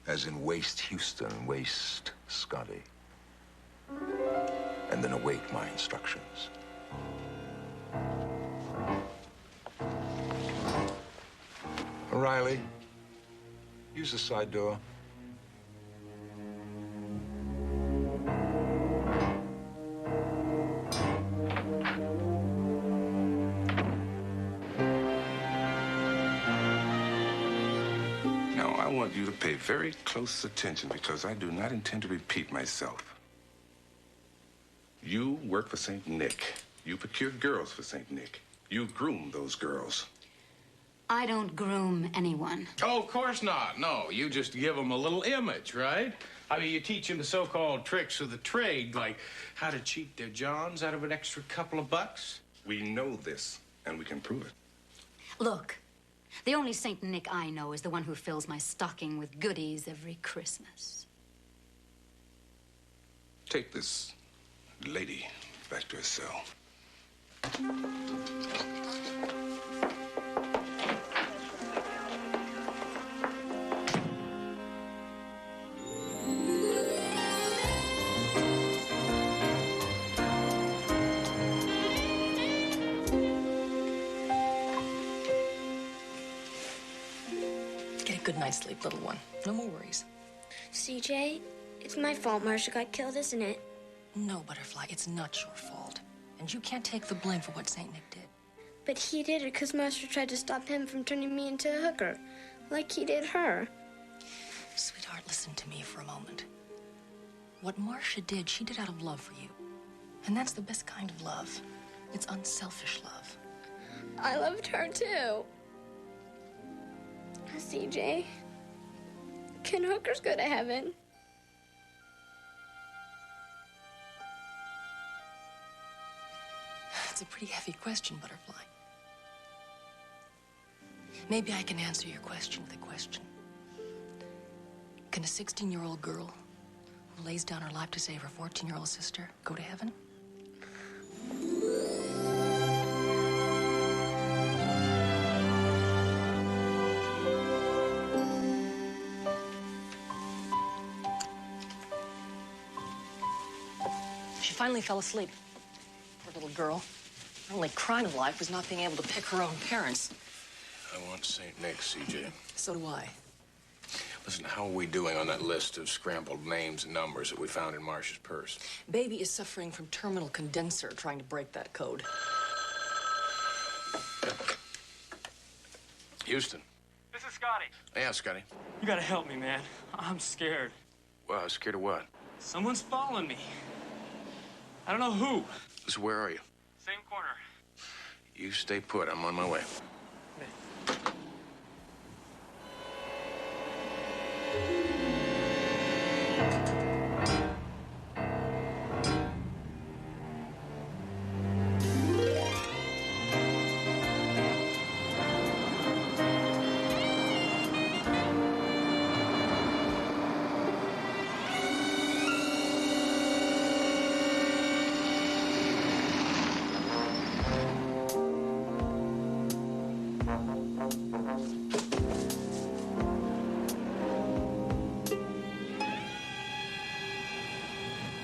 As in waste Houston, waste Scotty. And then await my instructions. Riley, use the side door. Now, I want you to pay very close attention because I do not intend to repeat myself. You work for St. Nick. You procure girls for St. Nick. You groom those girls. I don't groom anyone. Oh, of course not. No, you just give them a little image, right? I mean, you teach them the so-called tricks of the trade, like how to cheat their johns out of an extra couple of bucks. We know this, and we can prove it. Look, the only Saint Nick I know is the one who fills my stocking with goodies every Christmas. Take this lady back to her cell. Get a good night's sleep, little one. No more worries. CJ, it's my fault Marcia got killed, isn't it? No, Butterfly, it's not your fault. And you can't take the blame for what St. Nick did. But he did it because Master tried to stop him from turning me into a hooker, like he did her. Sweetheart, listen to me for a moment. What Marcia did, she did out of love for you. And that's the best kind of love. It's unselfish love. I loved her too. CJ, can hookers go to heaven? It's a pretty heavy question, Butterfly. Maybe I can answer your question with a question. Can a 16-year-old girl who lays down her life to save her 14-year-old sister go to heaven? She finally fell asleep. Poor little girl. Her only crime in life was not being able to pick her own parents. I want St. Nick's, CJ. So do I. Listen, how are we doing on that list of scrambled names and numbers that we found in Marcia's purse? Baby is suffering from terminal condenser trying to break that code. Houston. This is Scotty. Yeah, Scotty. You gotta help me, man. I'm scared. Well, scared of what? Someone's following me. I don't know who. So where are you? Same corner. You stay put. I'm on my way.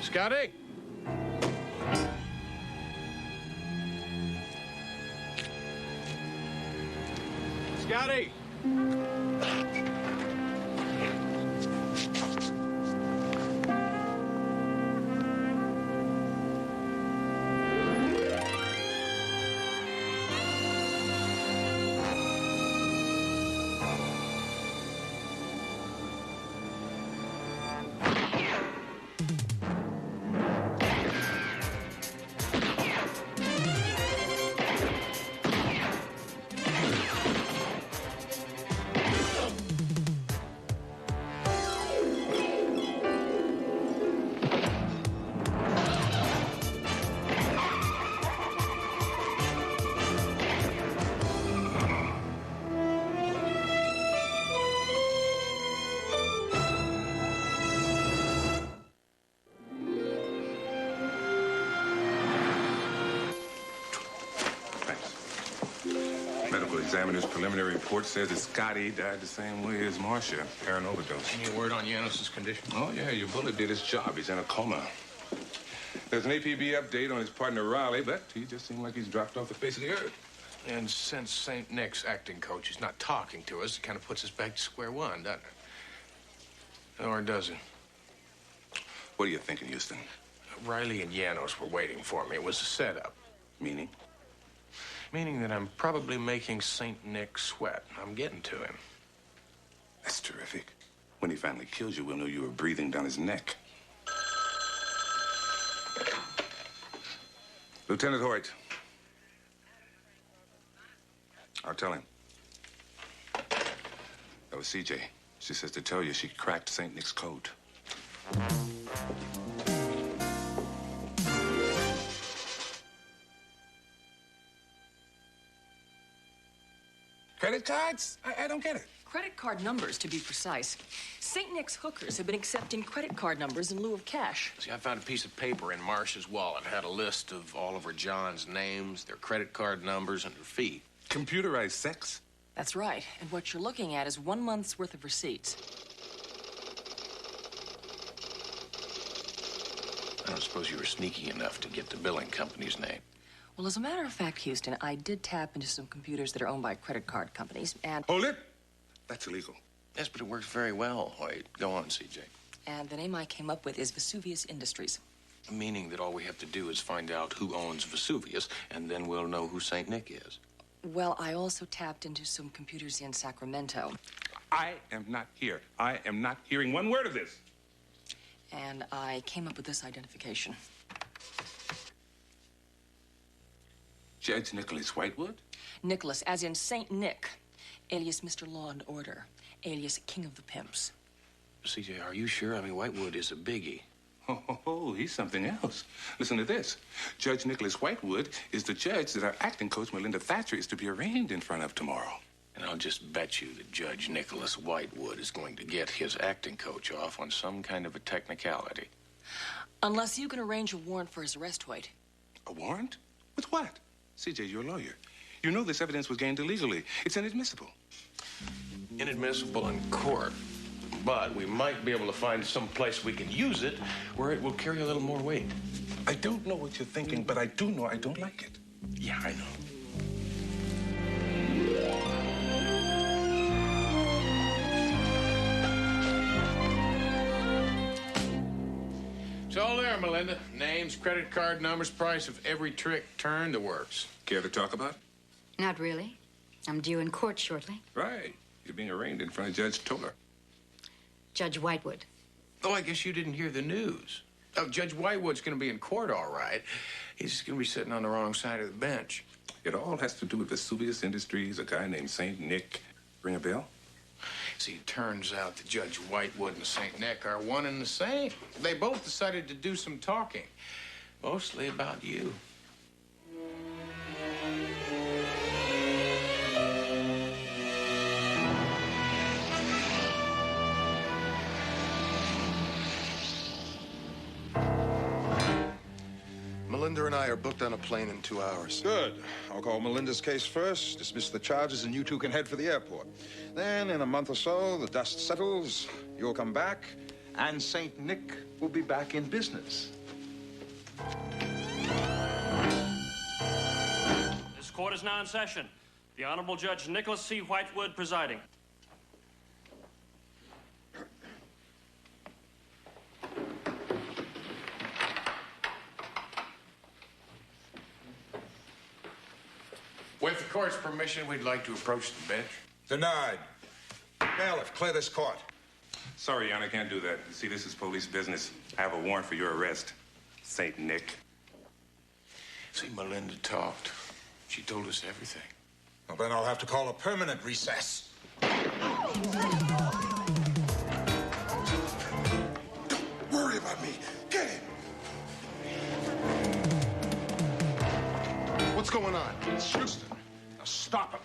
Scotty! Scotty! Examiner's preliminary report says that Scotty died the same way as Marcia, heroin overdose. Any word on Janos's condition? Oh, yeah, your bullet did his job. He's in a coma. There's an APB update on his partner, Riley, but he just seemed like he's dropped off the face of the earth. And since St. Nick's acting coach is not talking to us, it kind of puts us back to square one, doesn't it? Or does it? What are you thinking, Houston? Riley and Janos were waiting for me. It was a setup. Meaning? Meaning that I'm probably making St. Nick sweat. I'm getting to him. That's terrific. When he finally kills you, we'll know you were breathing down his neck. Lieutenant Hoyt. I'll tell him. That was CJ. She says to tell you she cracked St. Nick's code. Credit cards? I don't get it. Credit card numbers, to be precise. St. Nick's hookers have been accepting credit card numbers in lieu of cash. See, I found a piece of paper in Marcia's wallet. It had a list of Oliver John's names, their credit card numbers, and their fee. Computerized sex? That's right. And what you're looking at is 1 month's worth of receipts. I don't suppose you were sneaky enough to get the billing company's name. Well, as a matter of fact, Houston, I did tap into some computers that are owned by credit card companies, and... Hold it! That's illegal. Yes, but it works very well, Hoyt. Go on, CJ. And the name I came up with is Vesuvius Industries. Meaning that all we have to do is find out who owns Vesuvius, and then we'll know who St. Nick is. Well, I also tapped into some computers in Sacramento. I am not here. I am not hearing one word of this. And I came up with this identification. Judge Nicholas Whitewood? Nicholas, as in Saint Nick, alias Mr. Law and Order, alias King of the Pimps. CJ, are you sure? I mean, Whitewood is a biggie. Oh, he's something else. Listen to this. Judge Nicholas Whitewood is the judge that our acting coach, Melinda Thatcher, is to be arraigned in front of tomorrow. And I'll just bet you that Judge Nicholas Whitewood is going to get his acting coach off on some kind of a technicality. Unless you can arrange a warrant for his arrest, Hoyt. A warrant? With what? CJ, you're a lawyer. You know this evidence was gained illegally. It's inadmissible. Inadmissible in court. But we might be able to find some place we can use it where it will carry a little more weight. I don't know what you're thinking, but I do know I don't like it. Yeah, I know. It's all there, Melinda. Names, credit card numbers, price of every trick, turn, the works. Care to talk about it? Not really. I'm due in court shortly. Right. You're being arraigned in front of Judge Toller. Judge Whitewood. Oh, I guess you didn't hear the news. Oh, Judge Whitewood's going to be in court, all right. He's just going to be sitting on the wrong side of the bench. It all has to do with Vesuvius Industries, a guy named St. Nick. Ring a bell? See, it turns out that Judge Whitewood and St. Nick are one and the same. They both decided to do some talking, mostly about you. Melinda and I are booked on a plane in 2 hours. Good. I'll call Melinda's case first, dismiss the charges, and you two can head for the airport. Then, in a month or so, the dust settles, you'll come back, and St. Nick will be back in business. This court is now in session. The Honorable Judge Nicholas C. Whitewood presiding. With the court's permission, we'd like to approach the bench. Denied. Bailiff, clear this court. Sorry, Your Honor, I can't do that. See, this is police business. I have a warrant for your arrest, St. Nick. See, Melinda talked. She told us everything. Well, then I'll have to call a permanent recess. Don't worry about me. Get him. What's going on? It's Houston. Now stop him.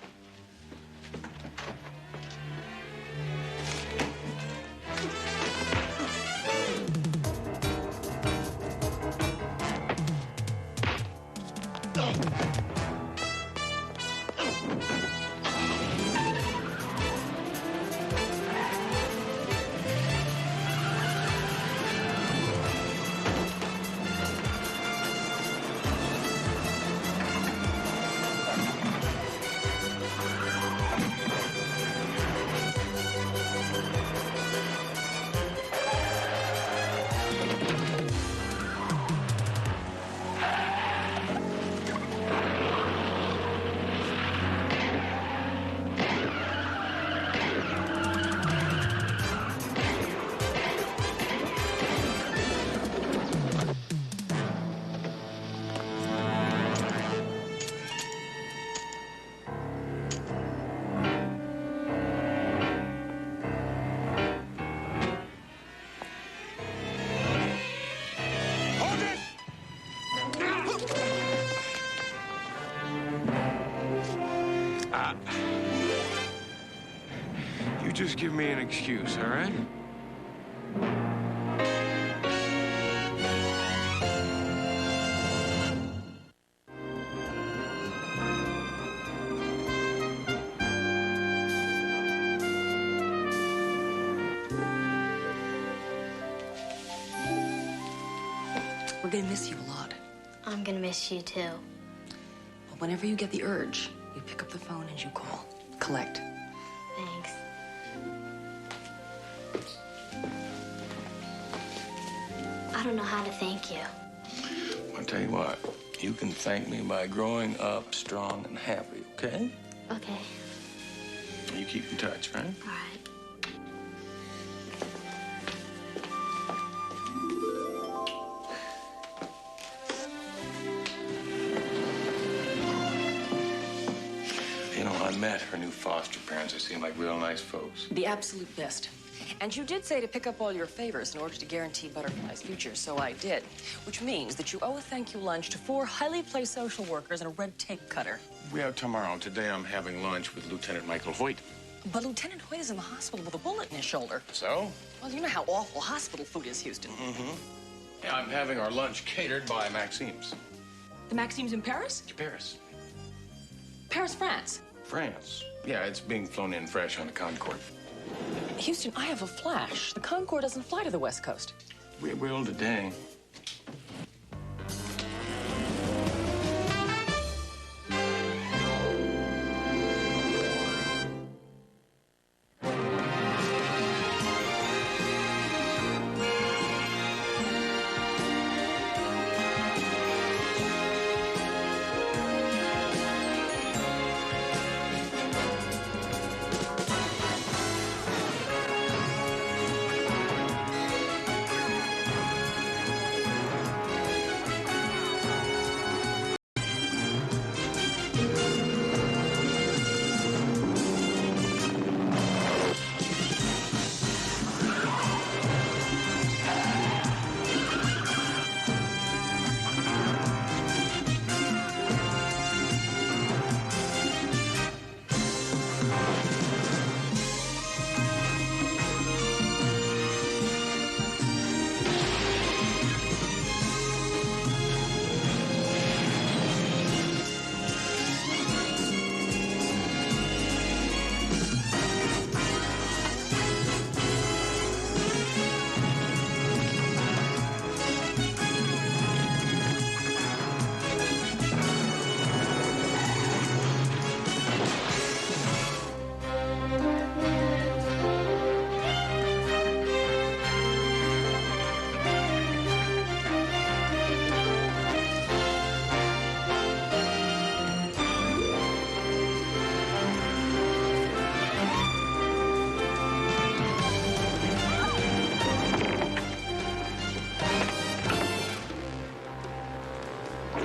You just give me an excuse, all right? We're gonna miss you a lot. I'm gonna miss you too. But whenever you get the urge, you pick up the phone and you call. Collect. Thanks. I don't know how to thank you. I'll tell you what, You can thank me by growing up strong and happy, okay? Okay. You keep in touch, right? All right. You know, I met her new foster parents. They seem like real nice folks. The absolute best. And you did say to pick up all your favors in order to guarantee Butterfly's future, so I did. Which means that you owe a thank you lunch to 4 highly placed social workers and a red tape cutter. We have tomorrow. Today I'm having lunch with Lieutenant Michael Hoyt. But Lieutenant Hoyt is in the hospital with a bullet in his shoulder. So? Well, you know how awful hospital food is, Houston. Mm-hmm. Yeah, I'm having our lunch catered by Maxime's. The Maxime's in Paris? Paris. Paris, France. France. Yeah, it's being flown in fresh on the Concorde. Houston, I have a flash. The Concorde doesn't fly to the West Coast. We will today.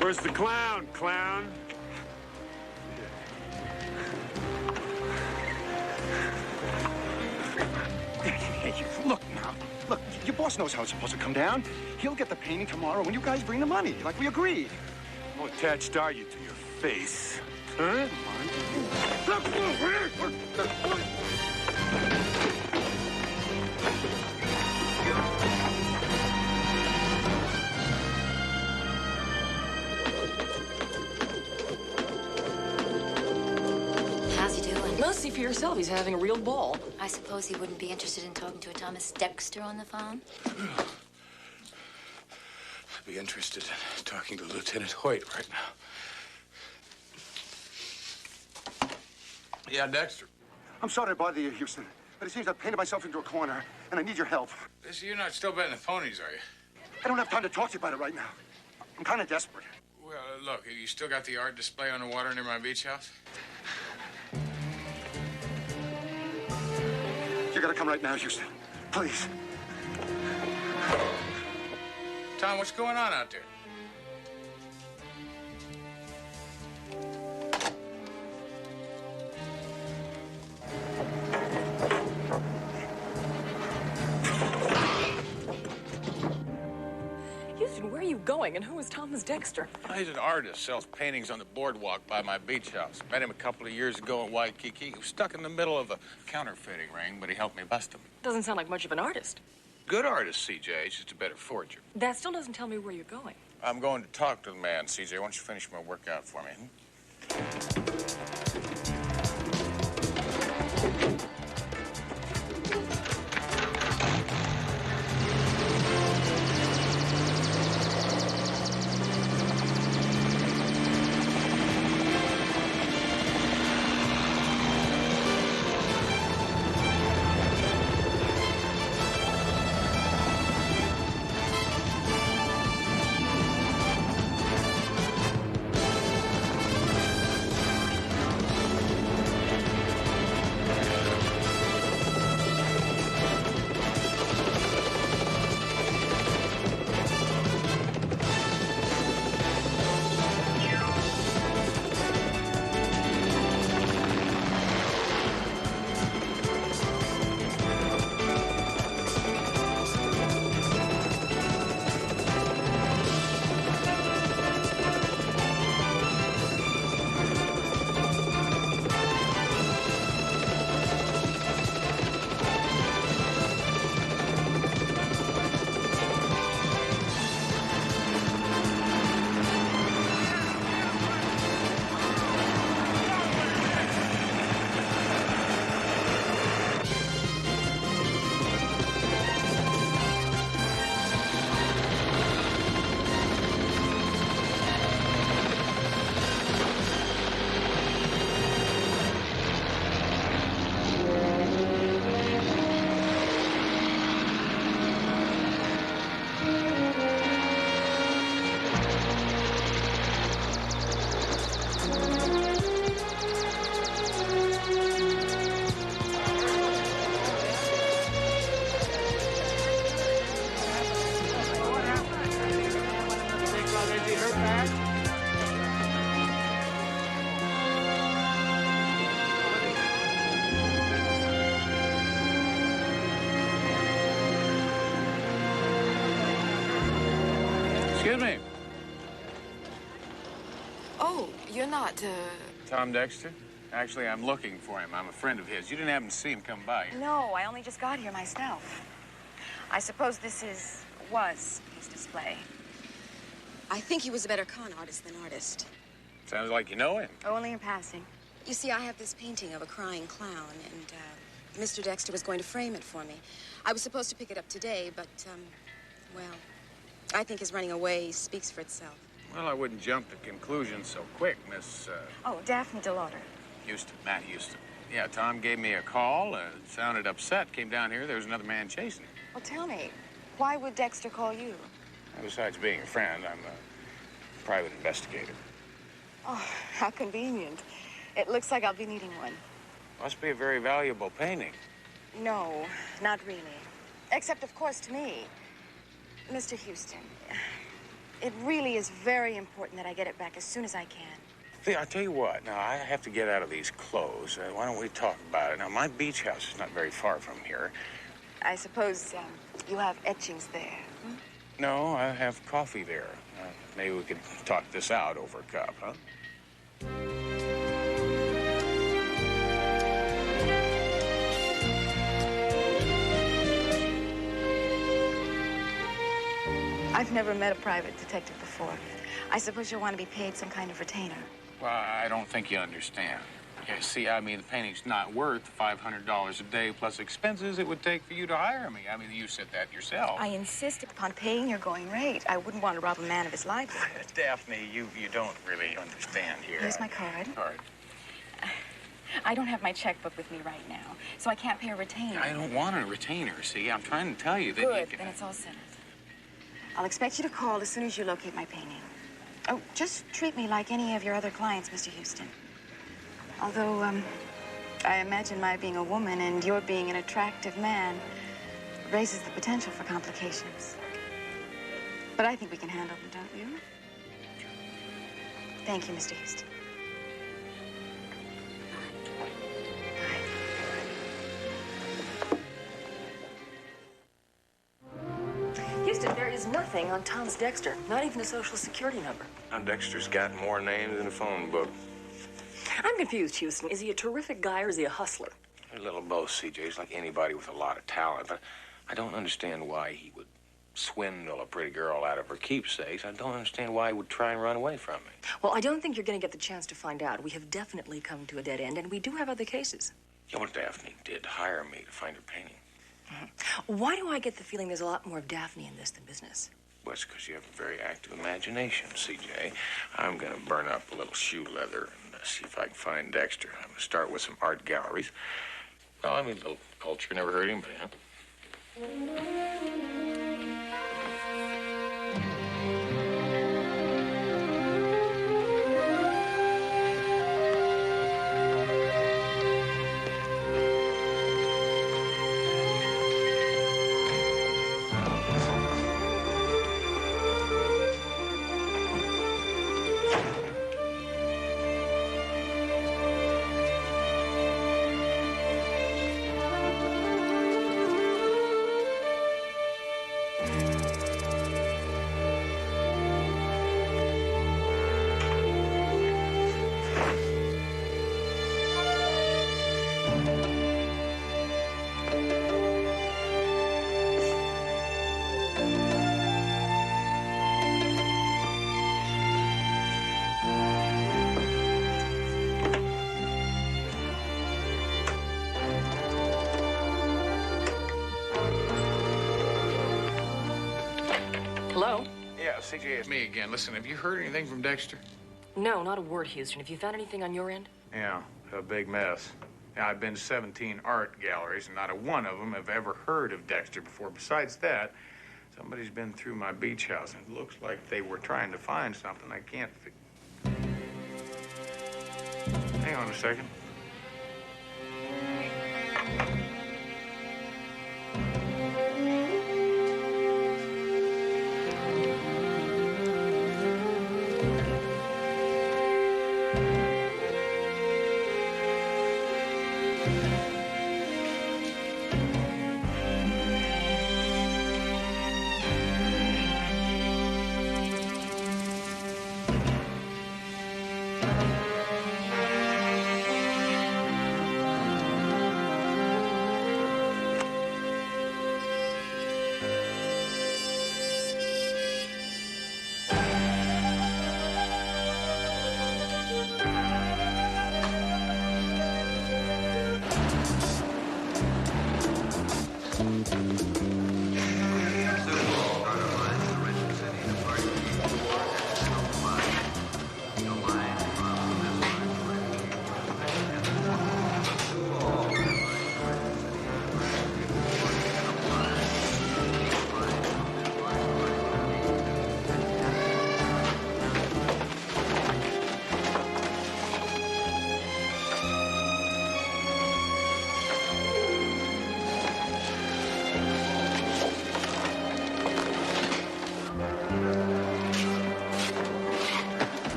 Where's the clown, clown? Hey, look now. Look, your boss knows how it's supposed to come down. He'll get the painting tomorrow when you guys bring the money, like we agreed. How attached are you to your face? Huh? How's he doing? Well, see for yourself. He's having a real ball. I suppose he wouldn't be interested in talking to a Thomas Dexter on the phone? I'd be interested in talking to Lieutenant Hoyt right now. Yeah, Dexter. I'm sorry to bother you, Houston, but it seems I've painted myself into a corner, and I need your help. So you're not still betting the ponies, are you? I don't have time to talk to you about it right now. I'm kind of desperate. Well, look, you still got the art display on the water near my beach house? You gotta come right now, Houston. Please. Tom, what's going on out there? Houston, where are you going, and who is Thomas Dexter? He's an artist, sells paintings on the boardwalk by my beach house. Met him a couple of years ago in Waikiki. He was stuck in the middle of a counterfeiting ring, but he helped me bust him. Doesn't sound like much of an artist. Good artist, CJ. He's just a better forger. That still doesn't tell me where you're going. I'm going to talk to the man, CJ. Why don't you finish my workout for me? Excuse me. Oh, you're not, Tom Dexter? Actually, I'm looking for him. I'm a friend of his. You didn't happen to see him come by here. No, I only just got here myself. I suppose this was his display. I think he was a better con artist than artist. Sounds like you know him. Only in passing. You see, I have this painting of a crying clown, and Mr. Dexter was going to frame it for me. I was supposed to pick it up today, but, well, I think his running away speaks for itself. Well, I wouldn't jump to conclusions so quick, Miss, Oh, Daphne DeLauder. Houston, Matt Houston. Yeah, Tom gave me a call, sounded upset, came down here, there was another man chasing him. Well, tell me, why would Dexter call you? Besides being a friend, I'm a private investigator. Oh, how convenient. It looks like I'll be needing one. Must be a very valuable painting. No, not really. Except, of course, to me. Mr. Houston, it really is very important that I get it back as soon as I can. See, I'll tell you what. Now, I have to get out of these clothes. Why don't we talk about it? Now, my beach house is not very far from here. I suppose you have etchings there. Hmm? No, I have coffee there. Maybe we could talk this out over a cup, huh? I've never met a private detective before. I suppose you'll want to be paid some kind of retainer. Well, I don't think you understand. Yeah, see, I mean, the painting's not worth $500 a day plus expenses it would take for you to hire me. I mean, you said that yourself. I insist upon paying your going rate. I wouldn't want to rob a man of his livelihood. Daphne, you don't really understand here. Here's my card. Card. I don't have my checkbook with me right now, so I can't pay a retainer. I don't want a retainer, see? I'm trying to tell you that Good, you can... then it's all settled. I'll expect you to call as soon as you locate my painting. Oh, just treat me like any of your other clients, Mr. Houston. Although, I imagine my being a woman and your being an attractive man raises the potential for complications. But I think we can handle them, don't you? Thank you, Mr. Houston. Houston, there is nothing on Tom's Dexter, not even a social security number. Now, Dexter's got more names than a phone book. I'm confused, Houston. Is he a terrific guy or is he a hustler? A little both, CJ. He's like anybody with a lot of talent, but I don't understand why he would swindle a pretty girl out of her keepsakes. I don't understand why he would try and run away from me. Well, I don't think you're going to get the chance to find out. We have definitely come to a dead end, and we do have other cases. Yeah, well, Daphne did hire me to find her painting. Why do I get the feeling there's a lot more of Daphne in this than business? Well, it's because you have a very active imagination, CJ. I'm going to burn up a little shoe leather and see if I can find Dexter. I'm going to start with some art galleries. Well, I mean, a little culture never hurt anybody, huh? Hello? Yeah, CJ, it's me again. Listen, have you heard anything from Dexter? No, not a word, Houston. Have you found anything on your end? Yeah, a big mess. Yeah, I've been to 17 art galleries, and not a one of them have ever heard of Dexter before. Besides that, somebody's been through my beach house, and it looks like they were trying to find something I can't Hang on a second.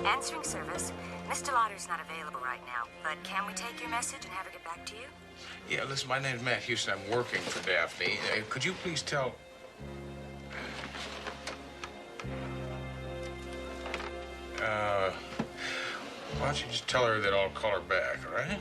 Answering service. Mr. Lauder's not available right now, but can we take your message and have her get back to you? Yeah, listen, my name's Matt Houston. I'm working for Daphne. Could you please tell... why don't you just tell her that I'll call her back, all right?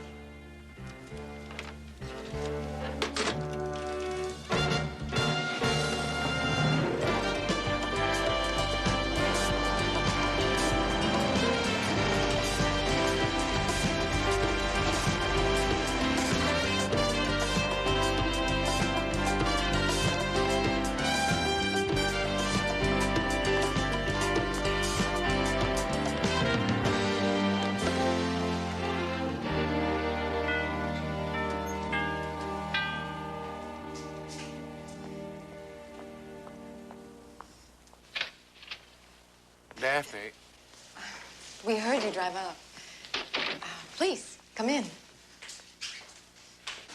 Daphne. We heard you drive up. Please, come in.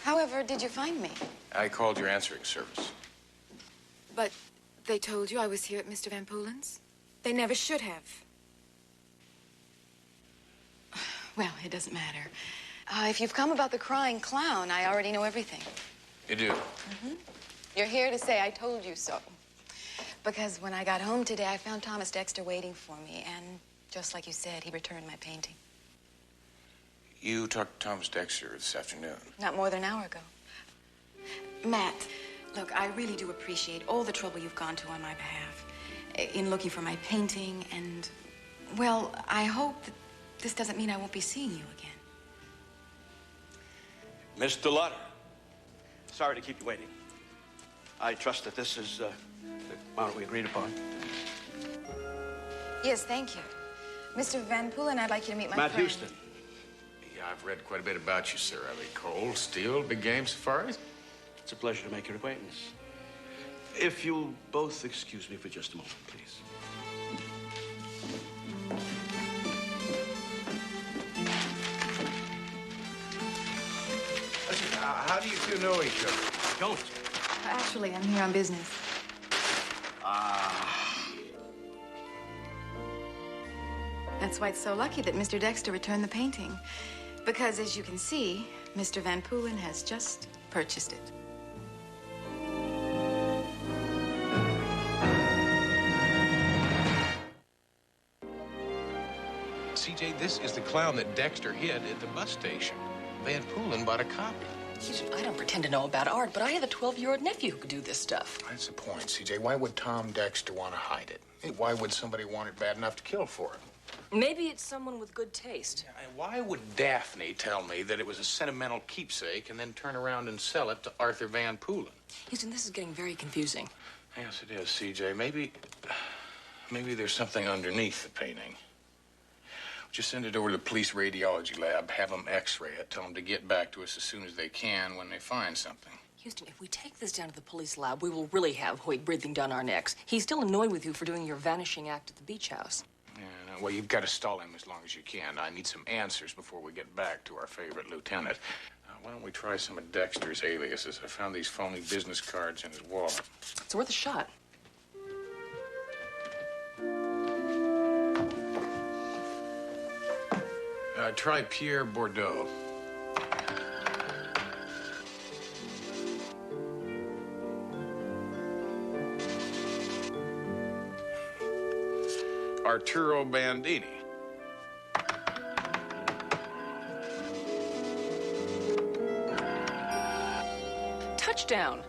However, did you find me? I called your answering service. But they told you I was here at Mr. Van Poolen's? They never should have. Well, it doesn't matter. If you've come about the crying clown, I already know everything. You do? Mm-hmm. You're here to say I told you so. Because when I got home today, I found Thomas Dexter waiting for me, and just like you said, he returned my painting. You talked to Thomas Dexter this afternoon. Not more than an hour ago. Matt, look, I really do appreciate all the trouble you've gone to on my behalf in looking for my painting, and, well, I hope that this doesn't mean I won't be seeing you again. Mr. Lauder, sorry to keep you waiting. I trust that this is the amount we agreed upon. Yes, thank you. Mr. Van Poolen, I'd like you to meet my Matt friend. Houston. Yeah, I've read quite a bit about you, sir. I mean, cold, steel, big game safaris. It's a pleasure to make your acquaintance. If you'll both excuse me for just a moment, please. Listen, how do you two know each other? Don't. Actually, I'm here on business. That's why it's so lucky that Mr. Dexter returned the painting. Because, as you can see, Mr. Van Poolen has just purchased it. CJ, this is the clown that Dexter hid at the bus station. Van Poolen bought a copy. I don't pretend to know about art, but I have a 12-year-old nephew who could do this stuff. That's the point, CJ. Why would Tom Dexter want to hide it? Hey, why would somebody want it bad enough to kill for it? Maybe it's someone with good taste. Yeah, why would Daphne tell me that it was a sentimental keepsake and then turn around and sell it to Arthur Van Poolen? Houston, this is getting very confusing. Yes, it is, CJ. Maybe there's something underneath the painting. Just send it over to the police radiology lab, have them x-ray it, tell them to get back to us as soon as they can when they find something. Houston, if we take this down to the police lab, we will really have Hoyt breathing down our necks. He's still annoyed with you for doing your vanishing act at the beach house. Yeah, well, you've got to stall him as long as you can. I need some answers before we get back to our favorite lieutenant. Why don't we try some of Dexter's aliases? I found these phony business cards in his wallet. It's worth a shot. Try Pierre Bordeaux. Arturo Bandini. Touchdown.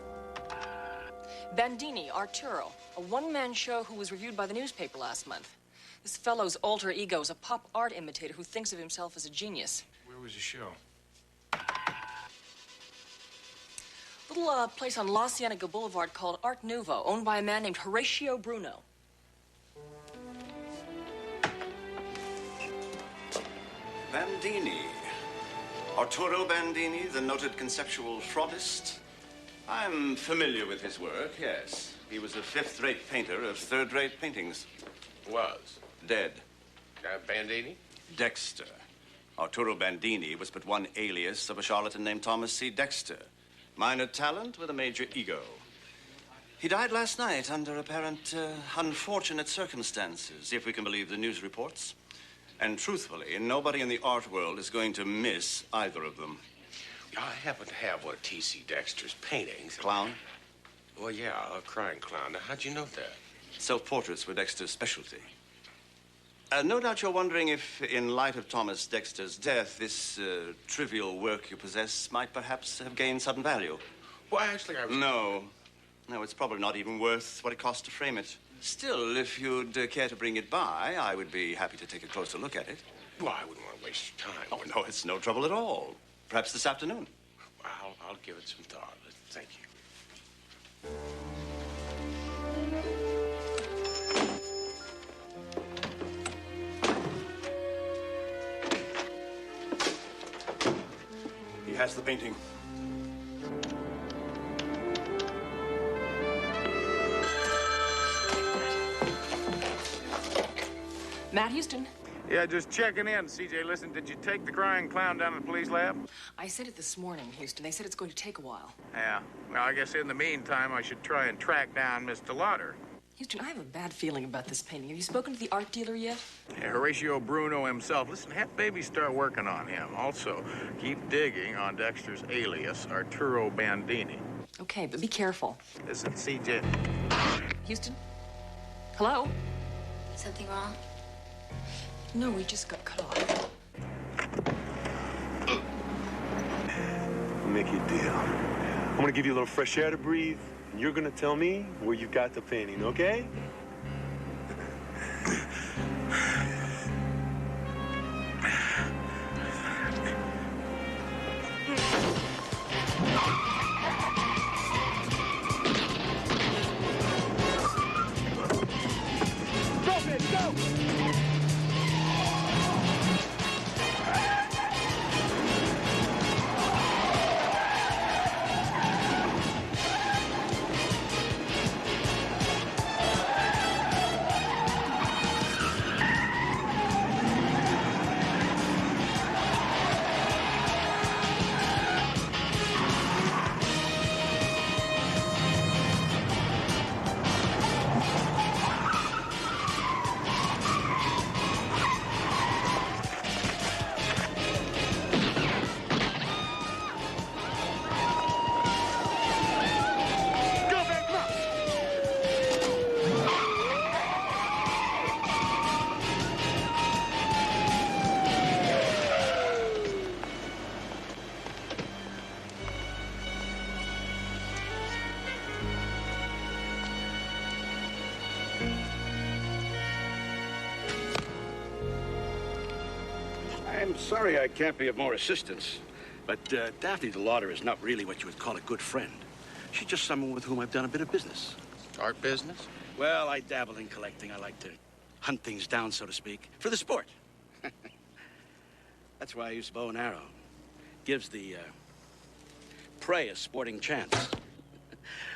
Bandini, Arturo. A one-man show who was reviewed by the newspaper last month. This fellow's alter ego is a pop art imitator who thinks of himself as a genius. Where was the show? Little place on La Cienega Boulevard called Art Nouveau, owned by a man named Horatio Bruno. Bandini. Arturo Bandini, the noted conceptual fraudist. I'm familiar with his work, yes. He was a fifth-rate painter of third-rate paintings. Was? Dead. Bandini? Dexter. Arturo Bandini was but one alias of a charlatan named Thomas C. Dexter. Minor talent with a major ego. He died last night under apparent unfortunate circumstances, if we can believe the news reports. And truthfully, nobody in the art world is going to miss either of them. I happen to have one of T.C. Dexter's paintings. Clown? Well, yeah, a crying clown. Now, how'd you know that? Self-portraits were Dexter's specialty. No doubt you're wondering if, in light of Thomas Dexter's death, this trivial work you possess might perhaps have gained sudden value. Well, actually, I was... No, it's probably not even worth what it costs to frame it. Still, if you'd care to bring it by, I would be happy to take a closer look at it. Well, I wouldn't want to waste your time. Oh, no, it's no trouble at all. Perhaps this afternoon. I'll give it some thought. Thank you. He has the painting. Matt Houston. Yeah, just checking in. CJ, listen, did you take the crying clown down to the police lab? I said it this morning, Houston. They said it's going to take a while. Yeah. Well, I guess in the meantime, I should try and track down Mr. Lauder. Houston, I have a bad feeling about this painting. Have you spoken to the art dealer yet? Yeah, Horatio Bruno himself. Listen, have baby start working on him. Also, keep digging on Dexter's alias, Arturo Bandini. Okay, but be careful. Listen, CJ. Houston? Hello? Something wrong? No, we just got cut off. I'll make you a deal. I'm gonna give you a little fresh air to breathe, and you're gonna tell me where you got the painting, okay? I'm sorry I can't be of more assistance, but Daphne DeLauder is not really what you would call a good friend. She's just someone with whom I've done a bit of business. Art business? Well, I dabble in collecting. I like to hunt things down, so to speak, for the sport. That's why I use bow and arrow. Gives the prey a sporting chance.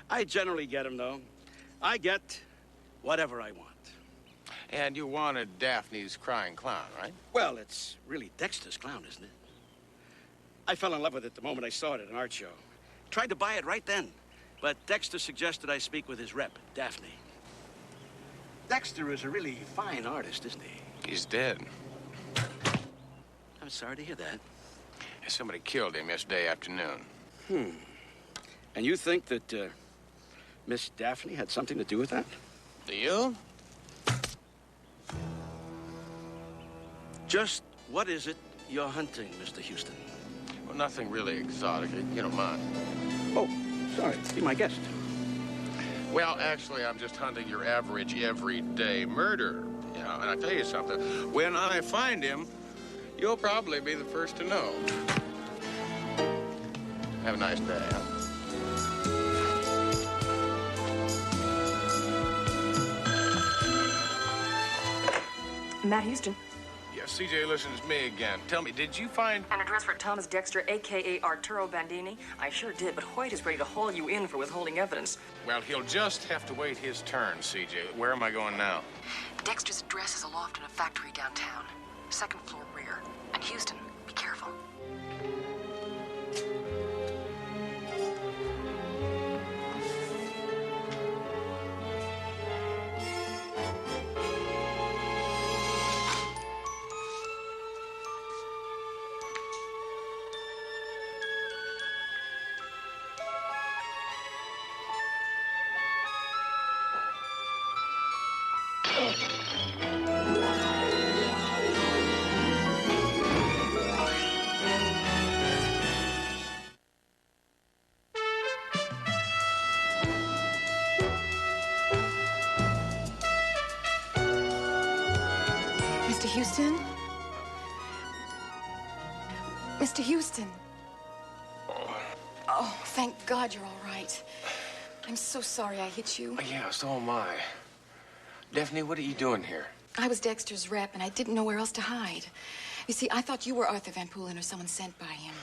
I generally get them, though. I get whatever I want. And you wanted Daphne's crying clown, right? Well, it's really Dexter's clown, isn't it? I fell in love with it the moment I saw it at an art show. Tried to buy it right then, but Dexter suggested I speak with his rep, Daphne. Dexter is a really fine artist, isn't he? He's dead. I'm sorry to hear that. Somebody killed him yesterday afternoon. And you think that Miss Daphne had something to do with that? Do you? Just what is it you're hunting, Mr. Houston? Well, nothing really exotic. You don't mind. Oh, sorry. Be my guest. Well, actually, I'm just hunting your average everyday murderer. Yeah, and I tell you something. When I find him, you'll probably be the first to know. Have a nice day, huh? Matt Houston. Yeah, CJ, listen, it's me again. Tell me, did you find... An address for Thomas Dexter, a.k.a. Arturo Bandini? I sure did, but Hoyt is ready to haul you in for withholding evidence. Well, he'll just have to wait his turn, CJ. Where am I going now? Dexter's address is a loft in a factory downtown. Second floor rear. And Houston, be careful. Mr. Houston? Mr. Houston? Oh, thank God you're all right. I'm so sorry I hit you. Yeah, so am I. Daphne, what are you doing here? I was Dexter's rep, and I didn't know where else to hide. You see, I thought you were Arthur Van Poolen or someone sent by him.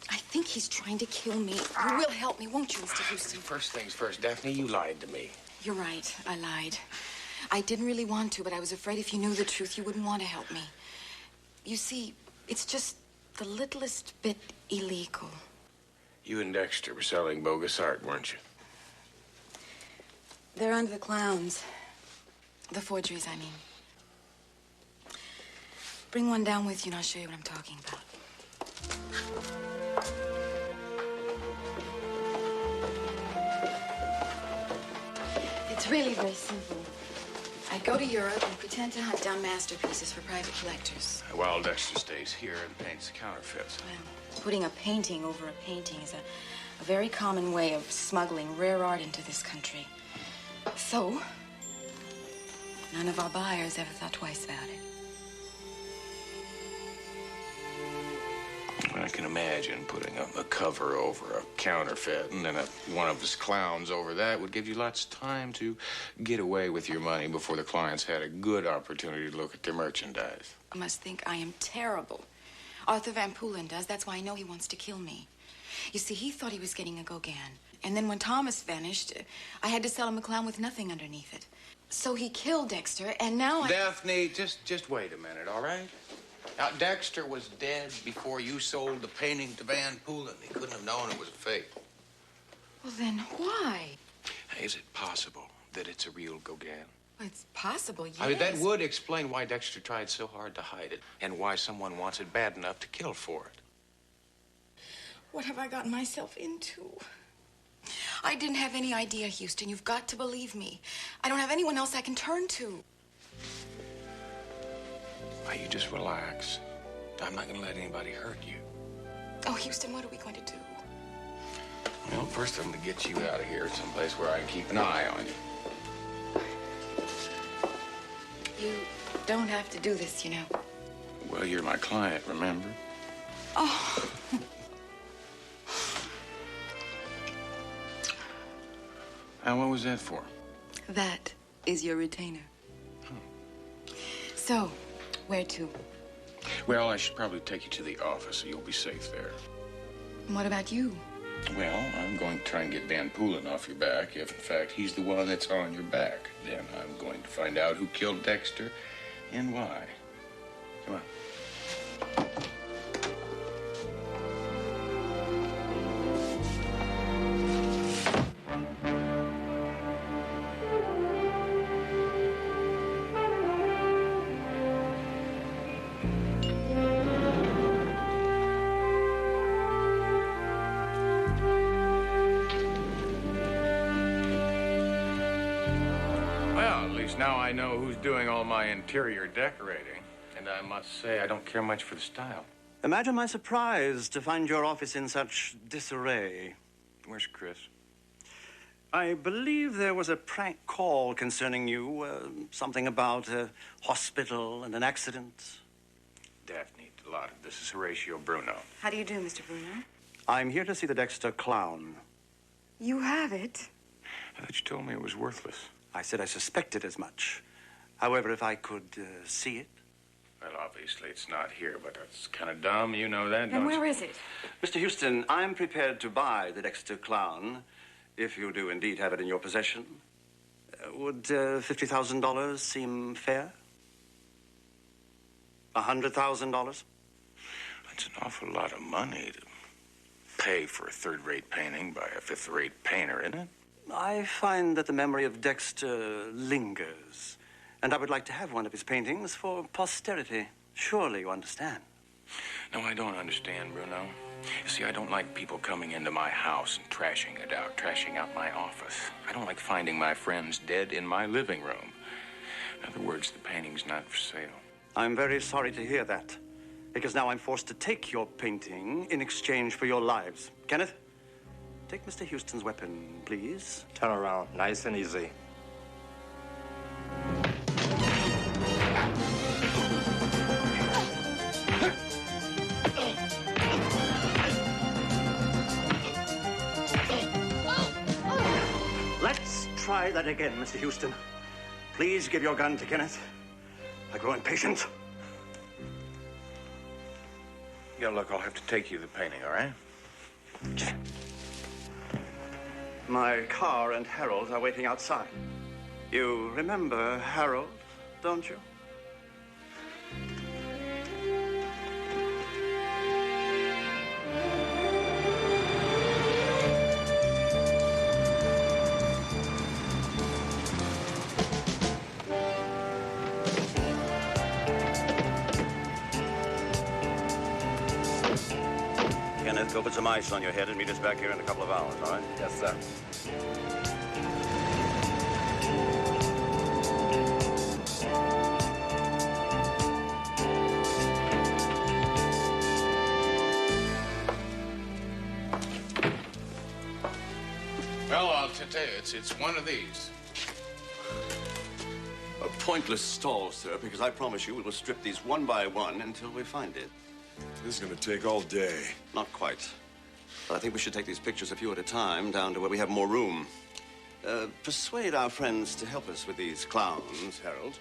I think he's trying to kill me. You will help me, won't you, Mr. Houston? First things first, Daphne, you lied to me. You're right. I lied. I didn't really want to, but I was afraid if you knew the truth, you wouldn't want to help me. You see, it's just the littlest bit illegal. You and Dexter were selling bogus art, weren't you? They're under the clowns. The forgeries, I mean. Bring one down with you and I'll show you what I'm talking about. It's really very simple. I go to Europe and pretend to hunt down masterpieces for private collectors. While Dexter stays here and paints counterfeits. Well, putting a painting over a painting is a very common way of smuggling rare art into this country. So, none of our buyers ever thought twice about it. I can imagine putting a cover over a counterfeit and then one of his clowns over that would give you lots of time to get away with your money before the clients had a good opportunity to look at their merchandise. You must think I am terrible. Arthur Van Poolen does. That's why I know he wants to kill me. You see, he thought he was getting a Gauguin. And then when Thomas vanished, I had to sell him a clown with nothing underneath it. So he killed Dexter, and now Daphne, just wait a minute, all right? Now, Dexter was dead before you sold the painting to Van Poolen. He couldn't have known it was a fake. Well, then why? Is it possible that it's a real Gauguin? Well, it's possible, yes. I mean, that would explain why Dexter tried so hard to hide it and why someone wants it bad enough to kill for it. What have I gotten myself into? I didn't have any idea, Houston. You've got to believe me. I don't have anyone else I can turn to. Why, you just relax. I'm not going to let anybody hurt you. Oh, Houston, what are we going to do? Well, first I'm going to get you out of here someplace where I can keep an eye on you. You don't have to do this, you know. Well, you're my client, remember? Oh. And what was that for? That is your retainer. So, where to? Well, I should probably take you to the office so you'll be safe there. And what about you? Well, I'm going to try and get Van Poolen off your back. If, in fact, he's the one that's on your back, then I'm going to find out who killed Dexter and why. Come on. Now I know who's doing all my interior decorating. And I must say, I don't care much for the style. Imagine my surprise to find your office in such disarray. Where's Chris? I believe there was a prank call concerning you, something about a hospital and an accident. Daphne Delata, this is Horatio Bruno. How do you do, Mr. Bruno? I'm here to see the Dexter clown. You have it? I thought you told me it was worthless. I said I suspected as much. However, if I could see it. Well, obviously it's not here, but that's kind of dumb. You know that, And don't where you? is it? Mr. Houston, I'm prepared to buy the Dexter clown, if you do indeed have it in your possession. Would $50,000 seem fair? $100,000? That's an awful lot of money to pay for a third-rate painting by a fifth-rate painter, isn't it? I find that the memory of Dexter lingers, and I would like to have one of his paintings for posterity. Surely you understand. No, I don't understand, Bruno. You see, I don't like people coming into my house and trashing it out, trashing out my office. I don't like finding my friends dead in my living room. In other words, the painting's not for sale. I'm very sorry to hear that, because now I'm forced to take your painting in exchange for your lives. Kenneth, take Mr. Houston's weapon, please. Turn around, nice and easy. Let's try that again, Mr. Houston. Please give your gun to Kenneth. I grow impatient. Yeah, look, I'll have to take you the painting, all right? My car and Harold are waiting outside. You remember Harold, don't you? Kenneth, go put some ice on your head and meet us back here in a couple of hours, all right? Yes, sir. Well, I'll tell you, it's one of these. A pointless stall, sir, because I promise you we will strip these one by one until we find it. This is going to take all day. Not quite. But I think we should take these pictures a few at a time down to where we have more room. Persuade our friends to help us with these clowns, Harold.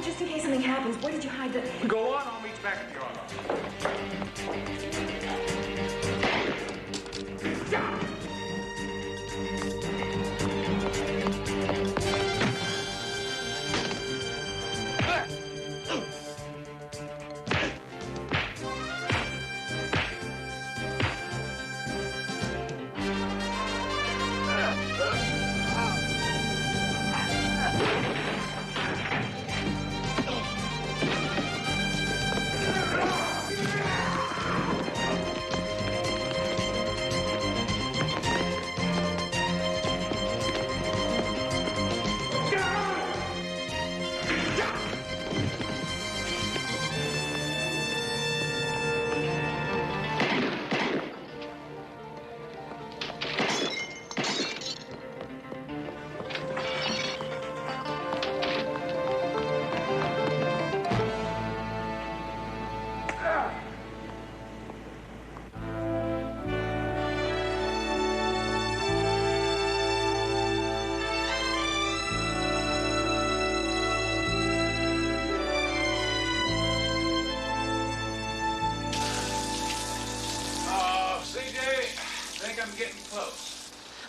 Just in case something happens, where did you hide the... Go on, I'll meet you back at the office.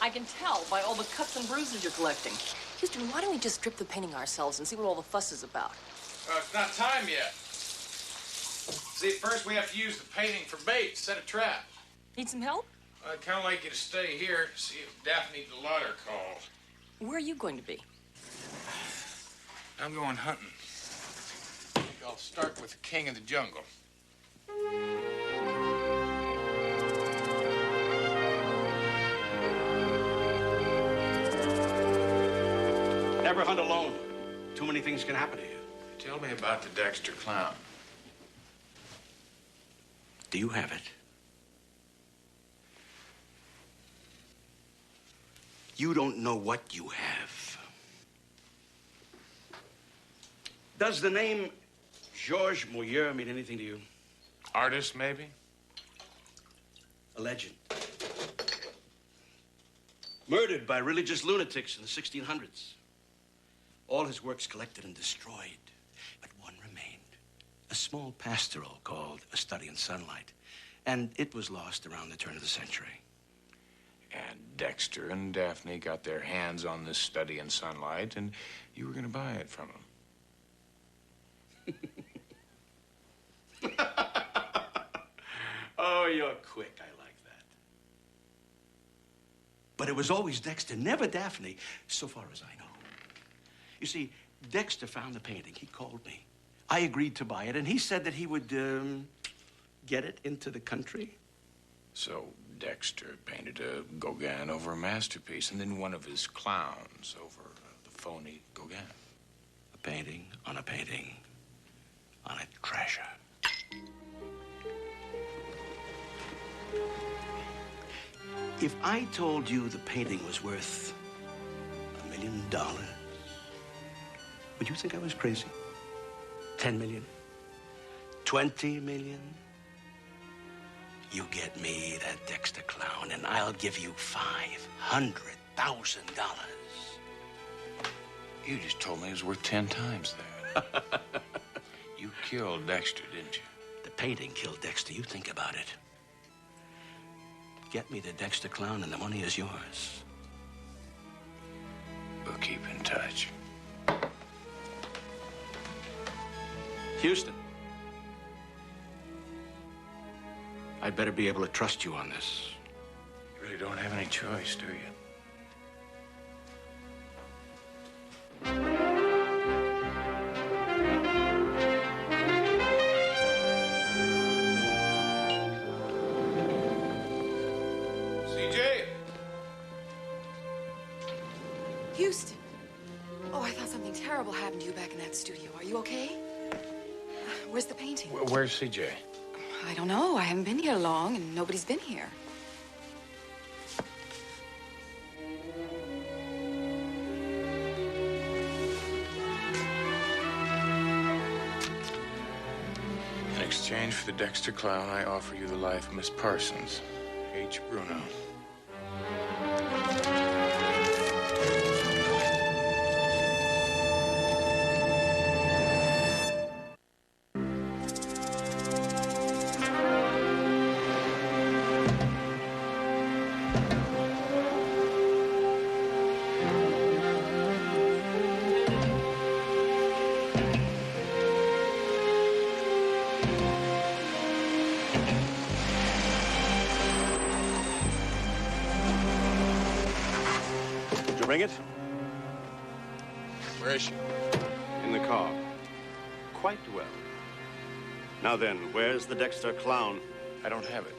I can tell by all the cuts and bruises you're collecting. Houston, why don't we just strip the painting ourselves and see what all the fuss is about? It's not time yet. See, first we have to use the painting for bait, set a trap. Need some help? I'd kind of like you to stay here, see if Daphne Delutter calls. Where are you going to be? I'm going hunting. I'll start with the king of the jungle. Never hunt alone. Too many things can happen to you. Tell me about the Dexter clown. Do you have it? You don't know what you have. Does the name Georges Moyer mean anything to you? Artist, maybe? A legend. Murdered by religious lunatics in the 1600s. All his works collected and destroyed, but one remained. A small pastoral called A Study in Sunlight, and it was lost around the turn of the century. And Dexter and Daphne got their hands on this Study in Sunlight, and you were going to buy it from them. Oh, you're quick. I like that. But it was always Dexter, never Daphne, so far as I know. You see, Dexter found the painting. He called me. I agreed to buy it, and he said that he would, get it into the country. So Dexter painted a Gauguin over a masterpiece, and then one of his clowns over the phony Gauguin. A painting on a painting on a treasure. If I told you the painting was worth $1 million, would you think I was crazy? 10 million? 20 million? You get me that Dexter clown, and I'll give you $500,000. You just told me it was worth 10 times that. You killed Dexter, didn't you? The painting killed Dexter. You think about it. Get me the Dexter clown, and the money is yours. We'll keep in touch. Houston. I'd better be able to trust you on this. You really don't have any choice, do you? CJ? Houston. Oh, I thought something terrible happened to you back in that studio. Are you okay? Where's the painting? Where's CJ? I don't know. I haven't been here long, and nobody's been here. In exchange for the Dexter clown, I offer you the life of Miss Parsons, H. Bruno. Bring it? Where is she? In the car. Quite well. Now then, where's the Dexter clown? I don't have it.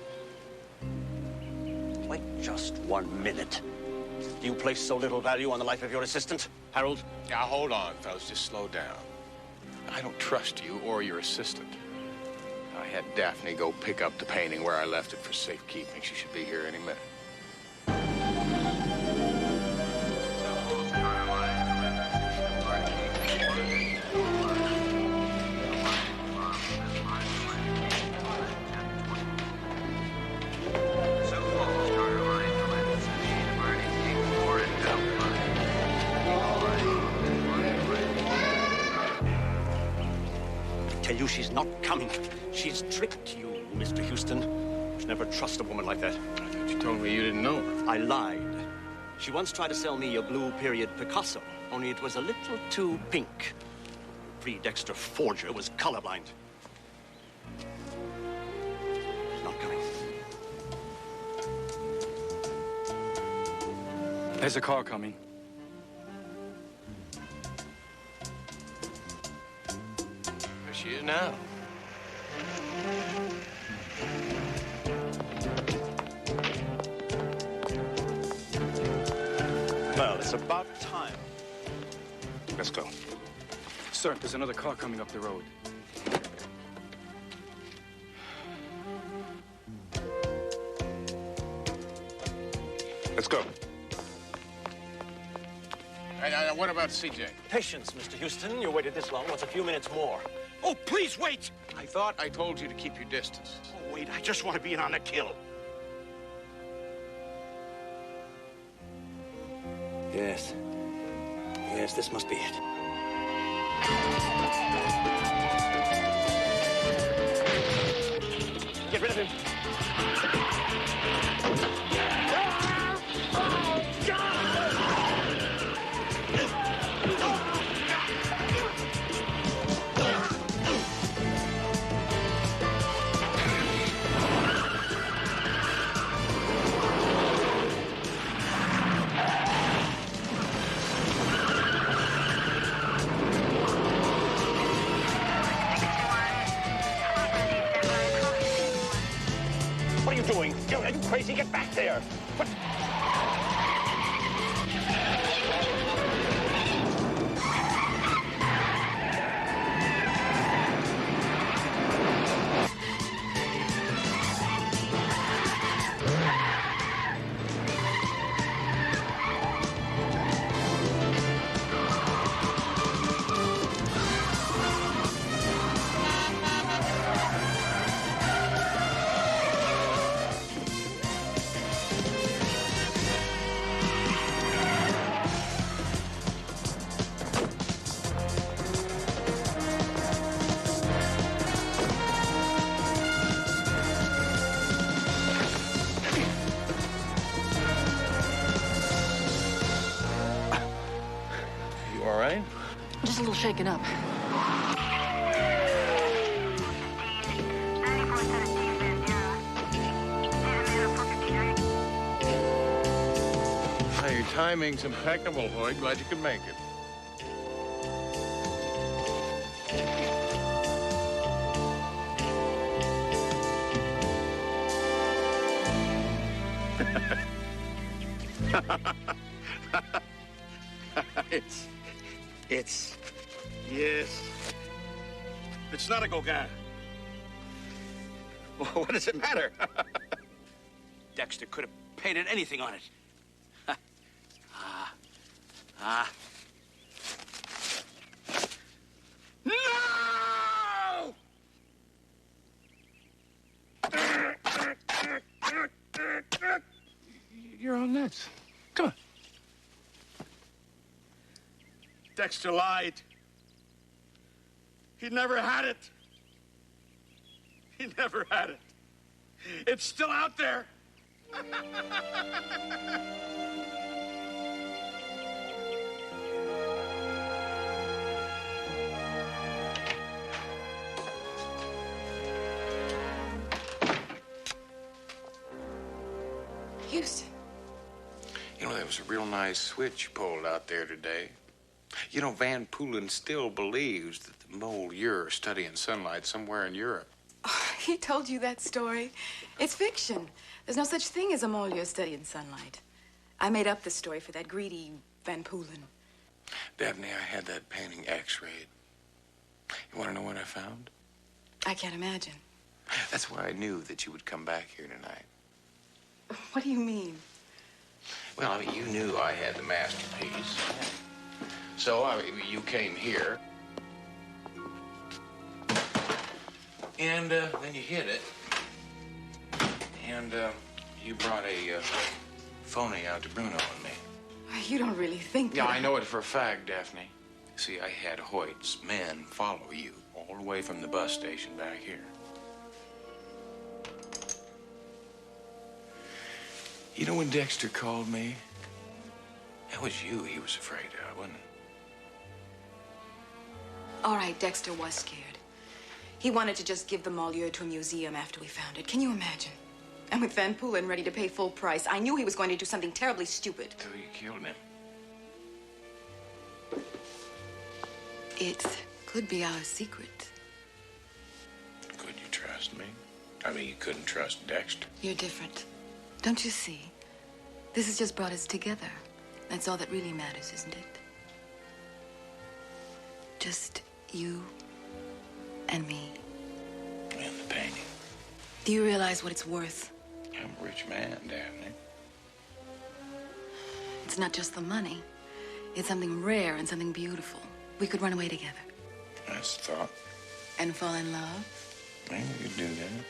Wait just 1 minute. Do you place so little value on the life of your assistant, Harold? Now, hold on, fellas. Just slow down. I don't trust you or your assistant. I had Daphne go pick up the painting where I left it for safekeeping. She should be here any minute. Tell you she's not coming. She's tricked you, Mr. Houston. You should never trust a woman like that. I thought you told me you didn't know her. I lied. She once tried to sell me a blue period Picasso, only it was a little too pink. Free Dexter forger was colorblind. He's not coming. There's a car coming. There she is now. Well, it's about time. Let's go. Sir, there's another car coming up the road. Let's go. What about CJ? Patience, Mr. Houston. You waited this long. What's a few minutes more? Oh, please wait! I thought I told you to keep your distance. Oh, wait, I just want to be in on the kill. Yes. Yes, this must be it. Get rid of him. What are you doing? Are you crazy? Get back there! What? All right? Just a little shaken up. Hey, your timing's impeccable, Hoyt. Glad you could make it. Yes. It's not a Gauguin. What does it matter? Dexter could have painted anything on it. No! You're all nuts. Come on. Dexter lied. He never had it. He never had it. It's still out there. Houston. You know, that was a real nice switch you pulled out there today. You know, Van Poolen still believes that the mole you're studying sunlight somewhere in Europe. Oh, he told you that story. It's fiction. There's no such thing as a mole studying sunlight. I made up the story for that greedy Van Poolen. Daphne, I had that painting x-rayed. You want to know what I found? I can't imagine. That's why I knew that you would come back here tonight. What do you mean? Well, I mean, you knew I had the masterpiece. So, you came here. And then you hid it. And you brought a phony out to Bruno and me. You don't really think Yeah, that... I know it for a fact, Daphne. See, I had Hoyt's men follow you all the way from the bus station back here. You know when Dexter called me? That was you he was afraid of, wasn't it? All right, Dexter was scared. He wanted to just give the Moliere to a museum after we found it. Can you imagine? And with Van Poelen ready to pay full price, I knew he was going to do something terribly stupid. So you killed him. It could be our secret. Could you trust me? I mean, you couldn't trust Dexter. You're different. Don't you see? This has just brought us together. That's all that really matters, isn't it? Just you and me. And the painting. Do you realize what it's worth? I'm a rich man, Daphne. It's not just the money. It's something rare and something beautiful. We could run away together. That's the thought. And fall in love. Maybe you do that.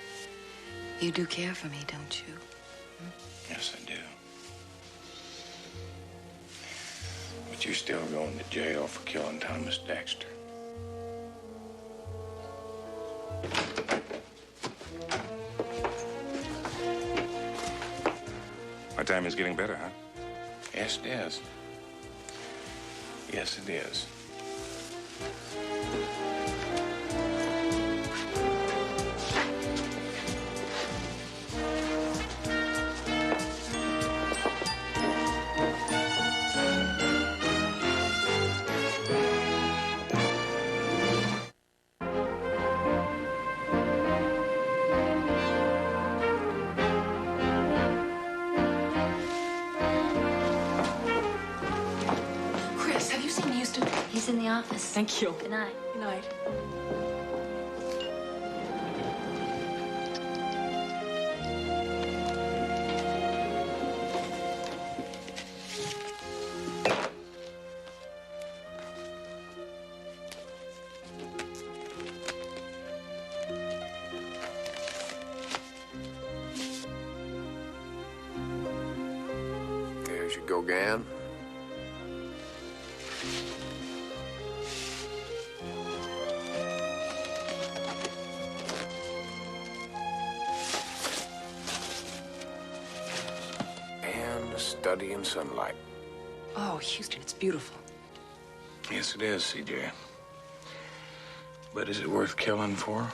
You do care for me, don't you? Yes, I do. But you're still going to jail for killing Thomas Dexter. My time is getting better, huh? Yes, it is. Yes, it is. Chris, have you seen Houston? He's in the office. Thank you. Good night. Good night. There's your Gauguin. And a study in sunlight. Oh, Houston, it's beautiful. Yes, it is, CJ. But is it worth killing for?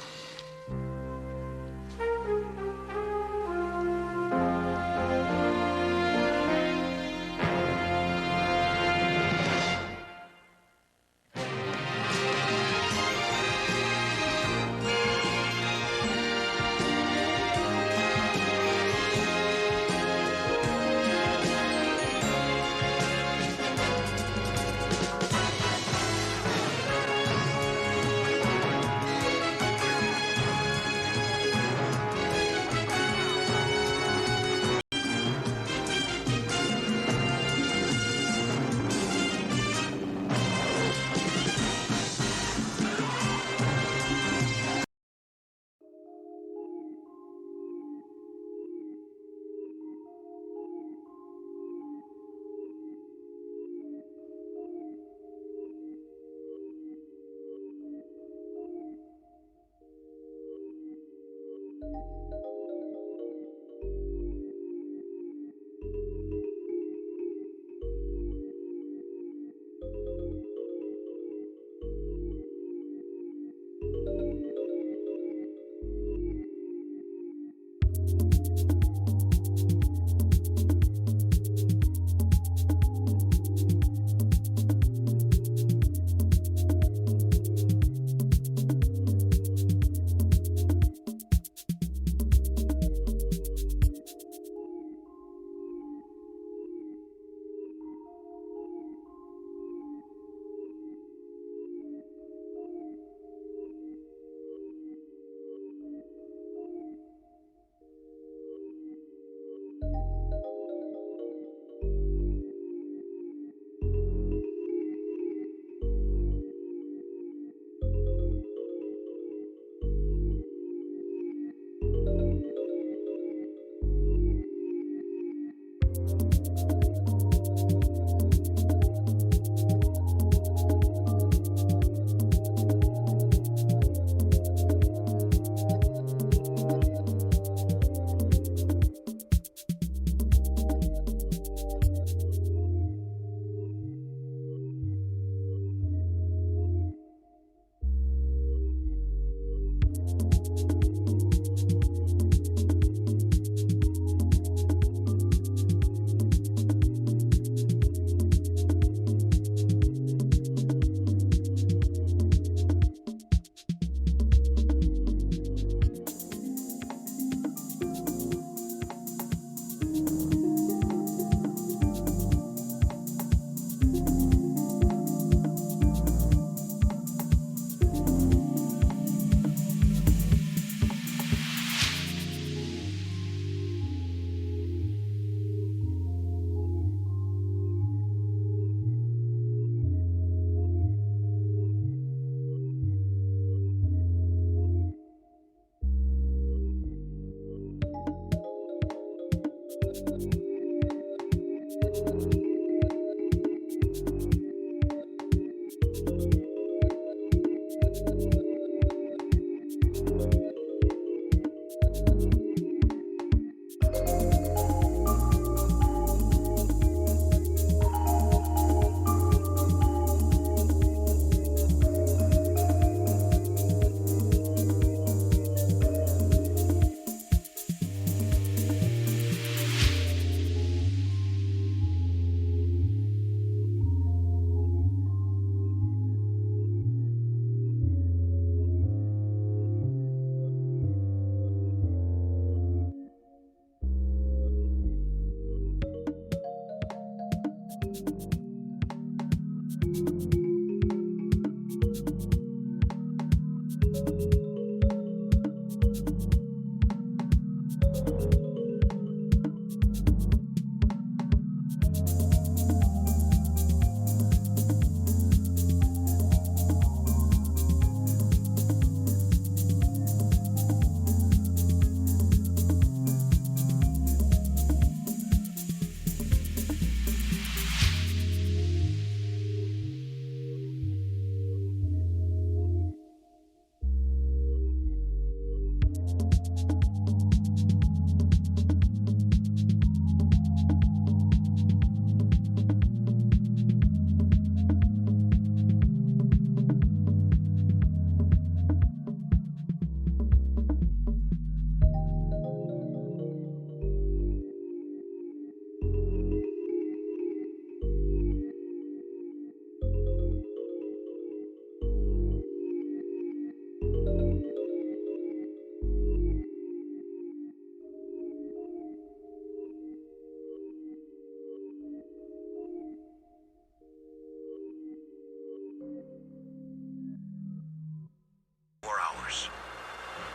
hours.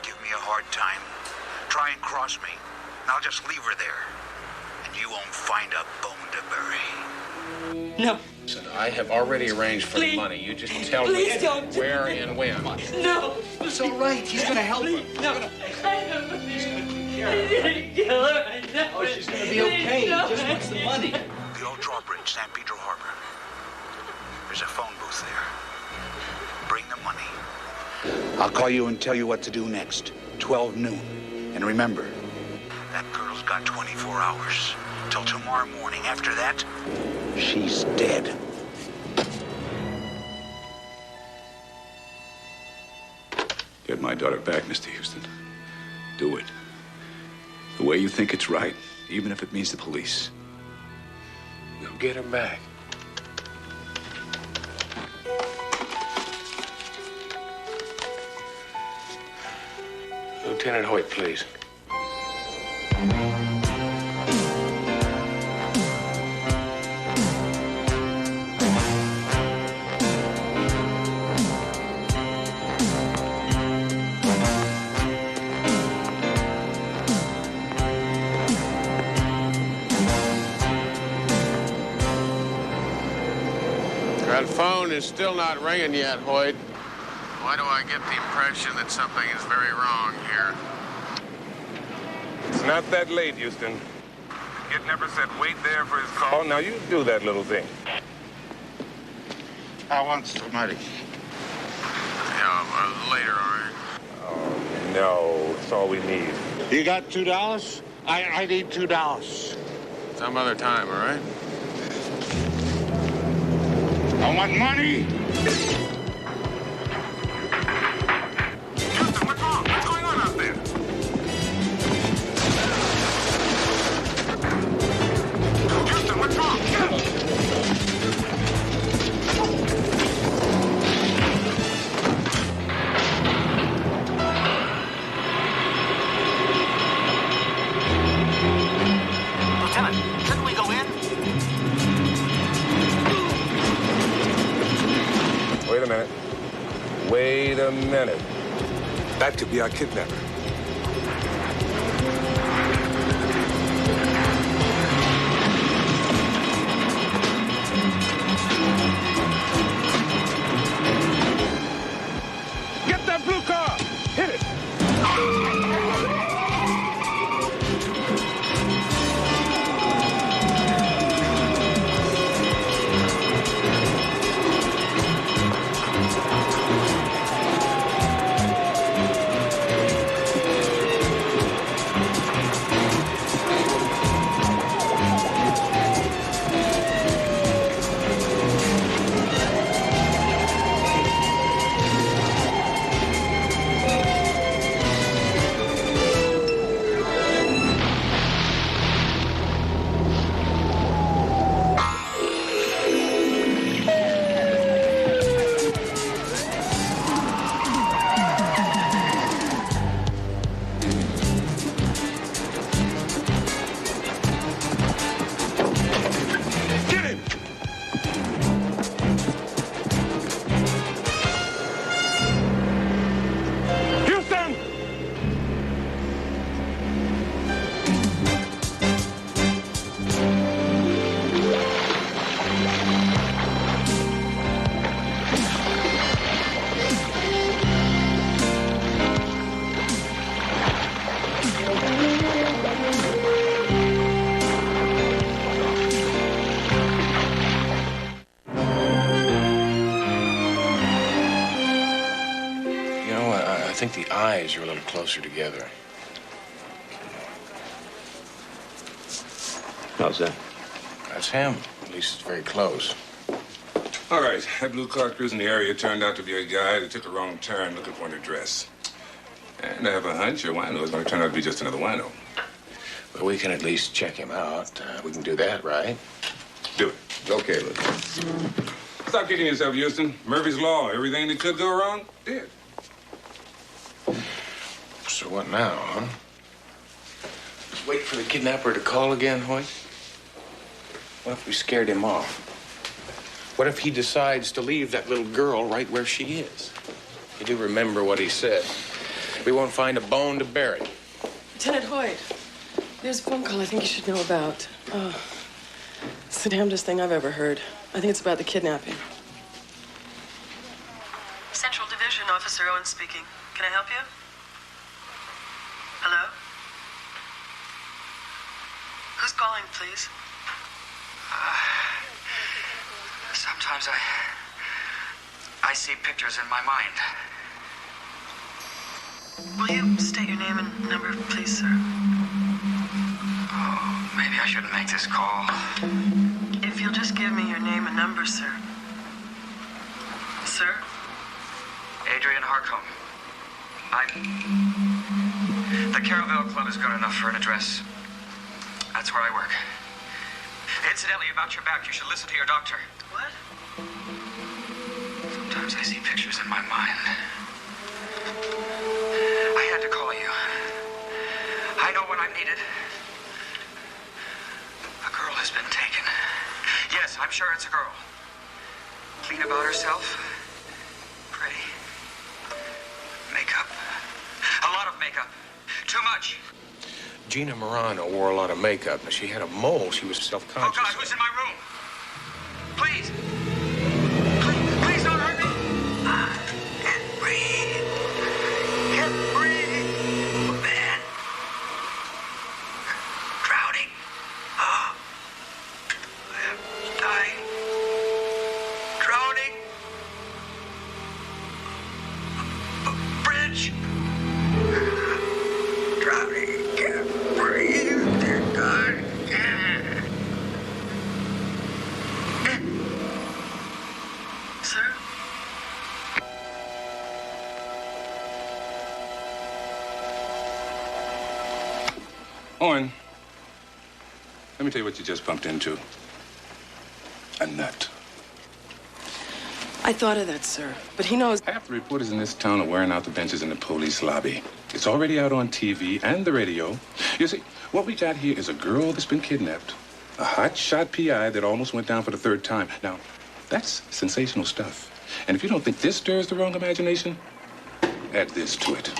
Give me a hard time. Try and cross me, and I'll just leave her there. And you won't find a bone to bury. No. Listen, I have already arranged for the money. You just tell me where and when. No. It's all right. He's going to help her. No. He's going to take care of her. Oh, she's going to be okay. He just wants the money. The old drawbridge, San Pedro Harbor. There's a phone booth there. Bring the money. I'll call you and tell you what to do next. 12 noon. And remember, that girl's got 24 hours. Till tomorrow morning. After that, she's dead. Get my daughter back, Mr. Houston. Do it. The way you think it's right, even if it means the police. We'll get her back. Lieutenant Hoyt, please. That phone is still not ringing yet, Hoyt. Why do I get the impression that something is very wrong here? It's not that late, Houston. Kid never said wait there for his call. Now you do that little thing. I want some money. Yeah, later, all right? Oh, no. It's all we need. You got $2? I need $2. Some other time, all right? I want money. Houston, what's wrong? What's going on out there? Houston, what's wrong? Lieutenant, shouldn't we go in? Wait a minute. Wait a minute. That could be our kidnapper. Get that blue car! Hit it! I think the eyes are a little closer together. How's that? That's him. At least it's very close. All right. That blue car cruising the area turned out to be a guy that took a wrong turn looking for an address. And I have a hunch your wino is going to turn out to be just another wino. But we can at least check him out. We can do that, right? Do it. Okay, look. Stop kicking yourself, Houston. Murphy's Law. Everything that could go wrong, did. So what now, huh? Wait for the kidnapper to call again, Hoyt? What if we scared him off? What if he decides to leave that little girl right where she is? You do remember what he said. We won't find a bone to bury. Lieutenant Hoyt, there's a phone call I think you should know about. It's the damnedest thing I've ever heard. I think it's about the kidnapping. Central Division, Officer Owen speaking. Can I help you? Hello? Who's calling, please? Sometimes I see pictures in my mind. Will you state your name and number, please, sir? Oh, maybe I shouldn't make this call. If you'll just give me your name and number, sir. Sir? Adrian Harcombe. The Caravelle Club is good enough for an address. That's where I work. Incidentally, about your back, you should listen to your doctor. What? Sometimes I see pictures in my mind. I had to call you. I know when I'm needed. A girl has been taken. Yes, I'm sure it's a girl. Clean about herself. Pretty. Makeup. A lot of makeup. Too much. Gina Morano wore a lot of makeup. She had a mole. She was self-conscious. Oh, God, who's in my room? Please. Please don't hurt me. I can't breathe. Can't breathe. Man. Drowning. Oh. I am dying. Drowning. Bridge. Drowning. Can't breathe. Dear God. Sir? Owen, let me tell you what you just bumped into. A nut. I thought of that, sir. But he knows. Half the reporters in this town are wearing out the benches in the police lobby. It's already out on TV and the radio. You see, what we got here is a girl that's been kidnapped, a hot-shot PI that almost went down for the third time. Now, that's sensational stuff. And if you don't think this stirs the wrong imagination, add this to it.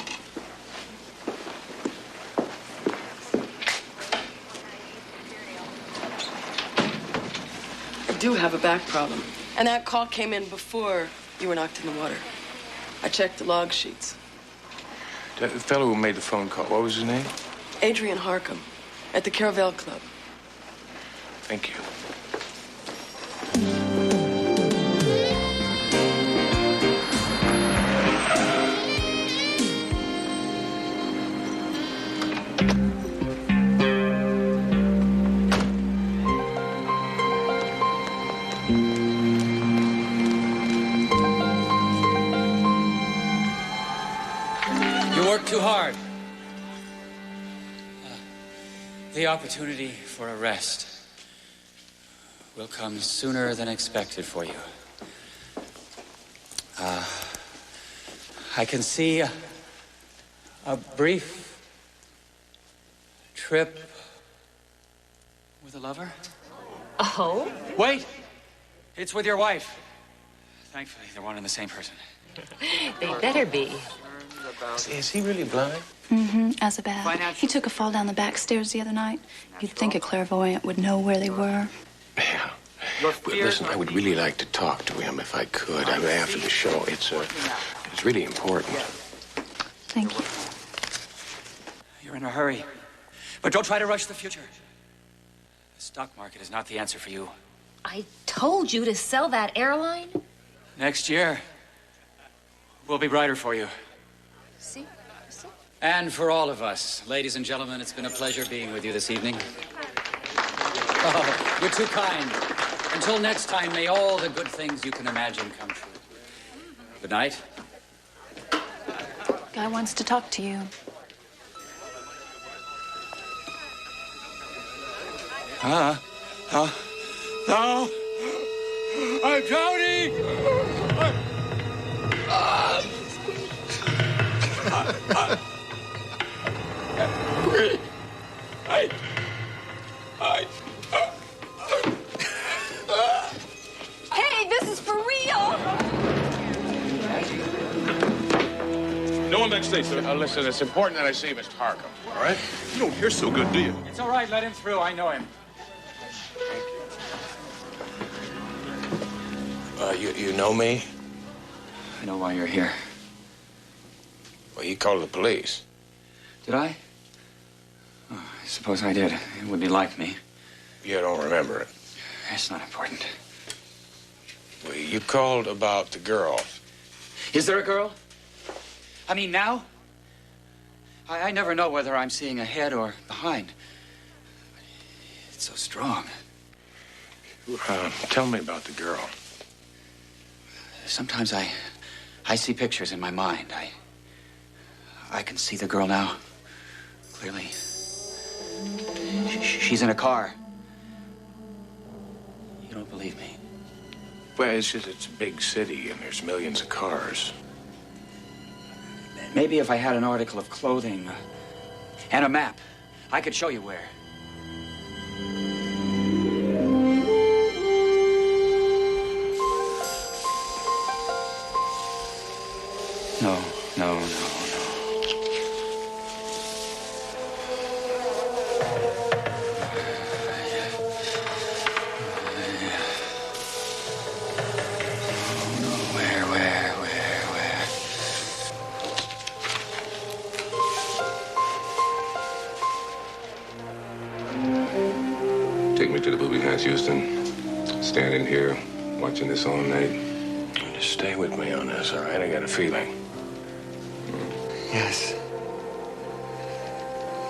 I do have a back problem. And that call came in before you were knocked in the water. I checked the log sheets. The fellow who made the phone call, what was his name? Adrian Harcombe at the Caravelle Club. Thank you. Too hard. The opportunity for a rest will come sooner than expected for you. I can see a brief trip with a lover. Oh? Wait! It's with your wife. Thankfully, they're one and the same person. They better be. Is he really blind? Mm-hmm, as a bad. He took a fall down the back stairs the other night. You'd think a clairvoyant would know where they were. Yeah. Well, listen, I would really like to talk to him if I could. I mean, after the show. It's really important. Thank you. You're in a hurry. But don't try to rush the future. The stock market is not the answer for you. I told you to sell that airline. Next year will be brighter for you. See? And for all of us. Ladies and gentlemen, it's been a pleasure being with you this evening. Oh, you're too kind. Until next time, may all the good things you can imagine come true. Good night. Guy wants to talk to you. No! I'm drowning! Breathe. Hey, this is for real! No No one backstage, sir. Listen, it's important that I see Mr. Harcum. All right? You don't hear so good, do you? It's all right. Let him through. I know him. You know me? I know why you're here. Well, you called the police. Did I? Oh, I suppose I did. Would you like me? You don't remember it. It's not important. Well, you called about the girl. Is there a girl? I mean, now? I never know whether I'm seeing ahead or behind. It's so strong. Tell me about the girl. Sometimes I see pictures in my mind. I can see the girl now, clearly. She's in a car. You don't believe me? Well, it's just it's a big city and there's millions of cars. Maybe if I had an article of clothing and a map, I could show you where. No. Where? Take me to the booby house, Houston. Standing here, watching this all night. Just stay with me on this, all right? I got a feeling. Yes.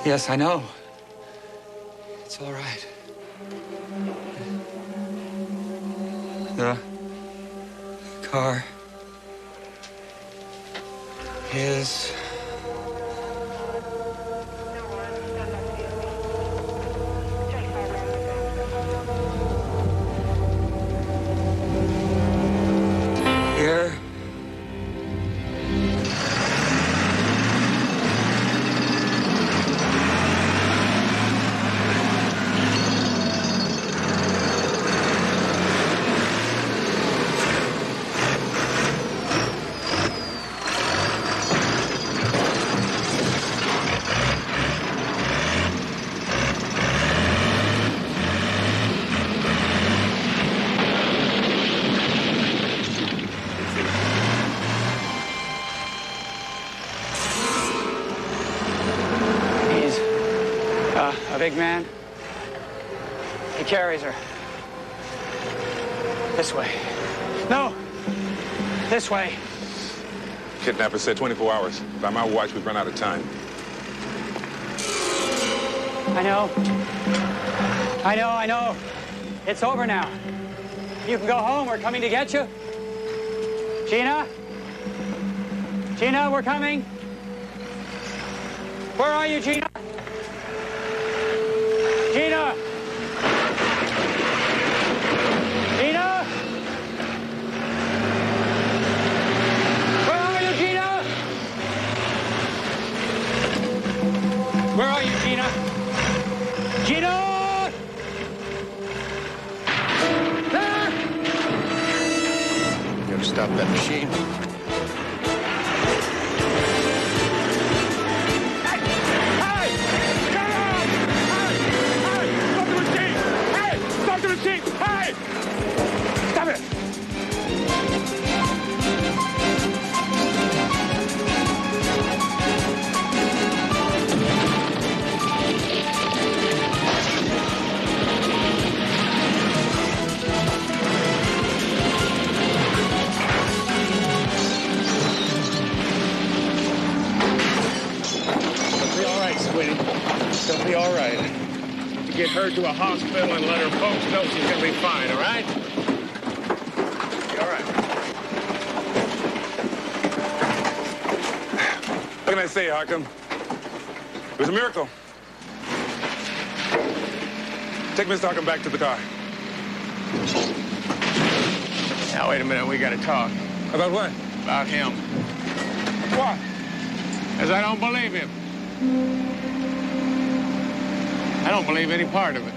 Yes, I know. It's all right. The car is... here. Big man. He carries her. This way. No! This way. Kidnapper said 24 hours. By my watch, we've run out of time. I know. It's over now. You can go home. We're coming to get you. Gina? Gina, we're coming. Where are you, Gina? Gina! Gina! Where are you, Gina? Where are you, Gina? Gina! There! You ever stop that machine? Hey! Stop it! It'll be all right, sweetie. It'll be all right. Get her to a hospital and let her folks know she's gonna be fine, all right? Be all right. What can I say, Harcum? It was a miracle. Take Mr. Harcum back to the car. Now, wait a minute. We gotta talk. About what? About him. What? Because I don't believe him. I don't believe any part of it.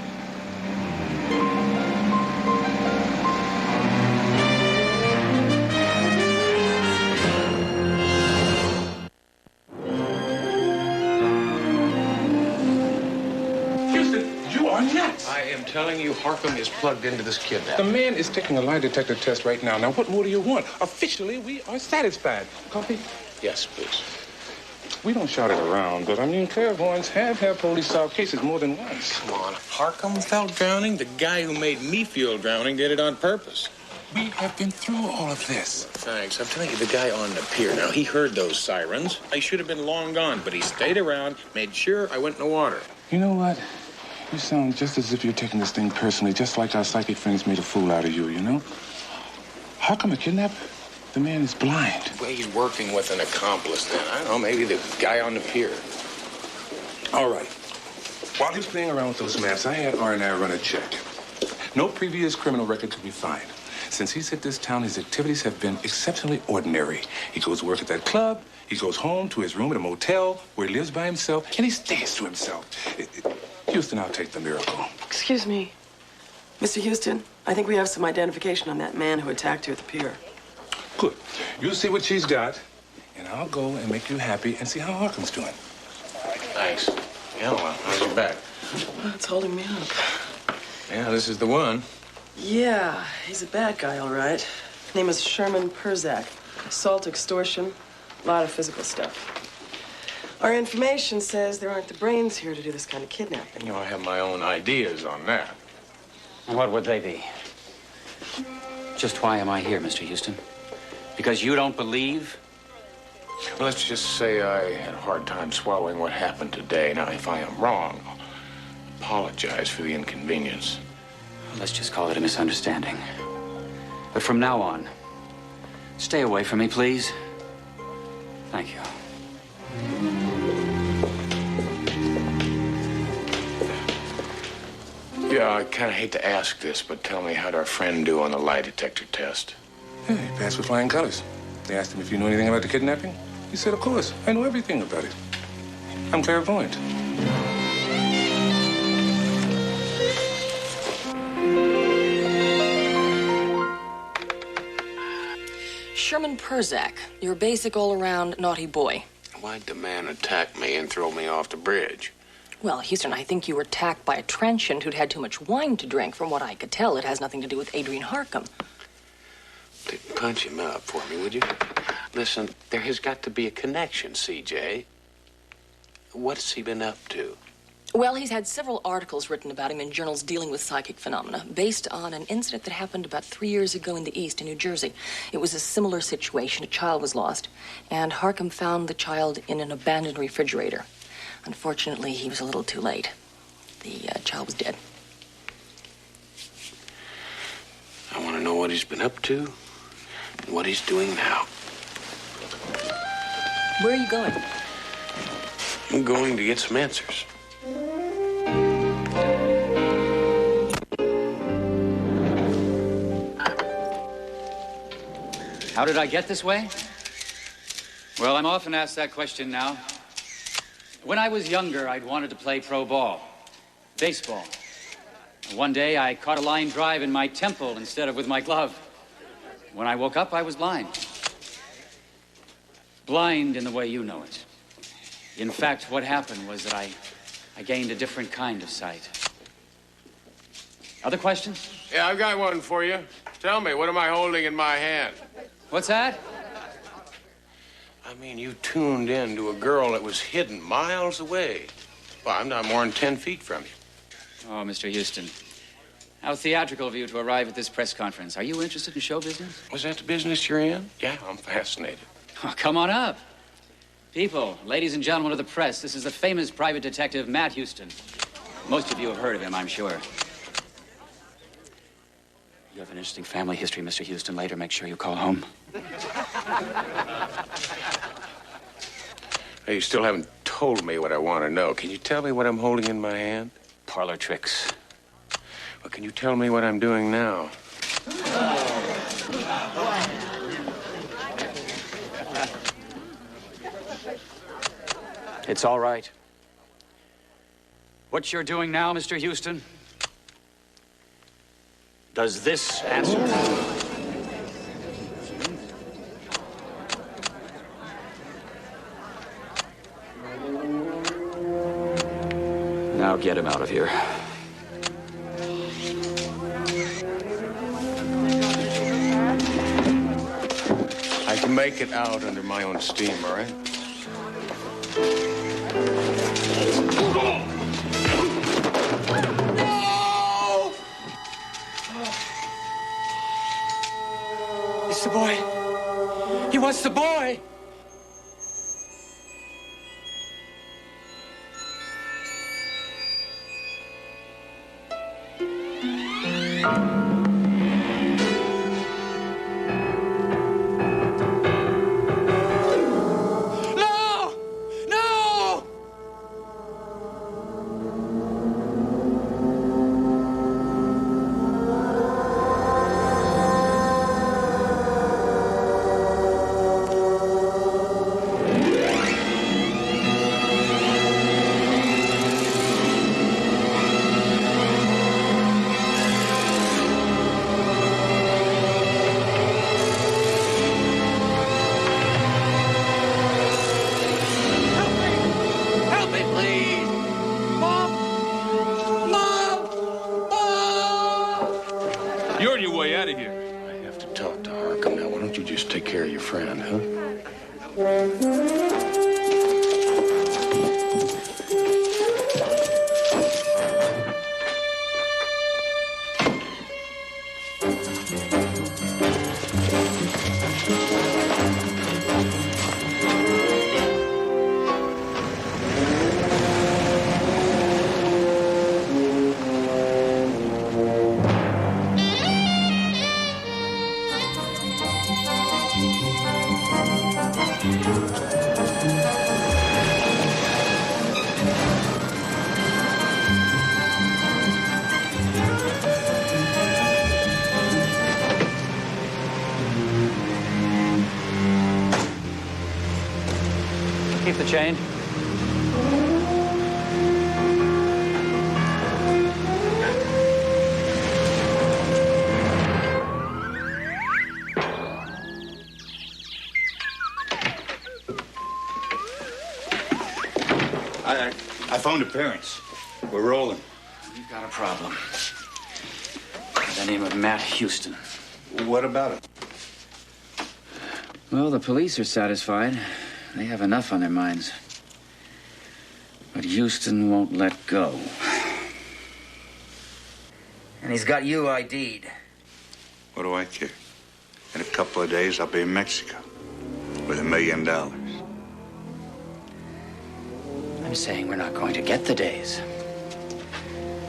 telling you Harkham is plugged into this The kidnapping. man is taking a lie detector test right now. Now, what more do you want? Officially, we are satisfied. Coffee? Yes, please. We don't shout it around, but I mean, clairvoyants have had police solve cases more than once. Come on. Harkham felt drowning. The guy who made me feel drowning did it on purpose. We have been through all of this. Thanks. I'm telling you, the guy on the pier, now, he heard those sirens. I should have been long gone, but he stayed around, made sure I went in the water. You know what? You sound just as if you're taking this thing personally, just like our psychic friends made a fool out of you, you know? How come a kidnapper? The man is blind. Well, he's working with an accomplice then. I don't know, maybe the guy on the pier. All right. While he was playing around with those maps, I had R&I run a check. No previous criminal record could be found. Since he's hit this town, his activities have been exceptionally ordinary. He goes to work at that club, he goes home to his room at a motel where he lives by himself, and he stays to himself. Houston, I'll take the miracle. Excuse me. Mr. Houston, I think we have some identification on that man who attacked you at the pier. Good. You see what she's got, and I'll go and make you happy and see how Harkham's doing. Thanks. Yeah, well, how's your back? Well, it's holding me up. Yeah, this is the one. Yeah, he's a bad guy, all right. Name is Sherman Perzak. Assault, extortion, a lot of physical stuff. Our information says there aren't the brains here to do this kind of kidnapping. You know, I have my own ideas on that. And what would they be? Just why am I here, Mr. Houston? Because you don't believe? Well, let's just say I had a hard time swallowing what happened today. Now, if I am wrong, I'll apologize for the inconvenience. Let's just call it a misunderstanding. But from now on, stay away from me, please. Thank you. Yeah, I kind of hate to ask this, but tell me, how'd our friend do on the lie detector test? Yeah, he passed with flying colors. They asked him if you knew anything about the kidnapping. He said, of course, I know everything about it. I'm clairvoyant. Sherman Perzak, your basic all-around naughty boy. Why'd the man attack me and throw me off the bridge? Well, Houston, I think you were attacked by a transient who'd had too much wine to drink. From what I could tell, it has nothing to do with Adrian Harkham. Punch him up for me, would you? Listen, there has got to be a connection, CJ. What's he been up to? Well, he's had several articles written about him in journals dealing with psychic phenomena, based on an incident that happened about 3 years ago in the East, in New Jersey. It was a similar situation. A child was lost, and Harkham found the child in an abandoned refrigerator. Unfortunately, he was a little too late. The child was dead. I want to know what he's been up to and what he's doing now. Where are you going? I'm going to get some answers. How did I get this way? Well, I'm often asked that question now. When I was younger, I'd wanted to play pro ball, baseball. One day, I caught a line drive in my temple instead of with my glove. When I woke up, I was blind. Blind in the way you know it. In fact, what happened was that I gained a different kind of sight. Other questions? Yeah, I've got one for you. Tell me, what am I holding in my hand? What's that? I mean, you tuned in to a girl that was hidden miles away. Well, I'm not more than 10 feet from you. Oh, Mr. Houston. How theatrical of you to arrive at this press conference. Are you interested in show business? Was that the business you're in? Yeah, I'm fascinated. Oh, come on up. People, ladies and gentlemen of the press, this is the famous private detective, Matt Houston. Most of you have heard of him, I'm sure. You have an interesting family history, Mr. Houston. Later, make sure you call home. Hey, you still haven't told me what I want to know. Can you tell me what I'm holding in my hand? Parlor tricks. Well, can you tell me what I'm doing now? It's all right. What you're doing now, Mr. Houston, does this answer? Now get him out of here. make it out under my own steam, all right? No! It's the boy. He wants the boy. You're on your way out of here. I have to talk to Harkham now. Why don't you just take care of your friend, huh? Keep the chain. I phoned the parents. We're rolling. We've got a problem. By the name of Matt Houston. What about it? Well, the police are satisfied. They have enough on their minds. But Houston won't let go. And he's got you ID'd. What do I care? In a couple of days, I'll be in Mexico with $1 million. I'm saying we're not going to get the days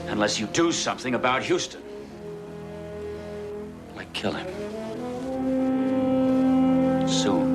unless you do something about Houston. Like kill him. Soon.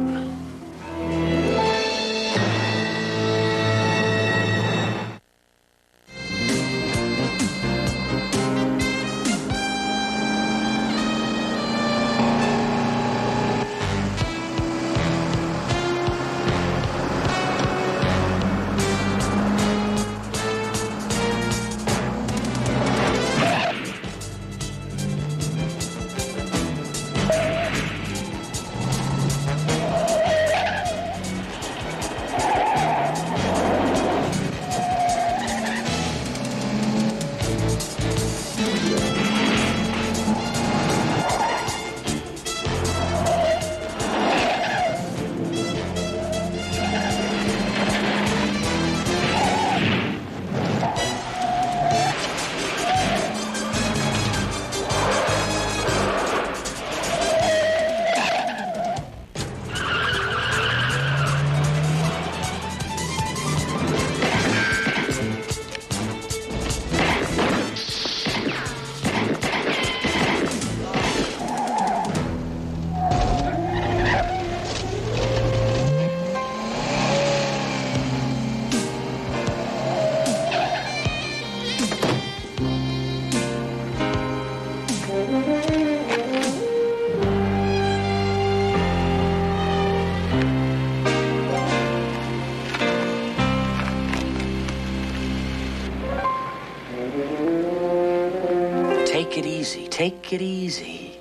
Take it easy. Take it easy.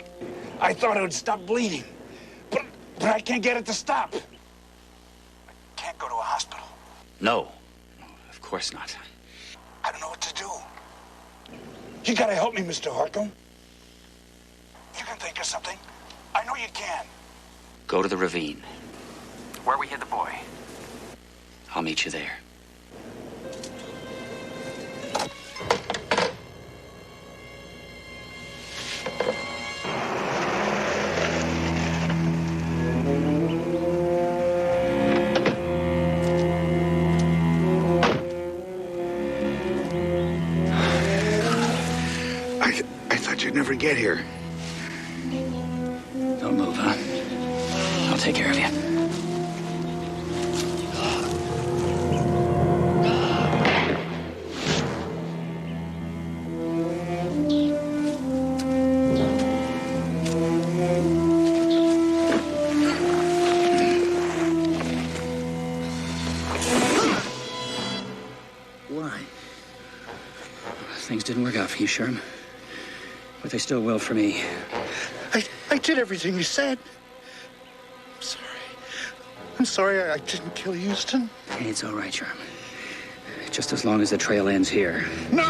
I thought it would stop bleeding, but I can't get it to stop. I can't go to a hospital. No. Of course not. I don't know what to do. You gotta help me, Mr. Harkham. You can think of something. I know you can. Go to the ravine. Where we hid the boy. I'll meet you there. I thought you'd never get here. Don't move, huh? I'll take care of you. Why? Things didn't work out for you, Sherm. But they still will for me. I did everything you said. I'm sorry I didn't kill Houston. It's all right, Sherm. Just as long as the trail ends here. No!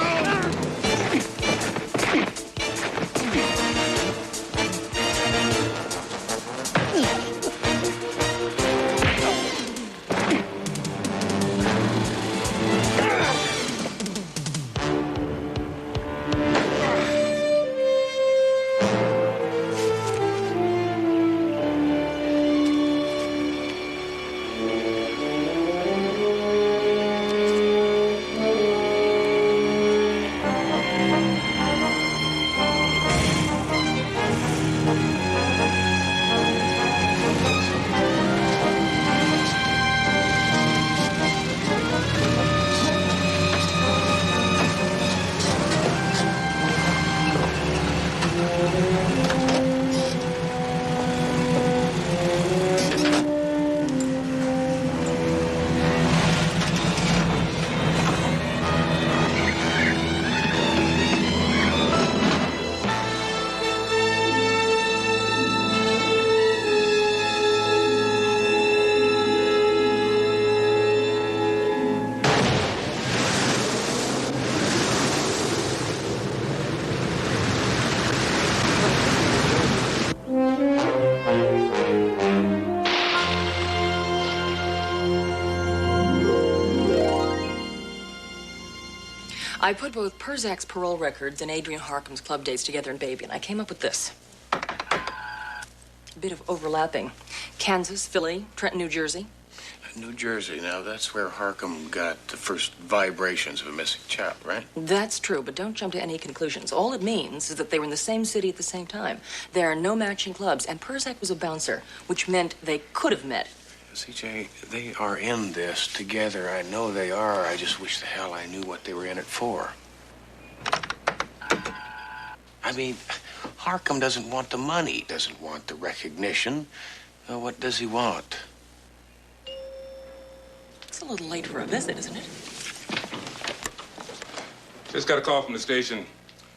I put both Perzak's parole records and Adrian Harcum's club dates together in Baby, and I came up with this. A bit of overlapping. Kansas, Philly, Trenton, New Jersey. New Jersey, now that's where Harcum got the first vibrations of a missing child, right? That's true, but don't jump to any conclusions. All it means is that they were in the same city at the same time. There are no matching clubs, and Perzak was a bouncer, which meant they could have met. CJ, they are in this together. I know they are. I just wish the hell I knew what they were in it for. I mean, Harcum doesn't want the money, doesn't want the recognition. What does he want? It's a little late for a visit, isn't it? Just got a call from the station.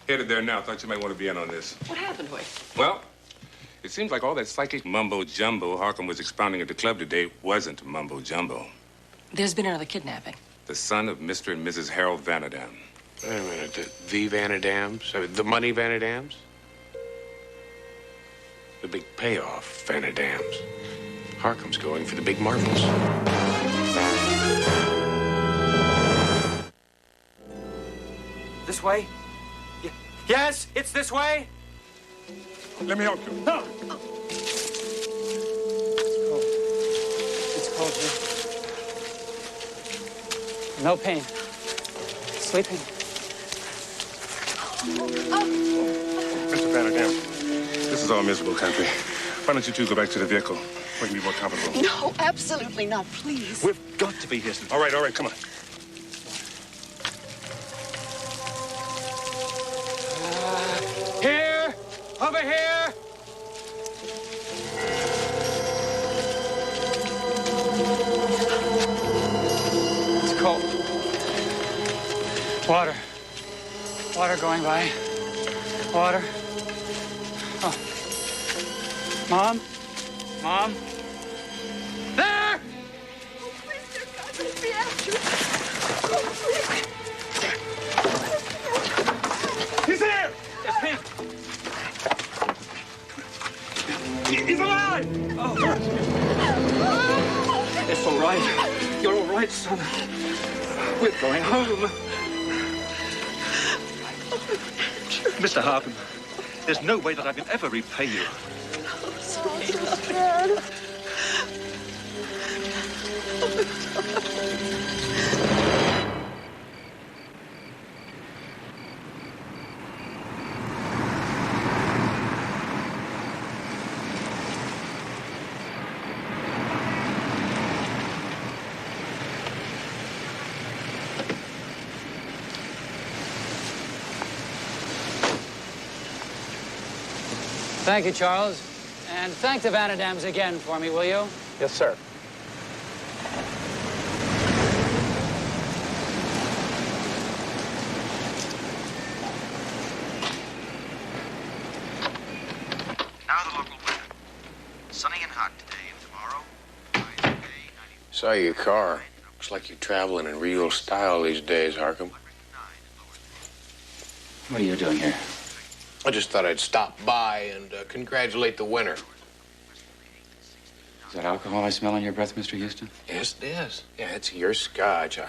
Headed there now. Thought you might want to be in on this. What happened, Hoyt? Well, it seems like all that psychic mumbo-jumbo Harcum was expounding at the club today wasn't mumbo-jumbo. There's been another kidnapping. The son of Mr. and Mrs. Harold Vanadam. Wait a minute. The Vanadams? I mean, the money Vanadams? The big payoff Vanadams. Harcum's going for the big marbles. This way? Yes, it's this way. Let me help you. No. It's cold here. No pain. Sleeping. Mr. Vanadam, this is all miserable country. Why don't you two go back to the vehicle? We can be more comfortable. No, absolutely not, please. We've got to be here. All right, come on. Here! Over here! It's cold. Water. Water going by. Water. Oh. Mom? Mom? There! Let me after you. He's here! It's him. He's alive! Oh. right, son. We're going home. Mr. Harpen, there's no way that I can ever repay you. Dad. Thank you, Charles. And thank the Vanadams again for me, will you? Yes, sir. Now the local weather. Sunny and hot today and tomorrow. Saw your car. Looks like you're traveling in real style these days, Harcum. What are you doing here? I just thought I'd stop by and congratulate the winner. Is that alcohol I smell in your breath, Mr. Houston? Yes, it is. Yeah, it's your scotch. I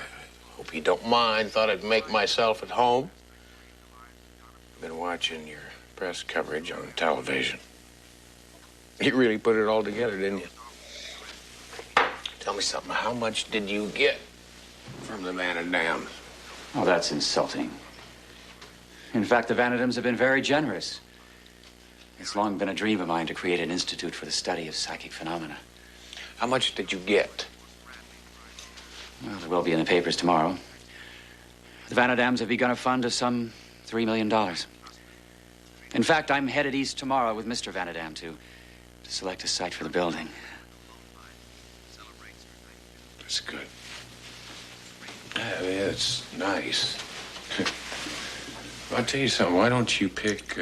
hope you don't mind. Thought I'd make myself at home. Been watching your press coverage on television. You really put it all together, didn't you? Tell me something. How much did you get from the Vanadams? Oh, that's insulting. In fact, the Vanadams have been very generous. It's long been a dream of mine to create an institute for the study of psychic phenomena. How much did you get? Well, it will be in the papers tomorrow. The Vanadams have begun a fund of some $3 million. In fact, I'm headed east tomorrow with Mr. Vanadam to select a site for the building. That's good. Yeah, it's nice. I'll tell you something. Why don't you pick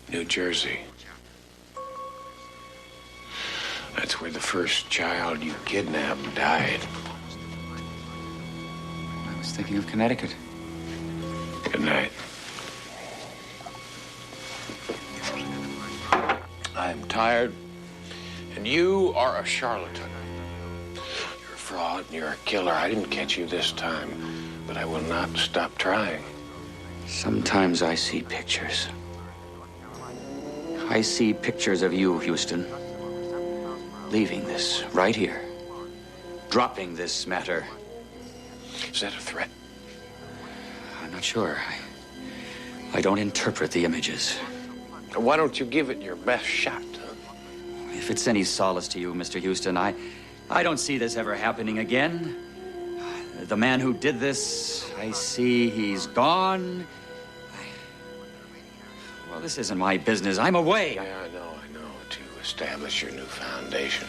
New Jersey? That's where the first child you kidnapped died. I was thinking of Connecticut. Good night. I'm tired, and you are a charlatan. You're a fraud and you're a killer. I didn't catch you this time, but I will not stop trying. Sometimes I see pictures. I see pictures of you, Houston, leaving this right here, dropping this matter. Is that a threat? I'm not sure. I don't interpret the images. Why don't you give it your best shot, huh? If it's any solace to you, Mr. Houston, I don't see this ever happening again. The man who did this, I see he's gone. Well, this isn't my business. I'm away. Yeah, I know. To establish your new foundation.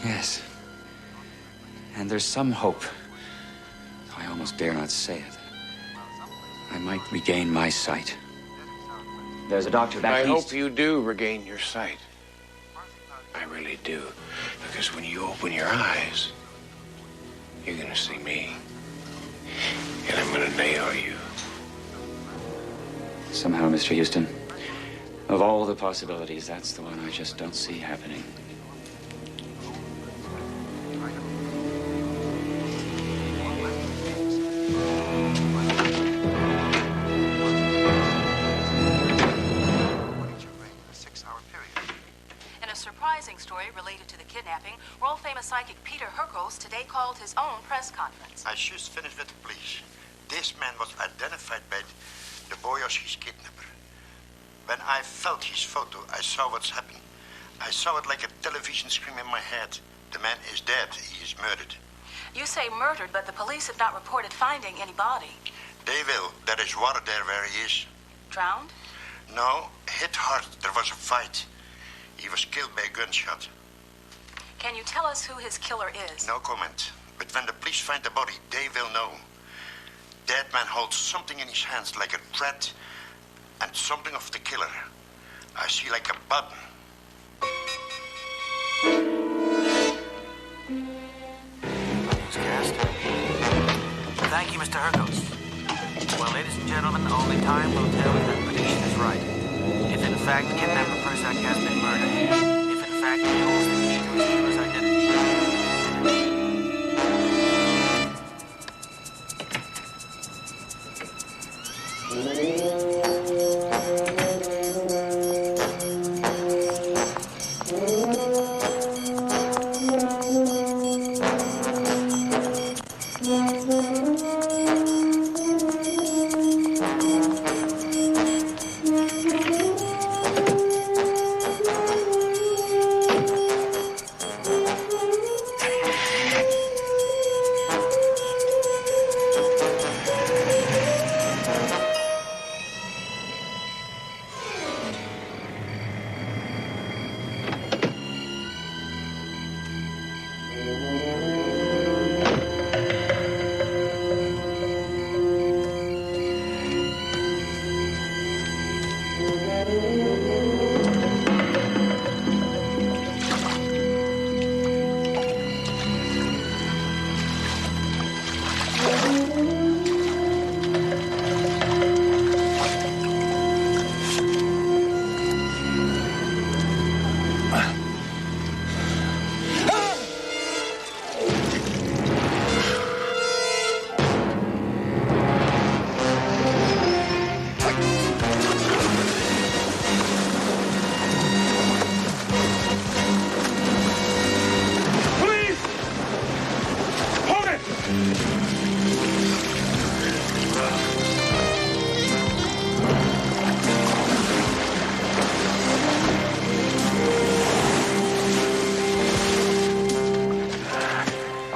Yes. And there's some hope. I almost dare not say it. I might regain my sight. There's a doctor back east. I hope you do regain your sight. I really do. Because when you open your eyes, you're gonna see me. And I'm gonna nail you. Somehow, Mr. Houston, of all the possibilities, that's the one I just don't see happening. In a surprising story related to the kidnapping, world-famous psychic Peter Herkos today called his own press conference. I just finished with the police. This man was identified by the boy as his kidnapper. When I felt his photo, I saw what's happened. I saw it like a television screen in my head. The man is dead. He is murdered. You say murdered, but the police have not reported finding any body. They will. There is water there where he is. Drowned? No, hit hard. There was a fight. He was killed by a gunshot. Can you tell us who his killer is? No comment. But when the police find the body, they will know. That man holds something in his hands like a thread and something of the killer. I see like a button. Newscast. Thank you, Mr. Herkos. Well, ladies and gentlemen, only time will tell if that prediction is right. If in fact kidnapper Persak has been murdered. If in fact he holds the key to his killer's identity.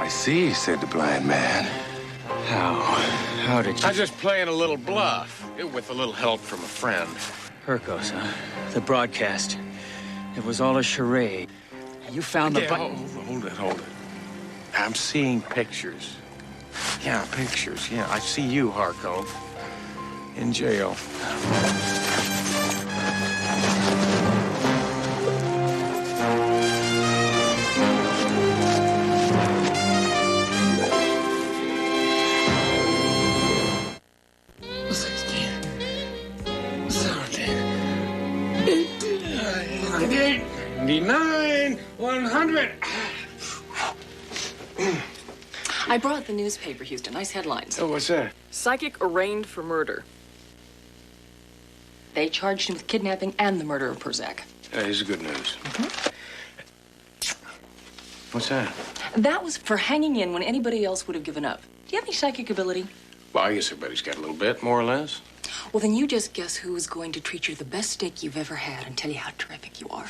See, said the blind man. How did you... I was just playing a little bluff, with a little help from a friend. Hercos, huh? The broadcast. It was all a charade. You found the button. Hold it. I'm seeing pictures. Yeah, pictures. Yeah, I see you, Harco. In jail. I brought the newspaper, Houston. Nice headlines. Oh, what's that? Psychic arraigned for murder. They charged him with kidnapping and the murder of Perzak. That is good news. What's that? That was for hanging in when anybody else would have given up. Do you have any psychic ability? Well, I guess everybody's got a little bit, more or less. Well, then you just guess who is going to treat you the best steak you've ever had and tell you how terrific you are.